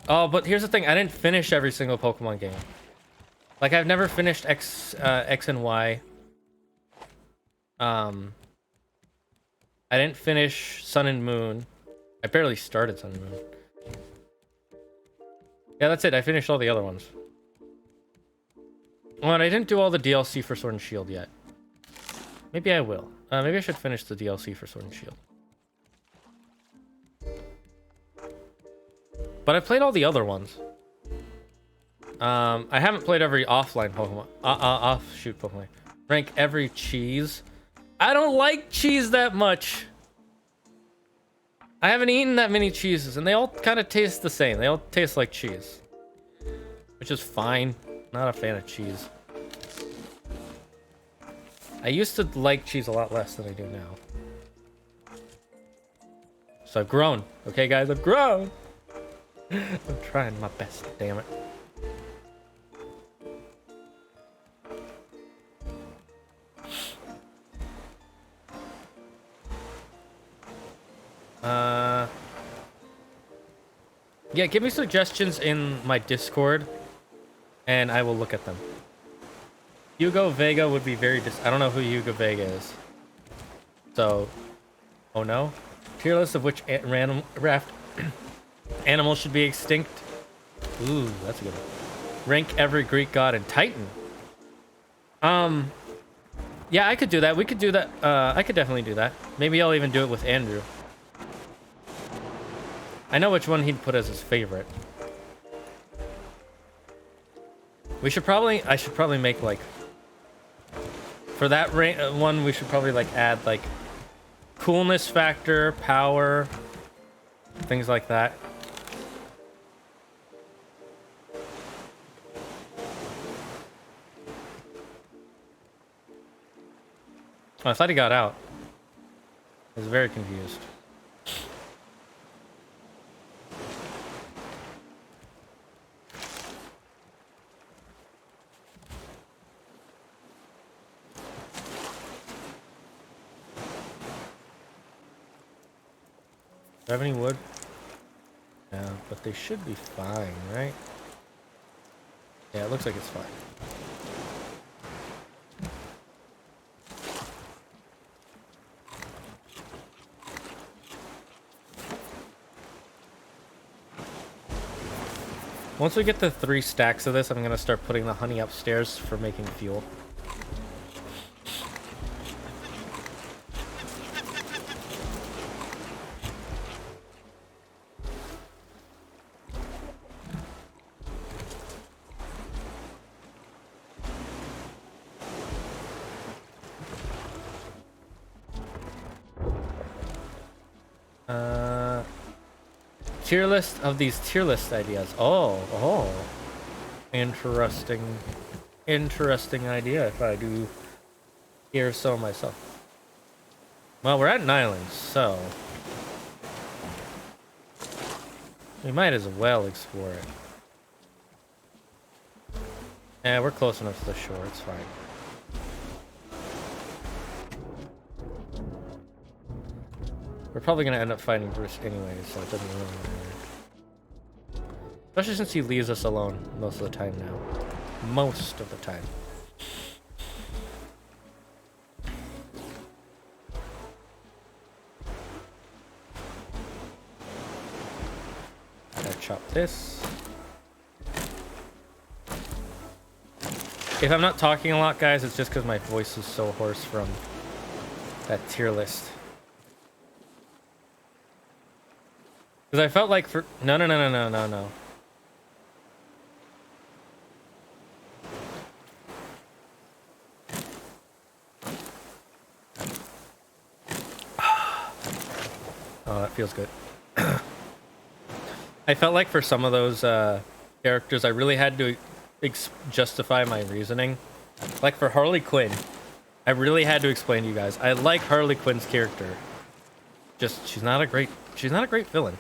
Oh, but here's the thing. I didn't finish every single Pokemon game. Like, I've never finished X and Y. I didn't finish Sun and Moon. I barely started Sun and Moon. Yeah, that's it. I finished all the other ones. Oh, and I didn't do all the DLC for Sword and Shield yet. Maybe I will. Maybe I should finish the DLC for Sword and Shield. But I played all the other ones. I haven't played every offline Pokemon. Offshoot Pokemon. Rank every cheese. I don't like cheese that much. I haven't eaten that many cheeses, and they all kind of taste the same. They all taste like cheese. Which is fine. Not a fan of cheese. I used to like cheese a lot less than I do now. So I've grown. Okay, guys, I've grown. I'm trying my best, damn it. Yeah, give me suggestions in my Discord, and I will look at them. Hugo Vega would be very I don't know who Hugo Vega is. So, oh no. Tier list of which random raft animals should be extinct. Ooh, that's a good one. Rank every Greek god and Titan. Yeah, I could do that. We could do that. I could definitely do that. Maybe I'll even do it with Andrew. I know which one he'd put as his favorite. I should probably make like, for that one, we should probably like add like coolness factor, power, things like that. Oh, I thought he got out. I was very confused. Do I have any wood? Yeah, but they should be fine, right? Yeah, it looks like it's fine. Once we get to 3 stacks of this, I'm gonna start putting the honey upstairs for making fuel. Tier list of these tier list ideas. Oh. Interesting idea if I do hear so myself. Well, we're at an island, so we might as well explore it. Yeah, we're close enough to the shore, it's fine. We're probably gonna end up fighting Bruce anyway, so it doesn't really matter. Especially since he leaves us alone most of the time now. Most of the time. Gotta chop this. If I'm not talking a lot, guys, it's just because my voice is so hoarse from that tier list. Because I felt like for... No. Oh, that feels good. I felt like for some of those characters, I really had to justify my reasoning. Like for Harley Quinn, I really had to explain to you guys. I like Harley Quinn's character. Just, she's not a great villain.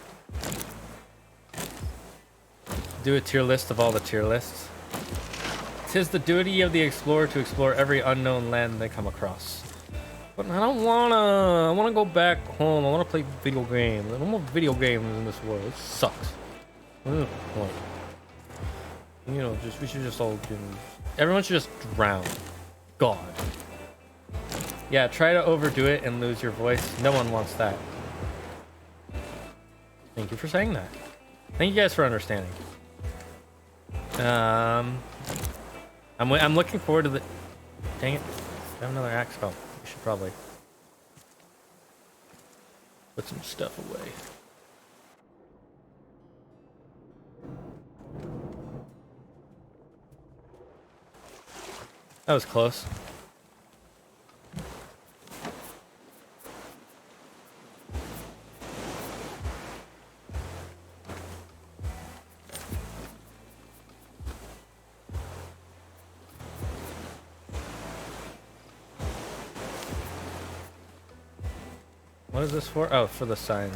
Do a tier list of all the tier lists. 'Tis the duty of the explorer to explore every unknown land they come across. But I don't wanna. I wanna go back home. I wanna play video games. I don't want video games in this world. It sucks. What is the point? You know, we should just all do. Everyone should just drown. God. Yeah, try to overdo it and lose your voice. No one wants that. Thank you for saying that. Thank you guys for understanding. I'm looking forward to the. Dang it! I have another axe. Oh, we should probably put some stuff away. That was close. What is this for? Oh, for the signs.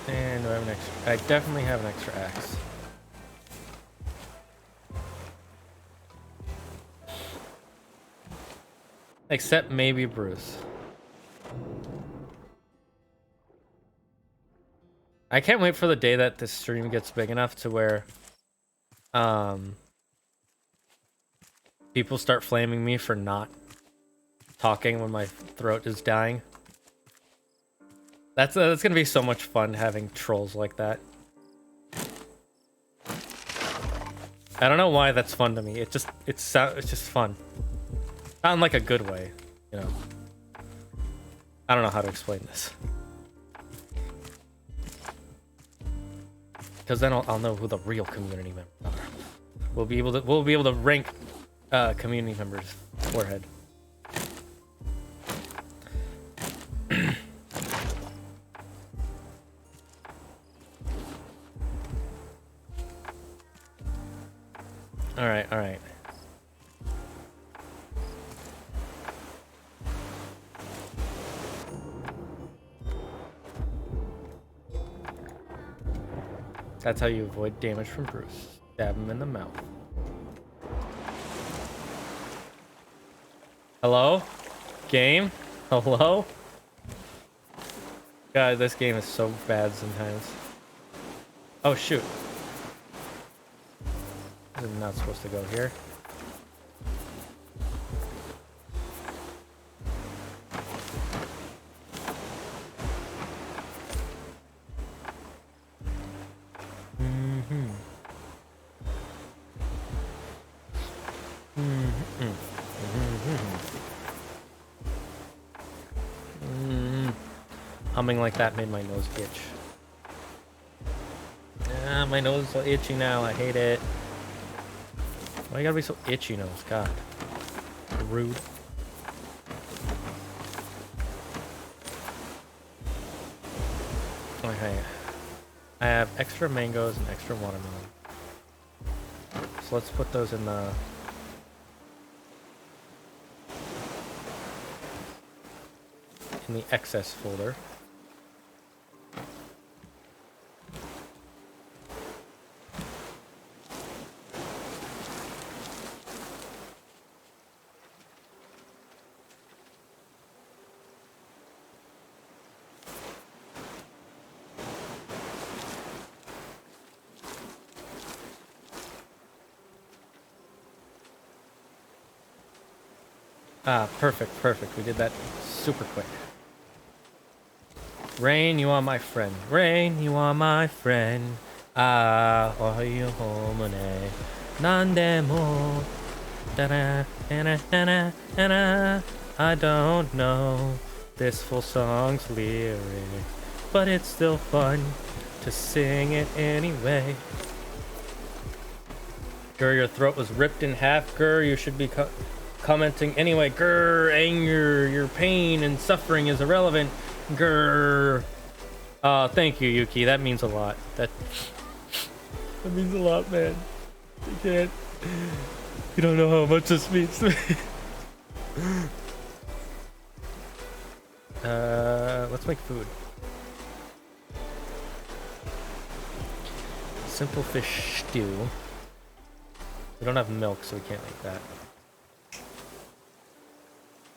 And do I have an extra? I definitely have an extra axe. Except maybe Bruce. I can't wait for the day that this stream gets big enough to where people start flaming me for not talking when my throat is dying. That's gonna be so much fun having trolls like that. I don't know why that's fun to me. It's just fun. Not in like a good way, you know. I don't know how to explain this. Because then I'll know who the real community members are. We'll be able to rank community members forehead. All right. That's how you avoid damage from Bruce. Stab him in the mouth. Hello? Game? Hello? God, this game is so bad sometimes. Oh, shoot. This is not supposed to go here. Humming like that made my nose itch. Ah, my nose is so itchy now. I hate it. Why you gotta be so itchy, nose? God. Rude. Okay. I have extra mangoes and extra watermelon. So let's put those in the... excess folder. Ah, perfect. We did that super quick. Rain, you are my friend. Rain, you are my friend. Ah, oh, you homone. Nandemo. I don't know this full song's lyrics, but it's still fun to sing it anyway. Grr, your throat was ripped in half. Grr, you should be commenting anyway. Grr, anger, your pain and suffering is irrelevant. Grr. Thank you, Yuki. That means a lot. That means a lot, man. I can't. You don't know how much this means to me. Let's make food. Simple fish stew. We don't have milk, so we can't make that.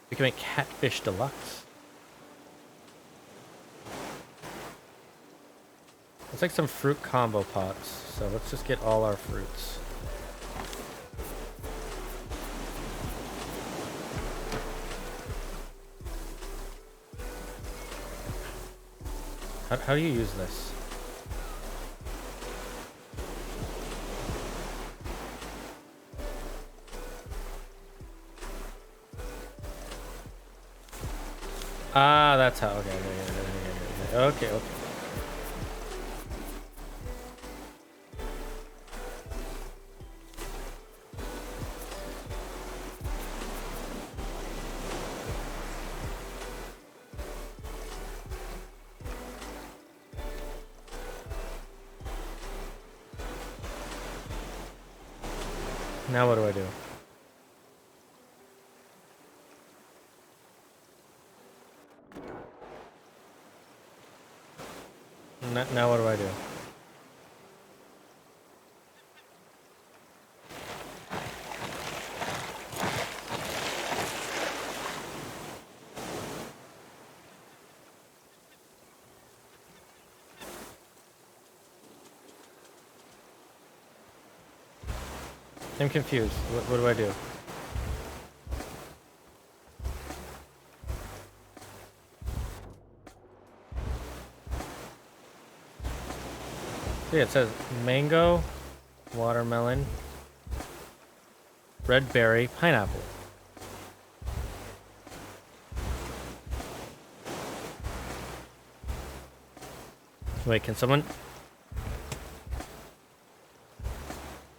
We can make catfish deluxe. Let's make some fruit combo pots. So let's just get all our fruits. How do you use this? Ah, that's how. Okay. Now what do I do? Now what do I do? I'm confused. What do I do? Yeah, it says mango, watermelon, red berry, pineapple. Wait, can someone...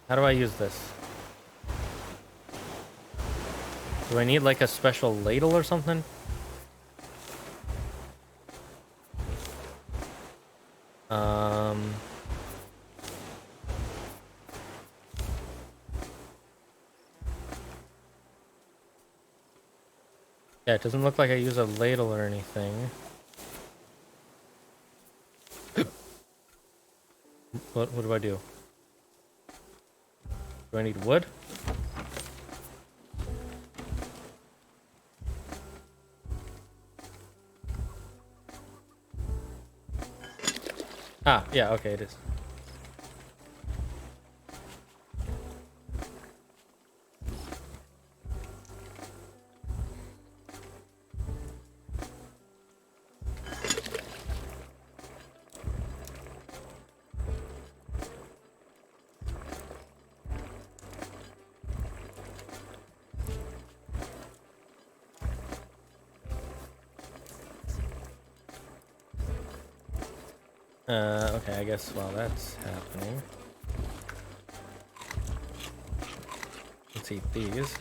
How do I use this? Do I need like a special ladle or something? Yeah, it doesn't look like I use a ladle or anything. What do I do? Do I need wood? Ah, yeah, okay, it is. Okay, I guess while that's happening, let's eat these.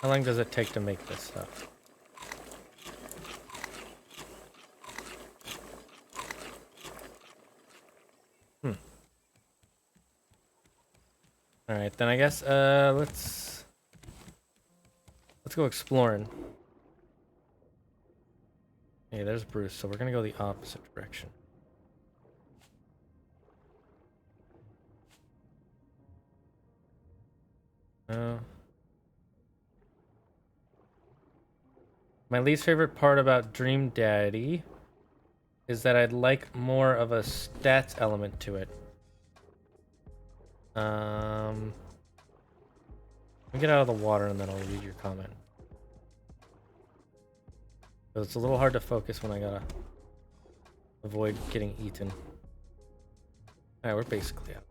How long does it take to make this stuff? All right, then I guess let's go exploring. Hey, there's Bruce, so we're gonna go the opposite direction. My least favorite part about Dream Daddy is that I'd like more of a stats element to it. Let me get out of the water and then I'll read your comment. It's a little hard to focus when I gotta avoid getting eaten. Alright, we're basically out.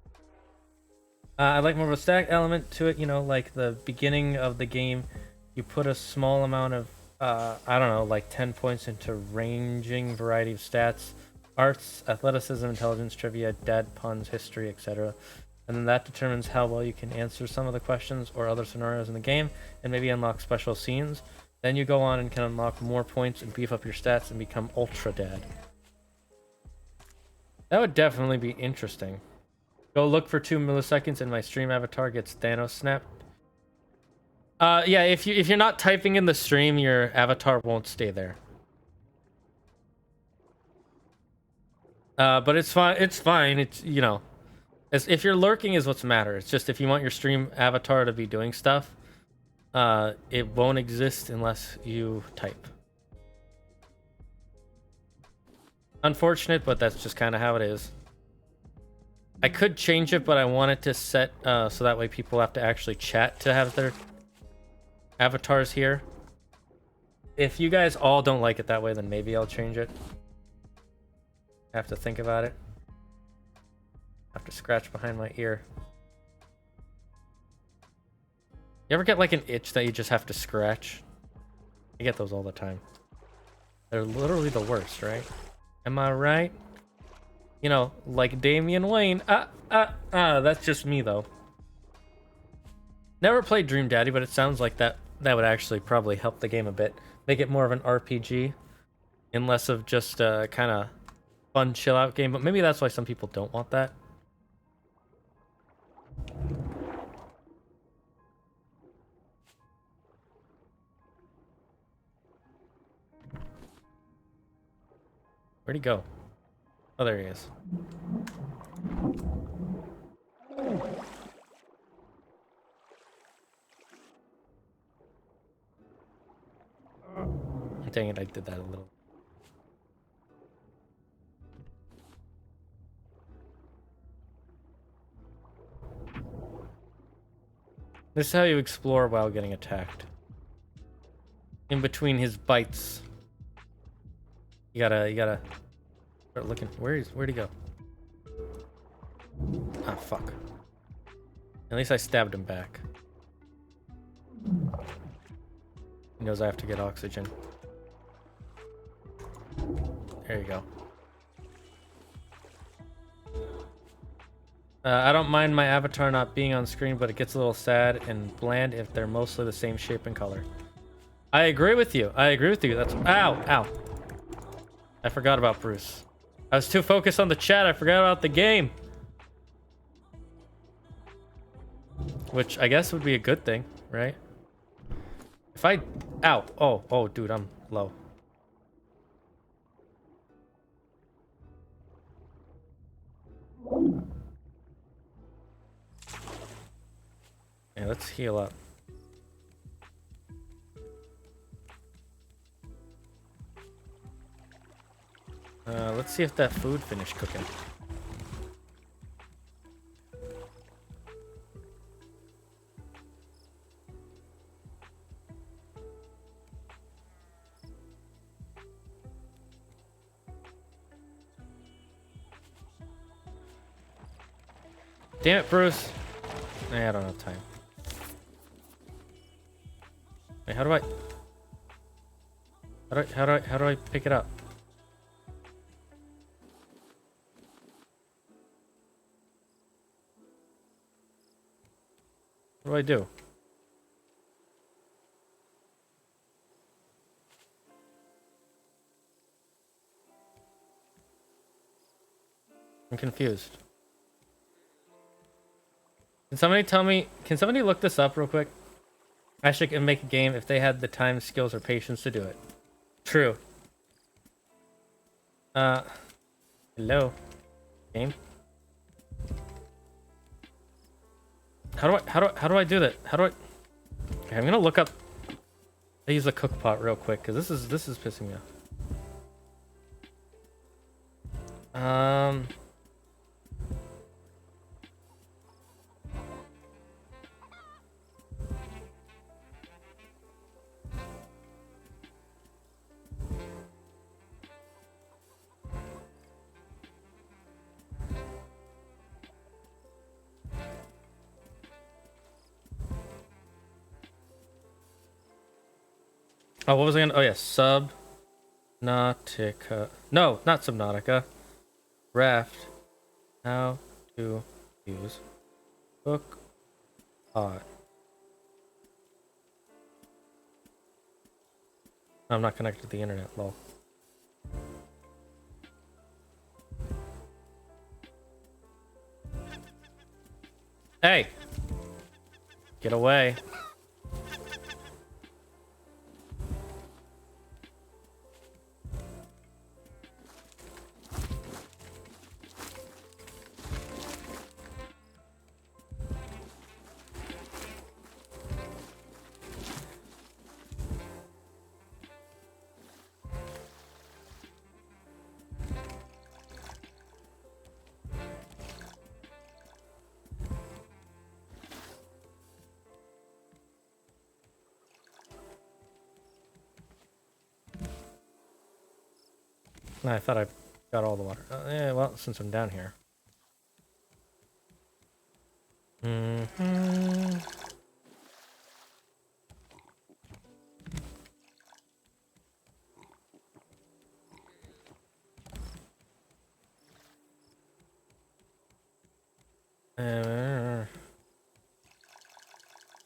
I like more of a stack element to it, you know, like the beginning of the game, you put a small amount of, I don't know, like 10 points into ranging variety of stats, arts, athleticism, intelligence, trivia, dad puns, history, etc. And then that determines how well you can answer some of the questions or other scenarios in the game, and maybe unlock special scenes. Then you go on and can unlock more points and beef up your stats and become Ultra Dad. That would definitely be interesting. Go look for 2 milliseconds and my stream avatar gets Thanos snapped. Yeah, if you're not typing in the stream, your avatar won't stay there. But it's fine. It's fine. It's, you know, if you're lurking is what's matter. It's just if you want your stream avatar to be doing stuff, it won't exist unless you type. Unfortunate, but that's just kind of how it is. I could change it, but I want it to set so that way people have to actually chat to have their avatars here. If you guys all don't like it that way, then maybe I'll change it. I have to think about it. I have to scratch behind my ear. You ever get like an itch that you just have to scratch? I get those all the time. They're literally the worst, right? Am I right? You know, like Damian Wayne. That's just me though. Never played Dream Daddy, but it sounds like that would actually probably help the game a bit. Make it more of an RPG and less of just a kind of fun chill out game, but maybe that's why some people don't want that. Where'd he go? Oh, there he is. Dang it, I did that a little. This is how you explore while getting attacked. In between his bites. You gotta start looking. Where'd he go? Ah, fuck. At least I stabbed him back. He knows I have to get oxygen. There you go. I don't mind my avatar not being on screen, but it gets a little sad and bland if they're mostly the same shape and color. I agree with you. I agree with you. That's... Ow! Ow! I forgot about Bruce. I was too focused on the chat. I forgot about the game. Which I guess would be a good thing, right? If I... Ow! Oh, dude, I'm low. Yeah, let's heal up. Let's see if that food finished cooking. Damn it, Bruce. Nah, I don't have time. Wait, how do I pick it up? What do I do? I'm confused. Can somebody tell me, can somebody look this up real quick? Actually, can make a game if they had the time, skills, or patience to do it. True. Hello? Game? How do I do that? How do I... Okay, I'm gonna look up... I use a cook pot real quick, because this is pissing me off. Oh, what was I gonna... Oh, yeah. Subnautica. No, not Subnautica. Raft. How to use cook pot. I'm not connected to the internet, lol. Hey! Get away. I thought I got all the water. Yeah, well, since I'm down here.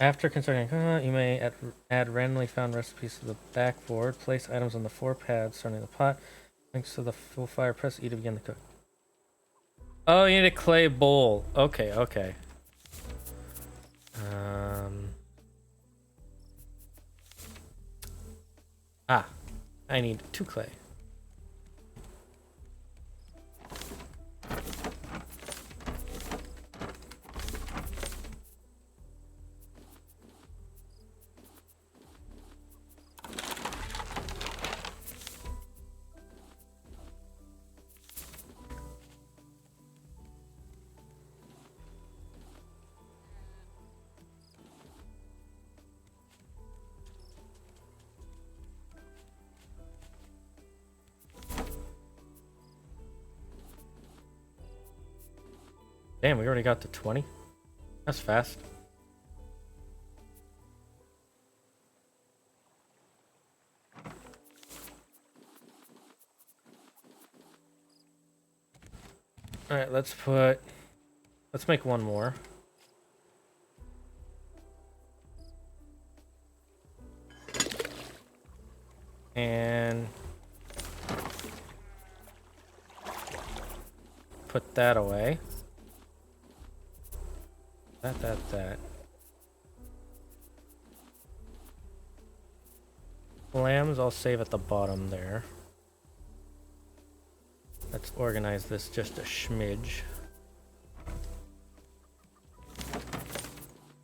After constructing, you may add randomly found recipes to the backboard. Place items on the 4 pads surrounding the pot. Thanks to the full fire, press E to begin the cook. Oh, you need a clay bowl. Okay, okay. I need 2 clay. Damn, we already got to 20? That's fast. Alright, let's make one more. And put that away. That. Lambs I'll save at the bottom there. Let's organize this just a smidge.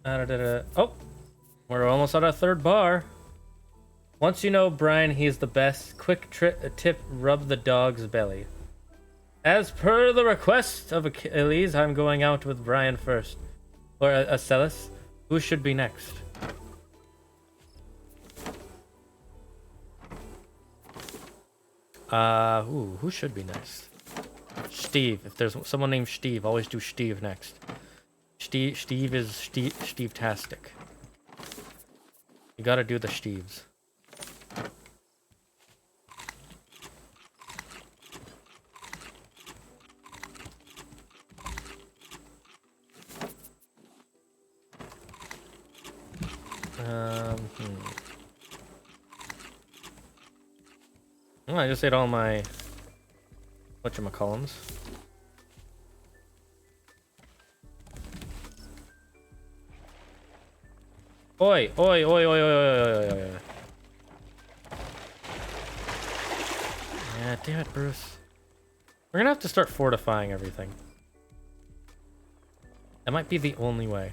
Oh! We're almost at our 3rd bar. Once you know Brian, he's the best. Quick tip, rub the dog's belly. As per the request of Achilles, I'm going out with Brian first. Or Acellus. Who should be next? Who should be next? Steve. If there's someone named Steve, always do Steve next. Steve is Steve-tastic. You gotta do the Steves. I just ate all my whatchamacallums. Oi, oi, oi, oi, oi, oi, oi, oi. Yeah, damn it, Bruce. We're gonna have to start fortifying everything. That might be the only way.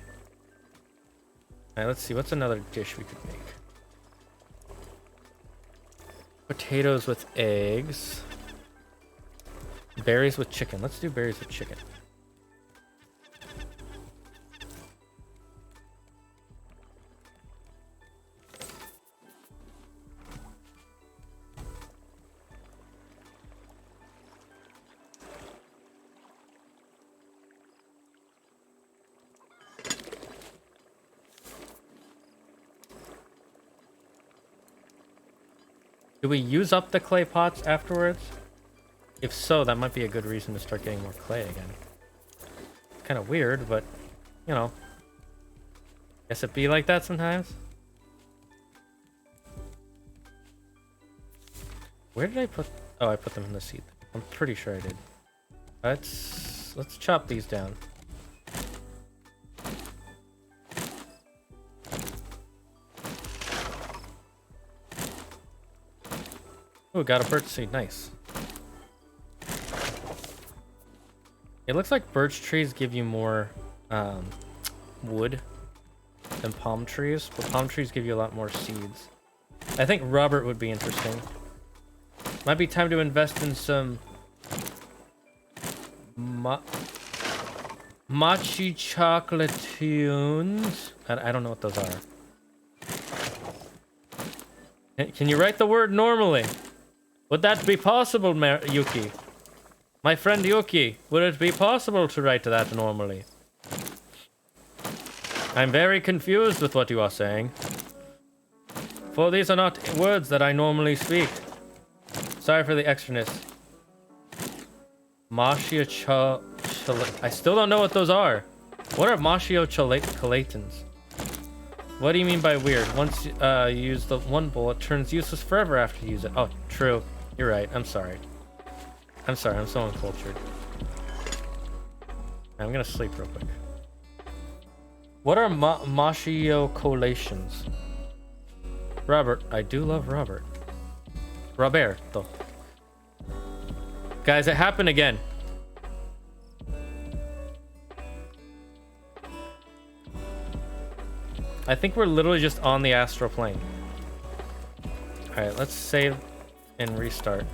Alright, let's see. What's another dish we could make? Potatoes with eggs. Berries with chicken. Let's do berries with chicken. Do we use up the clay pots afterwards? If so, that might be a good reason to start getting more clay again. Kind of weird, but, you know. Guess it be like that sometimes. Where did I put... Oh, I put them in the seed. I'm pretty sure I did. Let's chop these down. Oh, got a birch seed. Nice. It looks like birch trees give you more wood than palm trees, but palm trees give you a lot more seeds. I think Robert would be interesting. Might be time to invest in some mochi chocolate tunes. I don't know what those are. Can you write the word normally? Would that be possible, Yuki? My friend Yuki, would it be possible to write that normally? I'm very confused with what you are saying. For these are not words that I normally speak. Sorry for the extraness. I still don't know what those are. What are Machiocholatans? What do you mean by weird? Once you use the one bullet, it turns useless forever after you use it. Oh, true. You're right. I'm sorry. I'm sorry. I'm so uncultured. I'm gonna sleep real quick. What are Machiocholations? Robert. I do love Robert. Roberto. Guys, it happened again. I think we're literally just on the astral plane. Alright, let's save and restart.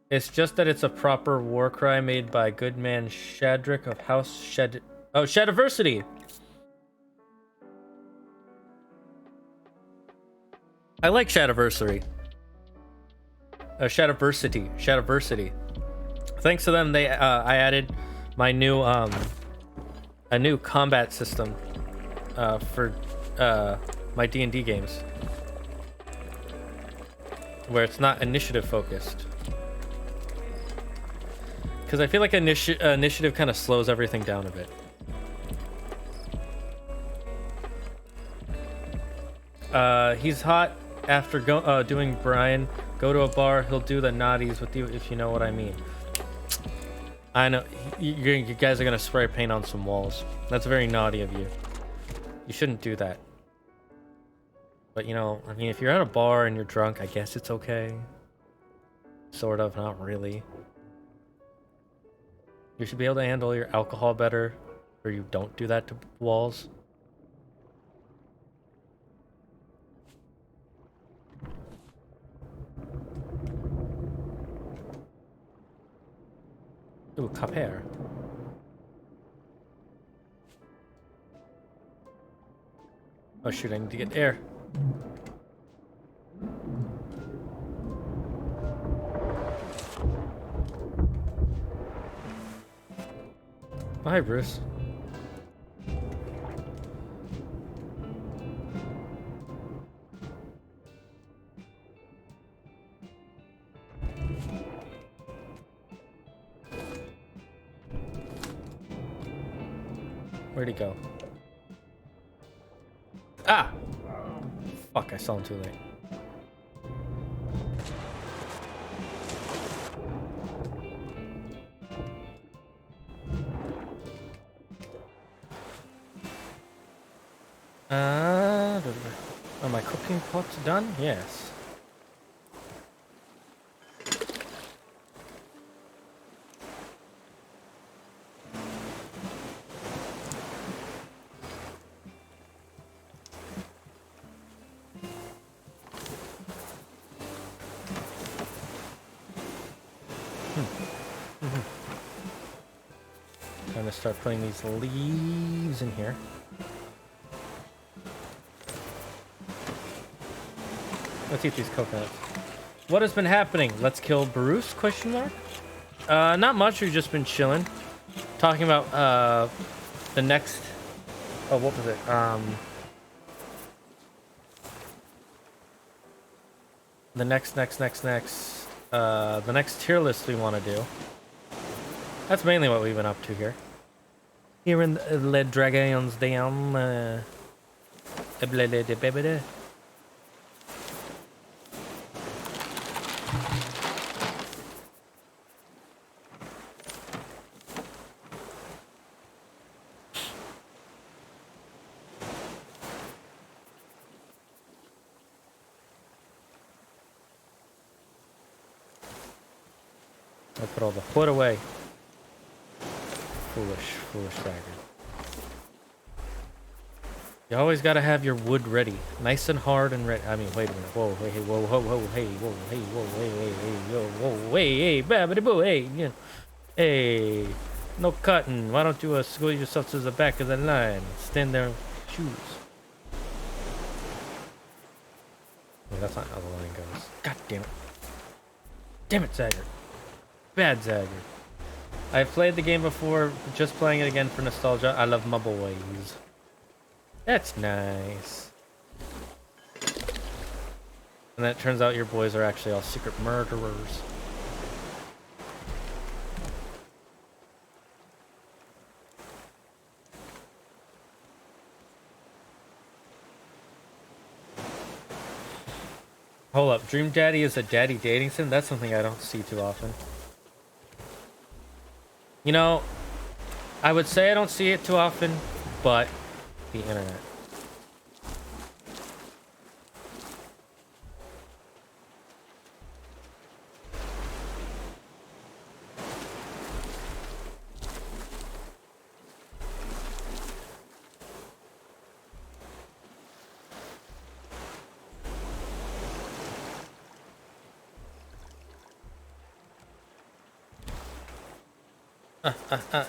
It's just that it's a proper war cry made by good man Shadrick of House Shed... Oh, Shadiversity! I like Shadiversary. Shadiversity. Thanks to them, I added my new a new combat system for my D&D games, where it's not initiative focused, because I feel like initiative kind of slows everything down a bit. He's hot after doing Brian. Go to a bar, he'll do the naughties with you, if you know what I mean. I know, you guys are gonna spray paint on some walls. That's very naughty of you. You shouldn't do that. But you know, I mean, if you're at a bar and you're drunk, I guess it's okay. Sort of, not really. You should be able to handle your alcohol better, or you don't do that to walls. Ooh, Caper. Oh shoot, I need to get air. Oh, hi, Bruce. Where'd he go? Ah! Fuck, I saw him too late. Are my cooking pots done? Yes. Time to start putting these leaves in here. Let's eat these coconuts. What has been happening? Let's kill Bruce? Question mark. Not much. We've just been chilling, talking about the next. Oh, what was it? The next the next tier list we want to do. That's mainly what we've been up to here. Here in the Lead Dragons Dam. I'll put all the wood away. Foolish dagger. You always gotta have your wood ready, nice and hard and ready. I mean, wait a minute. Whoa, hey, whoa, whoa, hey, whoa, hey, whoa, hey, babbity boo, hey, yeah. Hey, no cutting. Why don't you school yourself to the back of the line? Stand there and choose. Wait, that's not how the line goes. God damn it. Damn it, Zagger. Bad Zagger. I've played the game before, just playing it again for nostalgia. I love my boys. That's nice. And then it turns out your boys are actually all secret murderers. Hold up, Dream Daddy is a daddy dating sim? That's something I don't see too often. You know, I would say I don't see it too often, but the internet.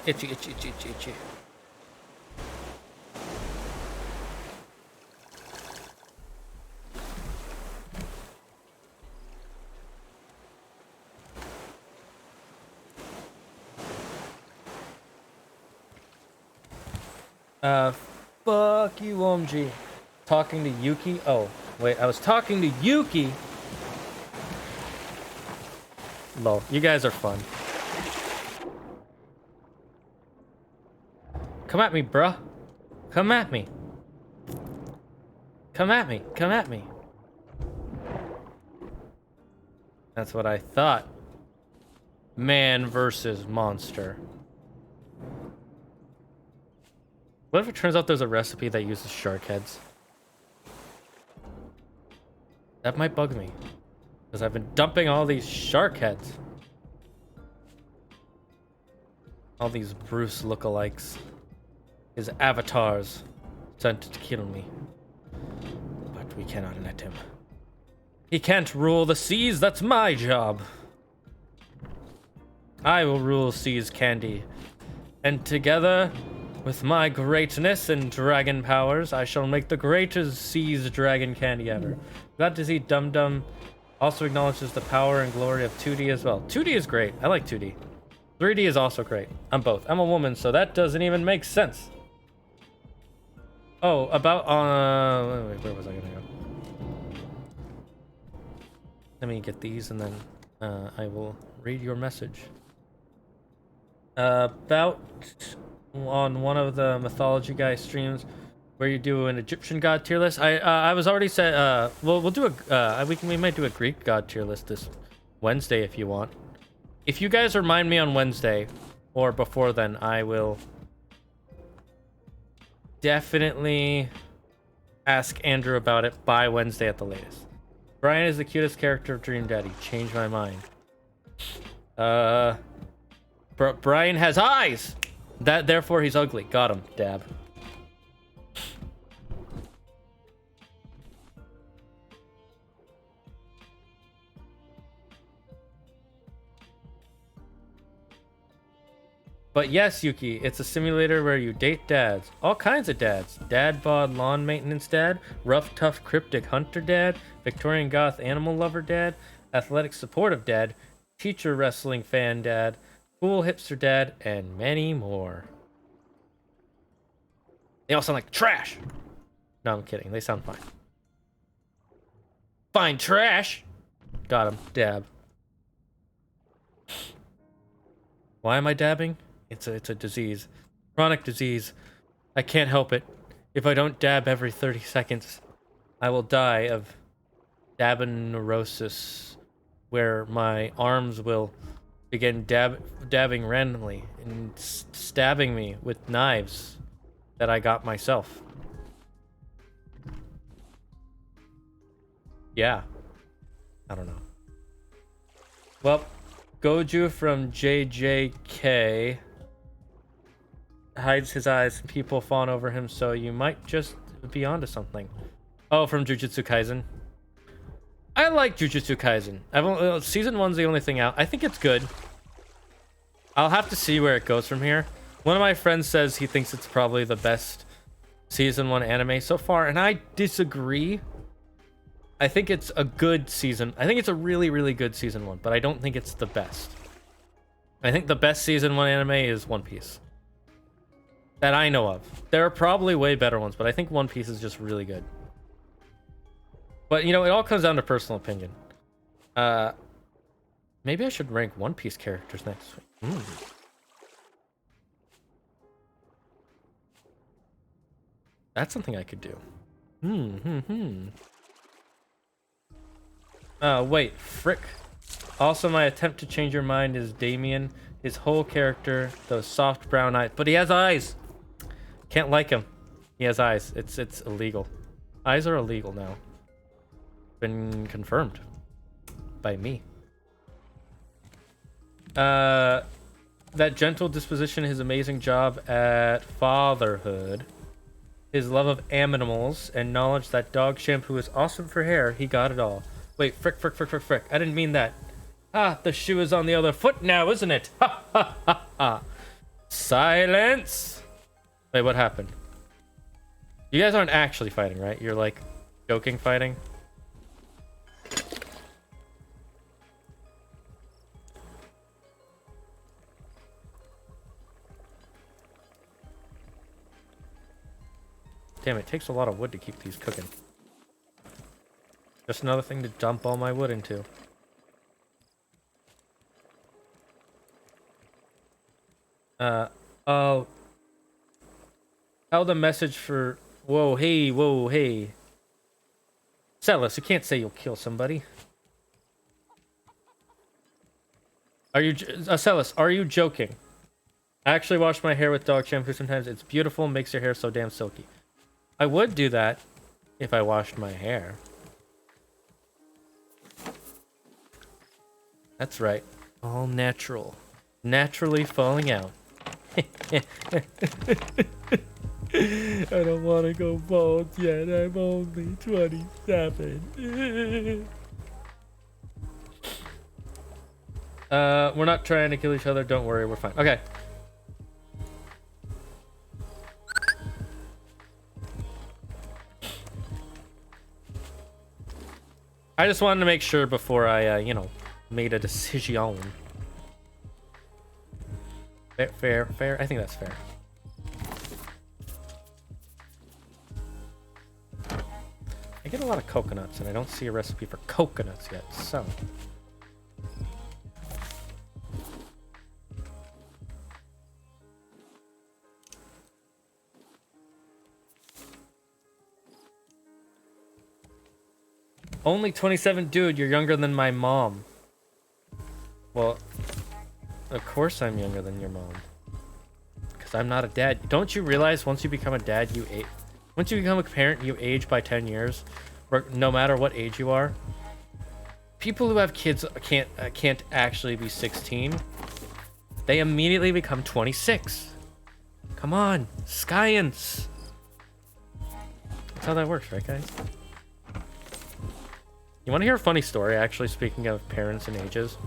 Itchy. Fuck you, OMG. Talking to Yuki? Oh, wait, I was talking to Yuki. Lol, you guys are fun. Come at me, bruh. Come at me. Come at me. Come at me. That's what I thought. Man versus monster. What if it turns out there's a recipe that uses shark heads? That might bug me. Because I've been dumping all these shark heads. All these Bruce lookalikes. His avatars sent to kill me. But we cannot let him. He can't rule the seas, that's my job. I will rule seas, Candy. And together, with my greatness and dragon powers, I shall make the greatest seas dragon candy ever. Glad to see Dum Dum also acknowledges the power and glory of 2D as well. 2D is great. I like 2D. 3D is also great. I'm both. I'm a woman, so that doesn't even make sense. Oh, about wait, where was I gonna go? Let me get these and then I will read your message. About on one of the Mythology guy streams where you do an Egyptian god tier list. I was already said we'll do a we might do a Greek god tier list this Wednesday if you want. If you guys remind me on Wednesday or before then, I will definitely ask Andrew about it by Wednesday at the latest. Brian is the cutest character of Dream Daddy. Change my mind. Brian has eyes. Therefore he's ugly. Got him. Dab. But yes, Yuki, it's a simulator where you date dads. All kinds of dads. Dad bod lawn maintenance dad, rough tough cryptic hunter dad, Victorian goth animal lover dad, athletic supportive dad, teacher wrestling fan dad, cool hipster dad, and many more. They all sound like trash. No, I'm kidding. They sound fine. Fine trash. Got him. Dab. Why am I dabbing? It's a disease. Chronic disease. I can't help it. If I don't dab every 30 seconds, I will die of dabineurosis, where my arms will begin dabbing randomly and stabbing me with knives that I got myself. Yeah. I don't know. Well, Goju from JJK hides his eyes and people fawn over him, so you might just be onto something. Oh, from Jujutsu Kaisen. I like Jujutsu Kaisen. Season 1's the only thing out. I think it's good. I'll have to see where it goes from here. One of my friends says he thinks it's probably the best season 1 anime so far, and I disagree. I think it's a good season. I think it's a really, really good season 1, but I don't think it's the best. I think the best season 1 anime is One Piece. That I know of. There are probably way better ones, but I think One Piece is just really good. But, you know, it all comes down to personal opinion. Maybe I should rank One Piece characters next week. That's something I could do. Wait, frick. Also, my attempt to change your mind is Damien. His whole character, those soft brown eyes. But he has eyes! Can't like him. He has eyes. It's illegal. Eyes are illegal now. Been confirmed. By me. That gentle disposition, his amazing job at fatherhood, his love of animals, and knowledge that dog shampoo is awesome for hair, he got it all. Wait, frick. I didn't mean that. Ah, the shoe is on the other foot now, isn't it? Ha ha ha ha. Silence! Wait, what happened? You guys aren't actually fighting, right? You're like joking fighting? Damn, it takes a lot of wood to keep these cooking. Just another thing to dump all my wood into. Oh. Held a message for... Whoa, hey. Celis, you can't say you'll kill somebody. Are you... Celis, are you joking? I actually wash my hair with dog shampoo sometimes. It's beautiful, makes your hair so damn silky. I would do that if I washed my hair. That's right. All natural. Naturally falling out. I don't want to go bald yet. I'm only 27. We're not trying to kill each other. Don't worry. We're fine. Okay. I just wanted to make sure before I, you know, made a decision. Fair. I think that's fair. I get a lot of coconuts, and I don't see a recipe for coconuts yet, so... Only 27, dude, you're younger than my mom. Well, of course I'm younger than your mom. Because I'm not a dad. Don't you realize once you become a dad, once you become a parent, you age by 10 years, no matter what age you are? People who have kids can't actually be 16. They immediately become 26. Come on, science. That's how that works, right, guys? You want to hear a funny story, actually, speaking of parents and ages?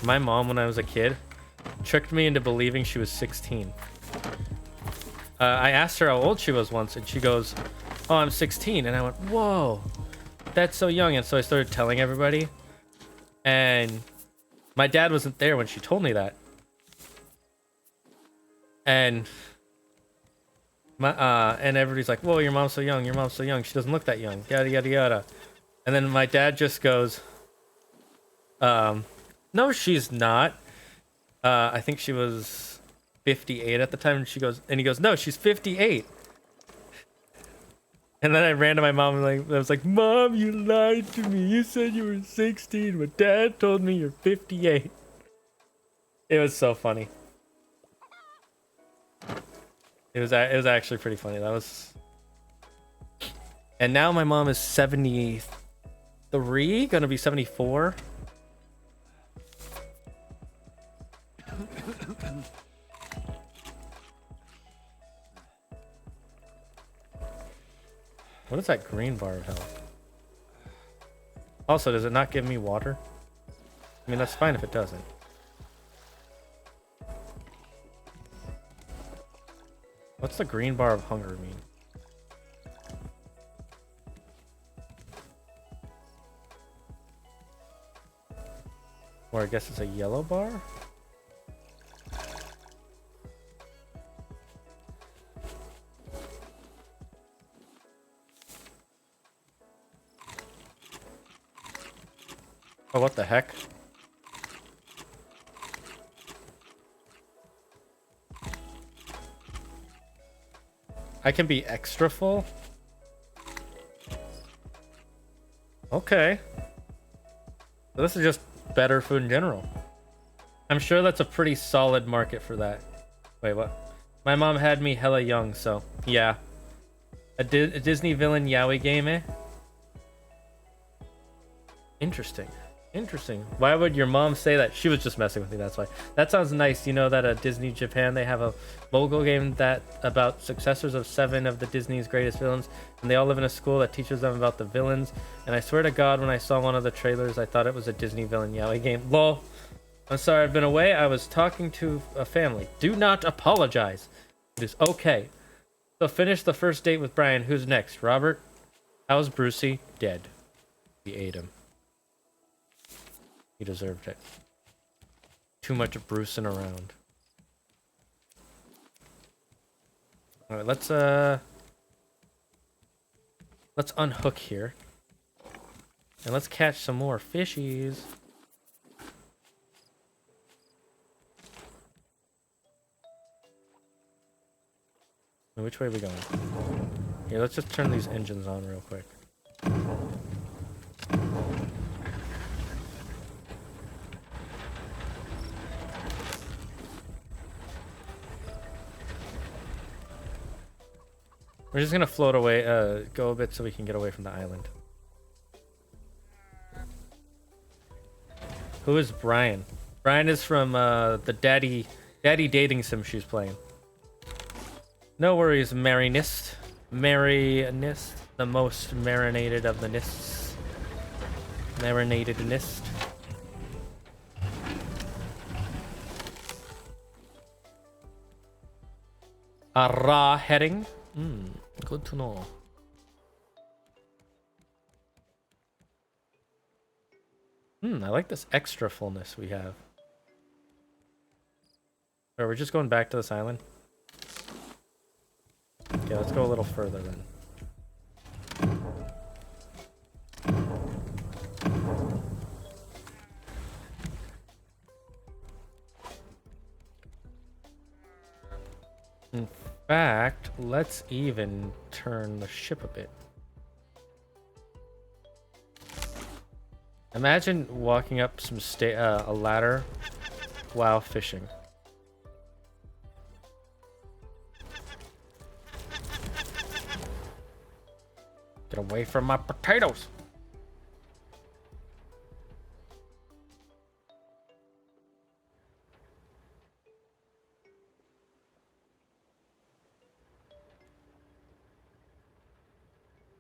My mom, when I was a kid, tricked me into believing she was 16. I asked her how old she was once, and she goes, "Oh, I'm 16." And I went, "Whoa, that's so young." And so I started telling everybody. And my dad wasn't there when she told me that. And and everybody's like, "Whoa, your mom's so young. Your mom's so young. She doesn't look that young." Yada, yada, yada. And then my dad just goes, "No, she's not. I think she was 58 at the time." And he goes, "No, she's 58. And then I ran to my mom and I was like, "Mom, you lied to me. You said you were 16, but Dad told me you're 58. It was so funny. It was actually pretty funny. That was. And now my mom is 73, gonna be 74. What is that green bar of health? Also, does it not give me water? I mean, that's fine if it doesn't. What's the green bar of hunger mean? Or I guess it's a yellow bar? Oh, what the heck? I can be extra full? Okay. So this is just better food in general. I'm sure that's a pretty solid market for that. Wait, what? My mom had me hella young, so yeah. A Disney villain yaoi game, eh? Interesting. Interesting. Why would your mom say that? She was just messing with me, that's why. That sounds nice. You know that at Disney Japan, they have a mobile game that about successors of 7 of the Disney's greatest villains, and they all live in a school that teaches them about the villains. And I swear to God, when I saw one of the trailers, I thought it was a Disney villain yaoi game. Lol. I'm sorry I've been away. I was talking to a family. Do not apologize. It is okay. So finish the first date with Brian. Who's next? Robert? How's Brucey? Dead. We ate him. He deserved it. Too much bruising around. All right, let's unhook here. And let's catch some more fishies. Which way are we going? Here, let's just turn these engines on real quick. We're just gonna float away, go a bit so we can get away from the island. Who is Brian? Brian is from the daddy dating sim she's playing. No worries, Marynist. Marynist, the most marinated of the nists. Marinated nist. A raw herring. Good to know. I like this extra fullness we have. Or we're just going back to this island. Okay, let's go a little further then. In fact, let's even turn the ship a bit. Imagine walking up some a ladder while fishing. Get away from my potatoes.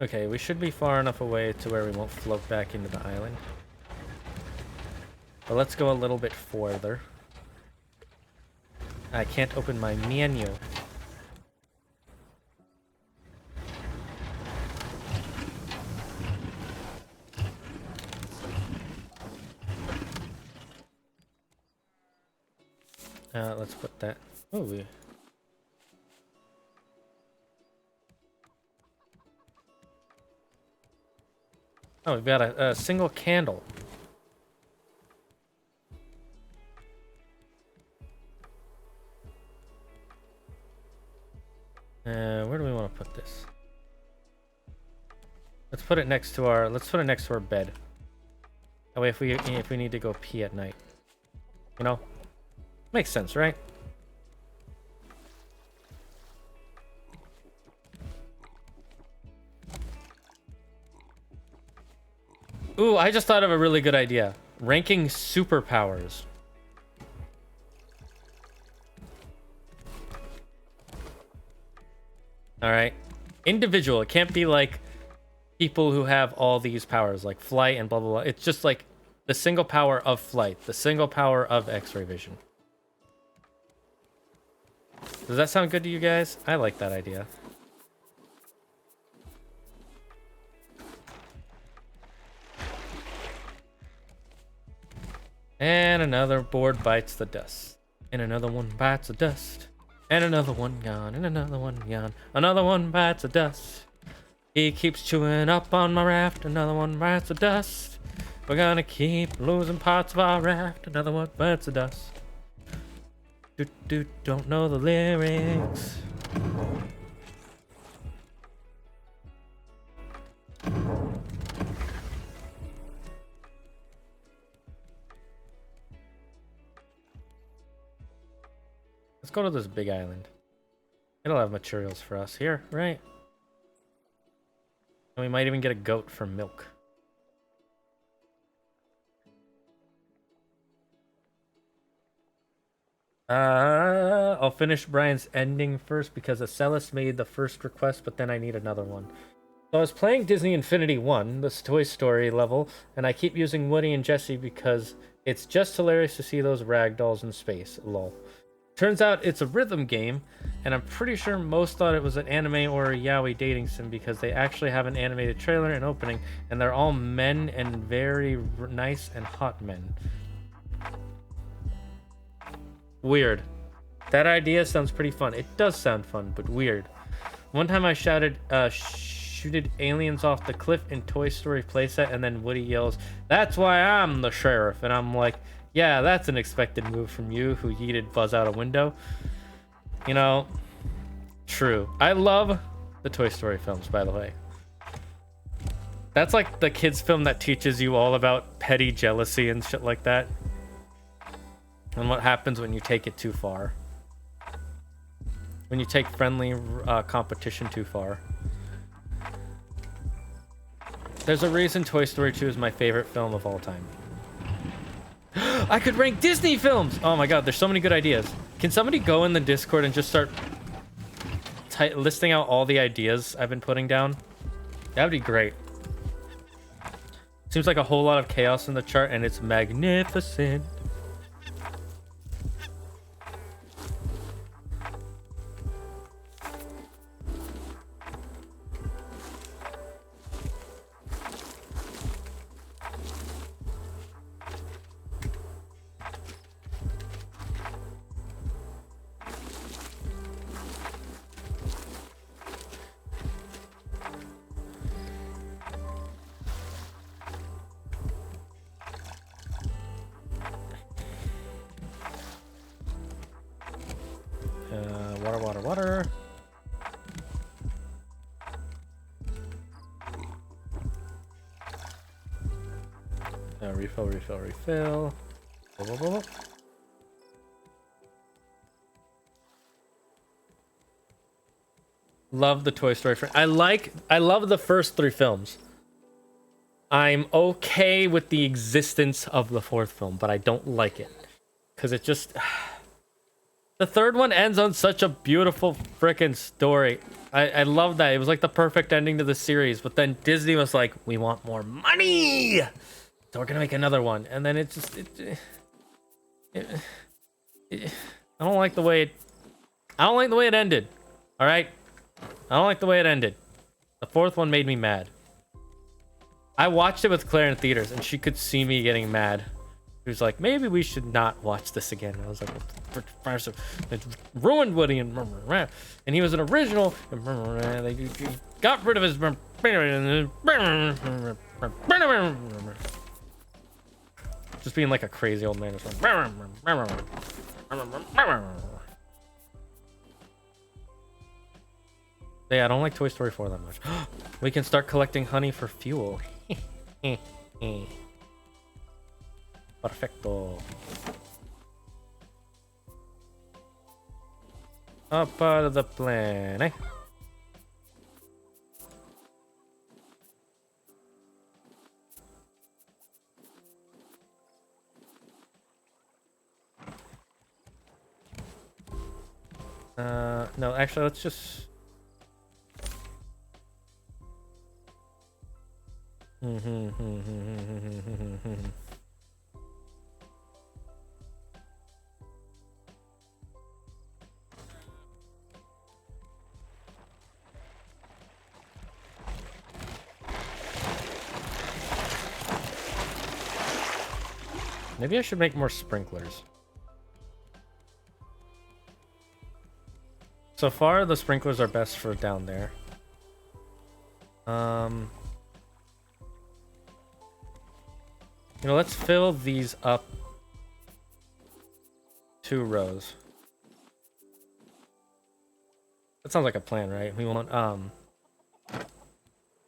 Okay, we should be far enough away to where we won't float back into the island. But let's go a little bit further. I can't open my menu. Let's put that. Oh, we've got a single candle. Where do we want to put this? Let's put it next to our. Let's put it next to our bed. That way, if we need to go pee at night, you know, makes sense, right? Ooh, I just thought of a really good idea. Ranking superpowers. All right. Individual. It can't be like people who have all these powers, like flight and blah blah blah. It's just like the single power of flight, the single power of X-ray vision. Does that sound good to you guys? I like that idea. And another board bites the dust. And another one bites the dust. And another one gone. And another one gone. Another one bites the dust. He keeps chewing up on my raft. Another one bites the dust. We're gonna keep losing parts of our raft. Another one bites the dust. Don't know the lyrics. Let's go to this big island. It'll have materials for us here, right? And we might even get a goat for milk. I'll finish Brian's ending first because Acellus made the first request, but then I need another one. So I was playing Disney Infinity 1, this Toy Story level, and I keep using Woody and Jesse because it's just hilarious to see those ragdolls in space. Lol. Turns out it's a rhythm game, and I'm pretty sure most thought it was an anime or a yaoi dating sim because they actually have an animated trailer and opening, and they're all men and very nice and hot men. Weird. That idea sounds pretty fun. It does sound fun, but weird. One time I shooted aliens off the cliff in Toy Story playset, and then Woody yells, "That's why I'm the sheriff." And I'm like, yeah, that's an expected move from you who yeeted Buzz out a window. You know, true. I love the Toy Story films, by the way. That's like the kids film that teaches you all about petty jealousy and shit like that. And what happens when you take it too far. When you take friendly competition too far. There's a reason Toy Story 2 is my favorite film of all time. I could rank Disney films! Oh my god, there's so many good ideas. Can somebody go in the Discord and just start listing out all the ideas I've been putting down? That would be great. Seems like a whole lot of chaos in the chart, and it's magnificent. Water. Refill. Whoa. Love the Toy Story. I love the first 3 films. I'm okay with the existence of the 4th film, but I don't like it. Because it just... The 3rd one ends on such a beautiful freaking story. I love that. It was like the perfect ending to the series. But then Disney was like, we want more money! So we're gonna make another one. And then it just... I don't like the way it... I don't like the way it ended. Alright? I don't like the way it ended. The 4th one made me mad. I watched it with Claire in theaters, and she could see me getting mad. He was like, maybe we should not watch this again. And I was like, it ruined Woody and he was an original. They got rid of his. Just being like a crazy old man. Yeah, I don't like Toy Story 4 that much. We can start collecting honey for fuel. Perfecto. Up out of the plan, eh? No, actually, let's just... Maybe I should make more sprinklers. So far, the sprinklers are best for down there. You know, let's fill these up 2 rows. That sounds like a plan, right? We want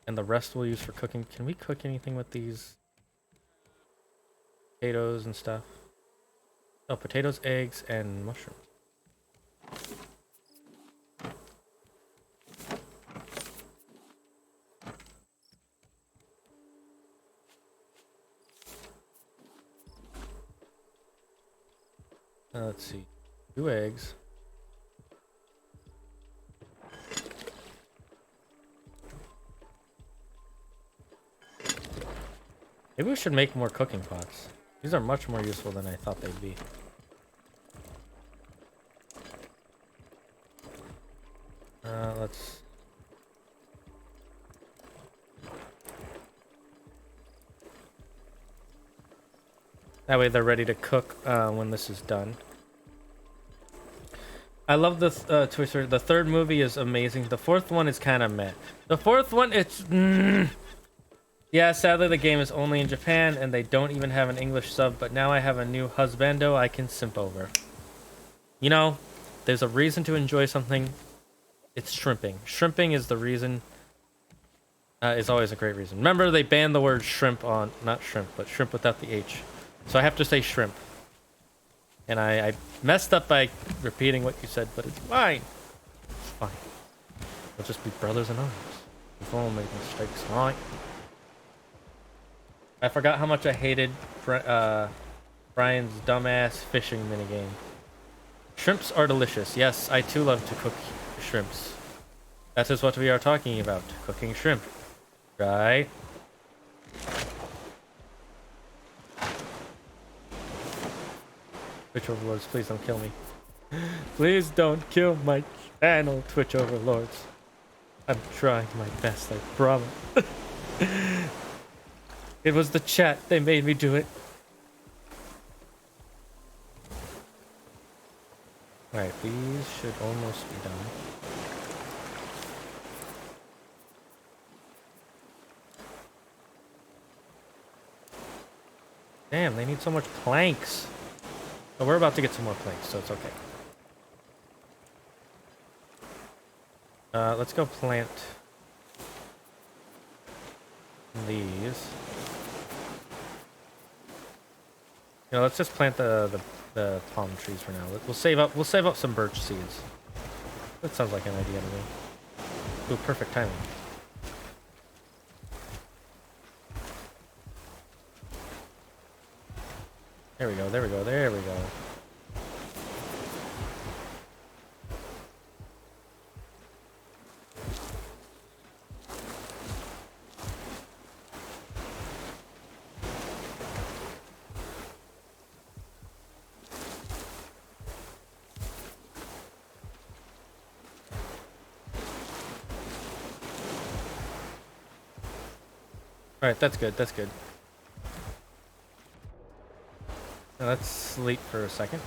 and the rest we'll use for cooking. Can we cook anything with these potatoes and stuff? Oh, potatoes, eggs, and mushrooms. Let's see. 2 eggs. Maybe we should make more cooking pots. These are much more useful than I thought they'd be. Let's... That way they're ready to cook when this is done. I love the Toy Story. The 3rd movie is amazing. The 4th one is kind of meh. The 4th one, it's... Yeah, sadly the game is only in Japan and they don't even have an English sub, but now I have a new husbando I can simp over. You know, there's a reason to enjoy something. It's shrimping. Shrimping is the reason. Is always a great reason. Remember, they banned the word shrimp on... Not shrimp, but shrimp without the H. So I have to say shrimp. And I messed up by repeating what you said, but it's fine. It's fine. We'll just be brothers in arms. We've all made mistakes, right? I forgot how much I hated Brian's dumbass fishing minigame. Shrimps are delicious. Yes, I too love to cook shrimps. That is what we are talking about. Cooking shrimp. Right? Twitch overlords, please don't kill me. Please don't kill my channel, Twitch overlords. I'm trying my best, I promise. It was the chat, they made me do it. Alright, these should almost be done. Damn, they need so much planks. But we're about to get some more planks, so it's okay. Let's go plant these. You know, let's just plant the palm trees for now. We'll save up some birch seeds. That sounds like an idea to me. Ooh, perfect timing. There we go, there we go, there we go. Alright, that's good, that's good. Now let's sleep for a second.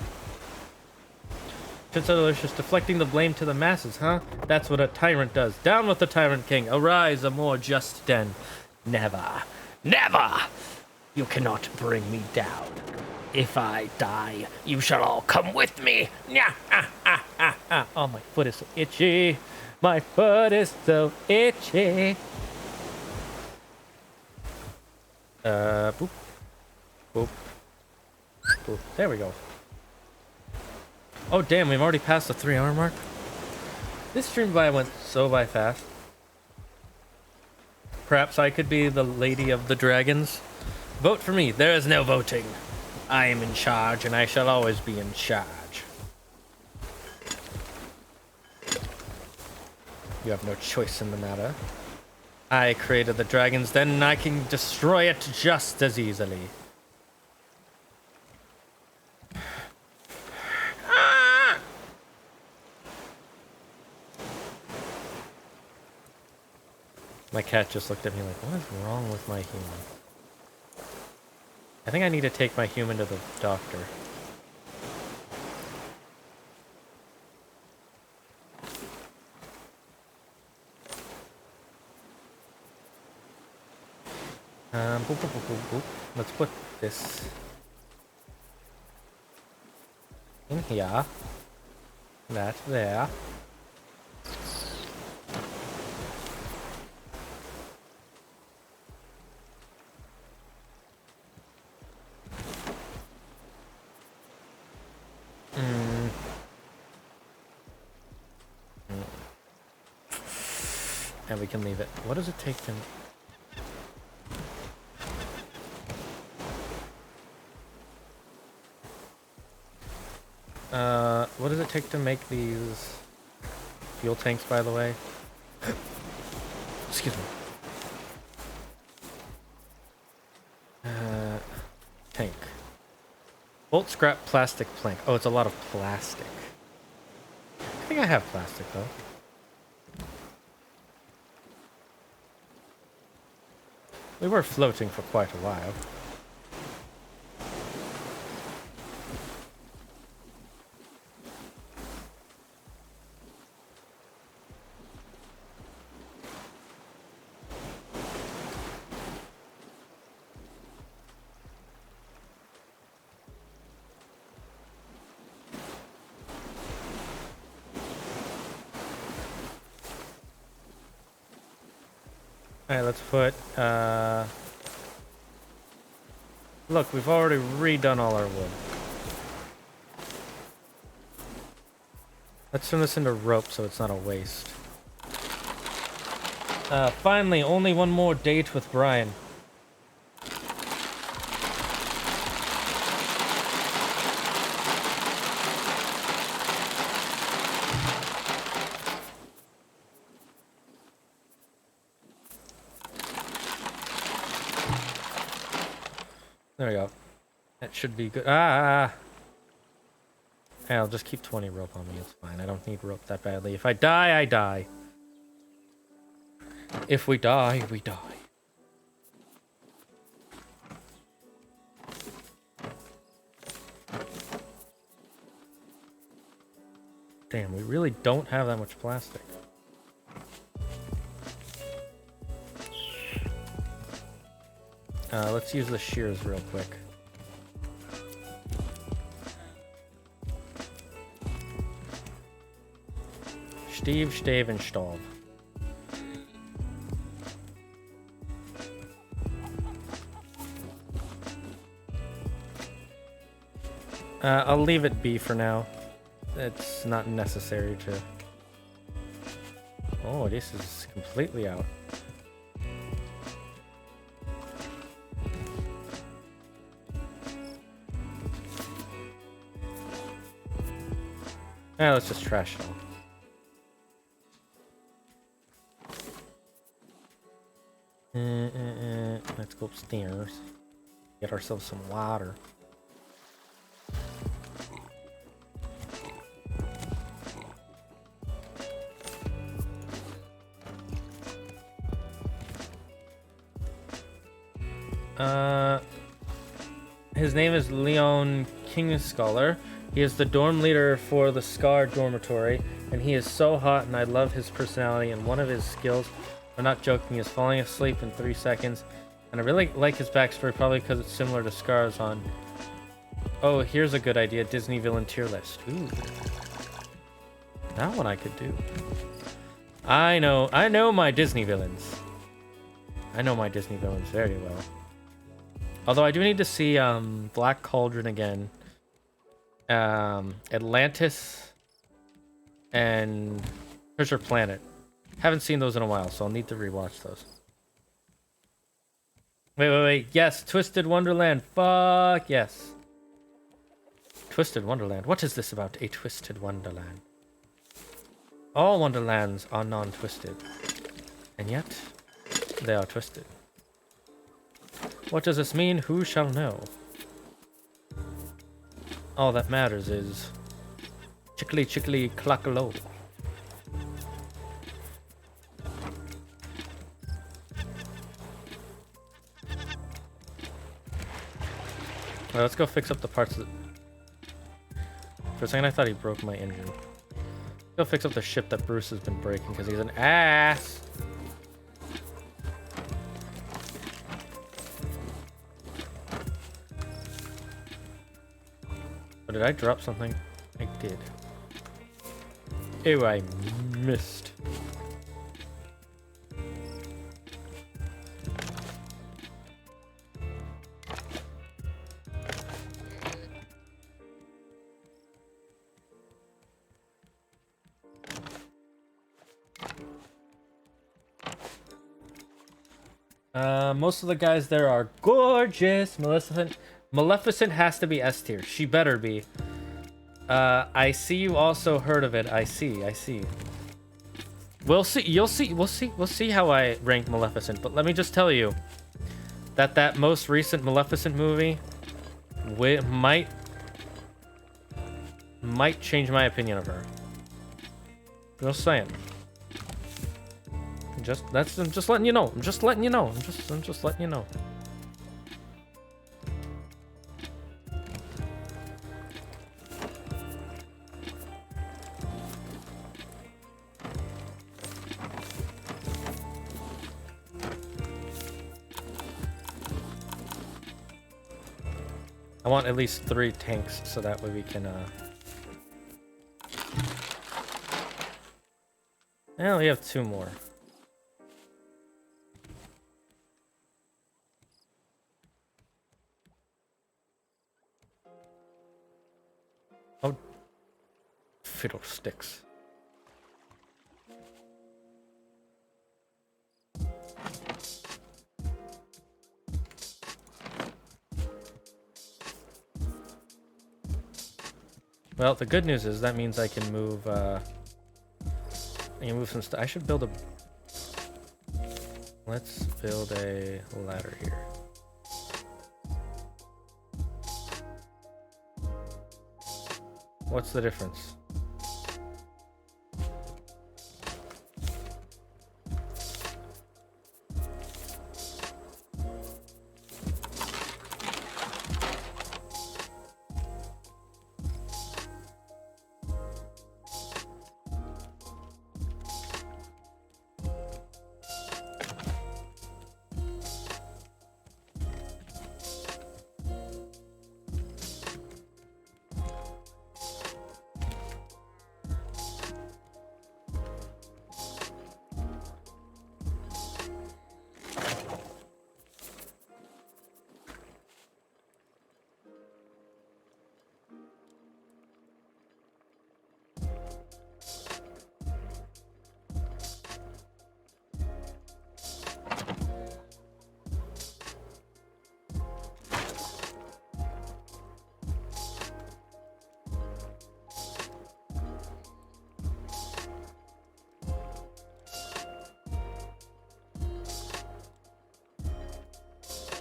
It's so delicious, deflecting the blame to the masses, huh? That's what a tyrant does. Down with the tyrant king. Arise, a more just den. Never, never! You cannot bring me down. If I die, you shall all come with me. Nya, Oh, my foot is so itchy. My foot is so itchy. Boop. Boop. Boop. There we go. Oh, damn, we've already passed the 3-hour mark. This stream went so by fast. Perhaps I could be the Lady of the Dragons. Vote for me. There is no voting. I am in charge, and I shall always be in charge. You have no choice in the matter. I created the dragons, then I can destroy it just as easily. My cat just looked at me like, what is wrong with my human? I think I need to take my human to the doctor. Boop, boop, boop, boop, boop. Let's put this in here. That there. And we can leave it. What does it take to... what does it take to make these fuel tanks, by the way? Excuse me. Tank. Bolt, scrap, plastic, plank. Oh, it's a lot of plastic. I think I have plastic, though. We were floating for quite a while. Alright, let's put, look, we've already redone all our wood. Let's turn this into rope so it's not a waste. Finally, only one more date with Brian. There we go. That should be good. Ah! Hey, I'll just keep 20 rope on me. It's fine. I don't need rope that badly. If I die, I die. If we die, we die. Damn, we really don't have that much plastic. Let's use the shears real quick. Steve, Stave, and Stav. I'll leave it be for now. It's not necessary to... Oh, this is completely out. Let's just trash it all. Let's go upstairs. Get ourselves some water. His name is Leon Kingscholar. He is the dorm leader for the Scar dormitory, and he is so hot, and I love his personality, and one of his skills, I'm not joking, is falling asleep in 3 seconds, and I really like his backstory, probably because it's similar to Scar's on... Oh, here's a good idea, Disney villain tier list. Ooh. That one I could do. I know my Disney villains. I know my Disney villains very well. Although I do need to see Black Cauldron again. Atlantis and Treasure Planet. Haven't seen those in a while, so I'll need to rewatch those. Wait. Yes, Twisted Wonderland. Fuck yes. Twisted Wonderland. What is this about a Twisted Wonderland? All Wonderlands are non-twisted. And yet, They are twisted. What does this mean? Who shall know? All that matters is chickly chickly clackalo. Alright, let's go fix up the parts that... For a second I thought he broke my engine. Let's go fix up the ship that Bruce has been breaking because he's an ass. Oh, did I drop something? I did. Ew, I missed. Most of the guys there are gorgeous. Maleficent has to be S tier. She better be. I see you also heard of it. I see. We'll see. We'll see how I rank Maleficent. But let me just tell you that most recent Maleficent movie might change my opinion of her. Just saying. I'm just letting you know. I'm just letting you know. I'm just letting you know. I want at least 3 tanks so that way we can I only have 2 more. Oh, fiddlesticks. Well, the good news is that means I can move, some stuff. I should build a... Let's build a ladder here. What's the difference?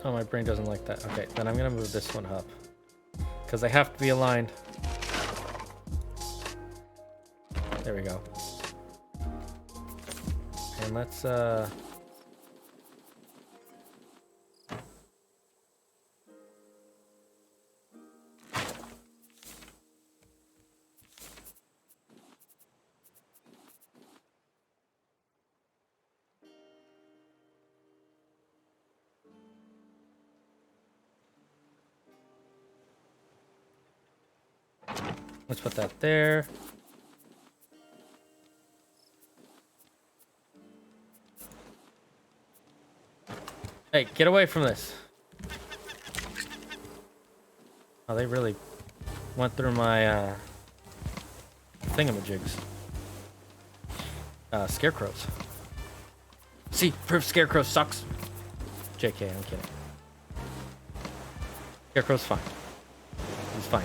Oh, my brain doesn't like that. Okay, then I'm gonna move this one up. Because they have to be aligned. There we go. And let's, let's put that there. Hey, get away from this. Oh, they really went through my thingamajigs. Scarecrows. See, proof Scarecrow sucks. JK, I'm kidding. Scarecrow's fine. He's fine.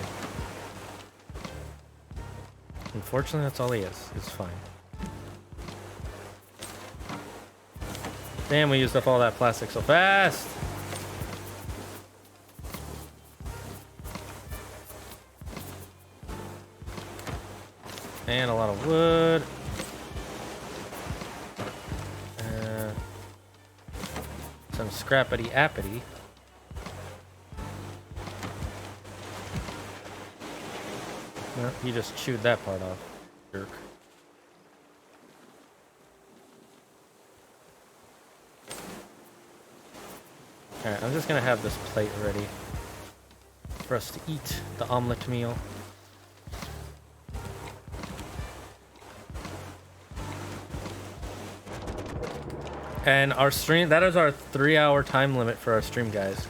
Unfortunately, that's all he is. It's fine. Damn, we used up all that plastic so fast. And a lot of wood. Some scrappity appity. No, he just chewed that part off. Jerk. Alright, I'm just gonna have this plate ready for us to eat the omelet meal. And our stream, that is our 3-hour time limit for our stream, guys.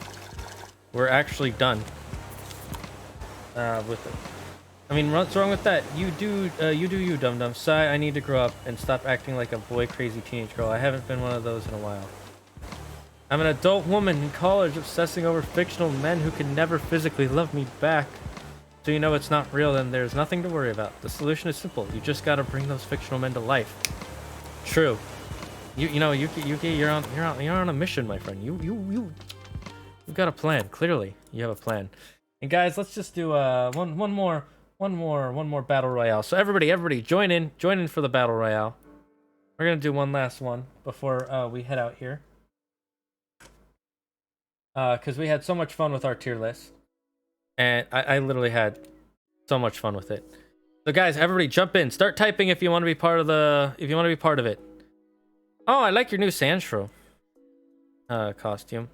We're actually done with it. I mean, what's wrong with that? You do you, dum-dum. Sigh, I need to grow up and stop acting like a boy crazy teenage girl. I haven't been one of those in a while. I'm an adult woman in college obsessing over fictional men who can never physically love me back. So you know it's not real, then there's nothing to worry about. The solution is simple. You just gotta bring those fictional men to life. True. You know, Yuki, you're on a mission, my friend. You've got a plan. Clearly, you have a plan. And guys, let's just do one more battle royale. So everybody, join in for the battle royale. We're gonna do one last one before we head out here. Because we had so much fun with our tier list, and I literally had so much fun with it. So guys, everybody, jump in. Start typing if you want to be part of it. Oh, I like your new Sandshrew costume.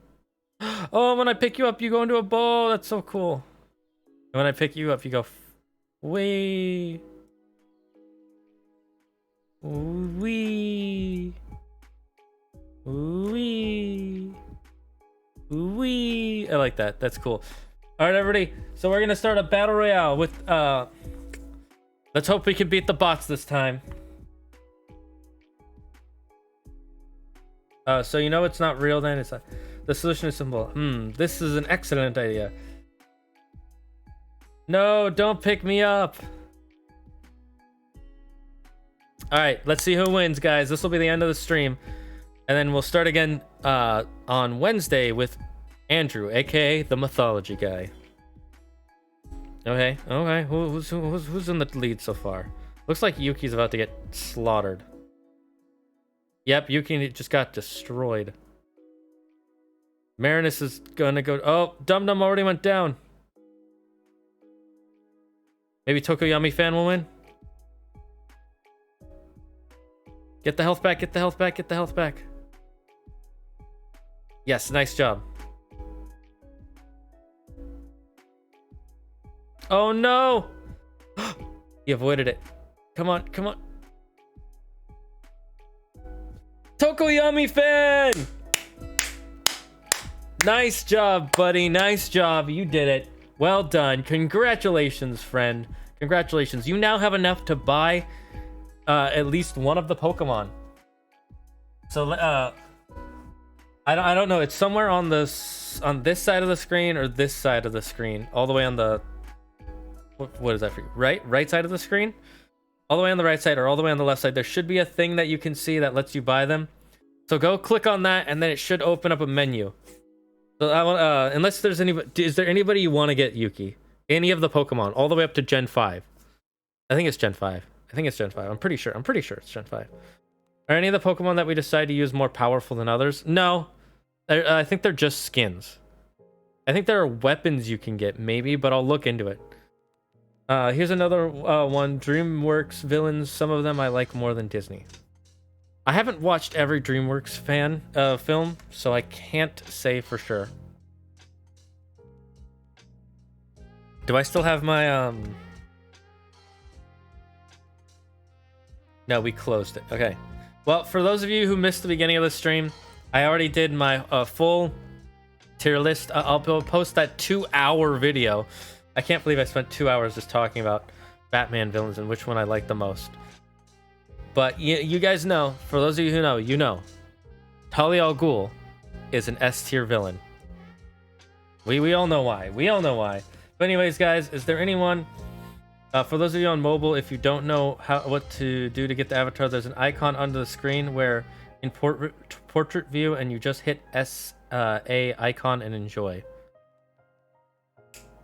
Oh, when I pick you up, you go into a bowl. That's so cool. And when I pick you up, you go wee. Wee. Wee. Wee. I like that. That's cool. All right, everybody. So we're going to start a battle royale with let's hope we can beat the bots this time. So you know it's not real then? It's the solution is simple. This is an excellent idea. No, don't pick me up. Alright, let's see who wins, guys. This will be the end of the stream. And then we'll start again on Wednesday with Andrew, aka the Mythology guy. Okay. Who's in the lead so far? Looks like Yuki's about to get slaughtered. Yep, Yuki just got destroyed. Marinus is gonna go. Oh, Dum Dum already went down. Maybe Tokoyami fan will win. Get the health back, get the health back, get the health back. Yes, nice job. Oh no! He avoided it. Come on, come on. Tokoyami fan! Nice job, buddy. Nice job. You did it. Well done. Congratulations, friend. Congratulations. You now have enough to buy at least one of the Pokemon. So I don't know. It's somewhere on this side of the screen or this side of the screen. All the way on the what is that for you? Right side of the screen? All the way on the right side or all the way on the left side, there should be a thing that you can see that lets you buy them. So go click on that, and then it should open up a menu. So I want, unless there's anybody, is there anybody you want to get, Yuki? Any of the Pokemon, all the way up to Gen 5. I think it's Gen 5. I'm pretty sure it's Gen 5. Are any of the Pokemon that we decide to use more powerful than others? No. I think they're just skins. I think there are weapons you can get, maybe, but I'll look into it. Here's another one. DreamWorks villains. Some of them I like more than Disney. I haven't watched every DreamWorks film, so I can't say for sure. Do I still have my No, we closed it. Okay. Well, for those of you who missed the beginning of the stream, I already did my full tier list. I'll post that 2-hour video. I can't believe I spent 2 hours just talking about Batman villains and which one I like the most. But you guys know, for those of you who know, you know, Ras al Ghul is an S tier villain. We all know why. But anyways, guys, is there anyone? For those of you on mobile, if you don't know what to do to get the avatar, there's an icon under the screen where in portrait view, and you just hit A icon and enjoy.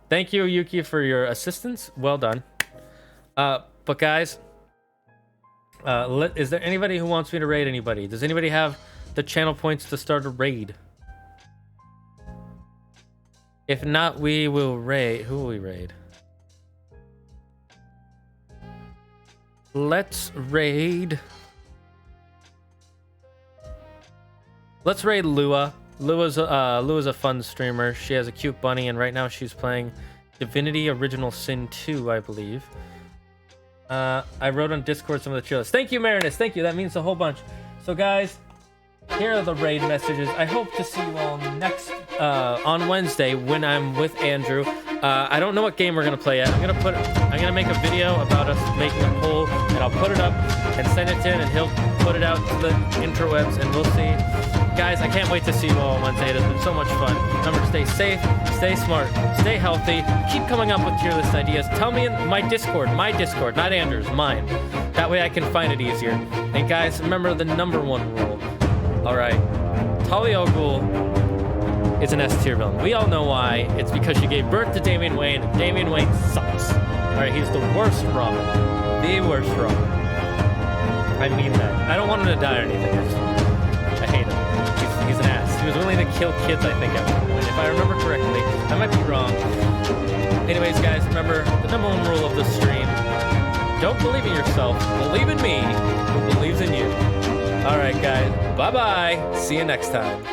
Thank you, Yuki, for your assistance. Well done. But guys, is there anybody who wants me to raid anybody? Does anybody have the channel points to start a raid? If not, we will raid. Who will we raid? Let's raid Lua. Lua's a fun streamer. She has a cute bunny, and right now she's playing Divinity Original Sin 2, I believe. I wrote on Discord some of the tier lists. Thank you, Marinus. Thank you. That means a whole bunch. So, guys, here are the raid messages. I hope to see you all next on Wednesday when I'm with Andrew. I don't know what game we're gonna play yet. I'm gonna make a video about us making a poll, and I'll put it up and send it to him, and he'll put it out to the interwebs, and we'll see. Guys, I can't wait to see you all on Wednesday. It has been so much fun. Remember to stay safe, stay smart, stay healthy. Keep coming up with tier list ideas. Tell me in my Discord, not Andrew's, mine. That way I can find it easier. And guys, remember the #1 rule. All right, Ras al Ghul is an S tier villain. We all know why. It's because she gave birth to Damian Wayne, and Damian Wayne sucks. All right, he's the worst Robin, the worst Robin. I mean that. I don't want him to die or anything. I hate him. He's an ass. He was willing to kill kids, I think, at one point. If I remember correctly. I might be wrong. Anyways, guys, remember the #1 rule of the stream. Don't believe in yourself. Believe in me, who believes in you. All right, guys. Bye-bye. See you next time.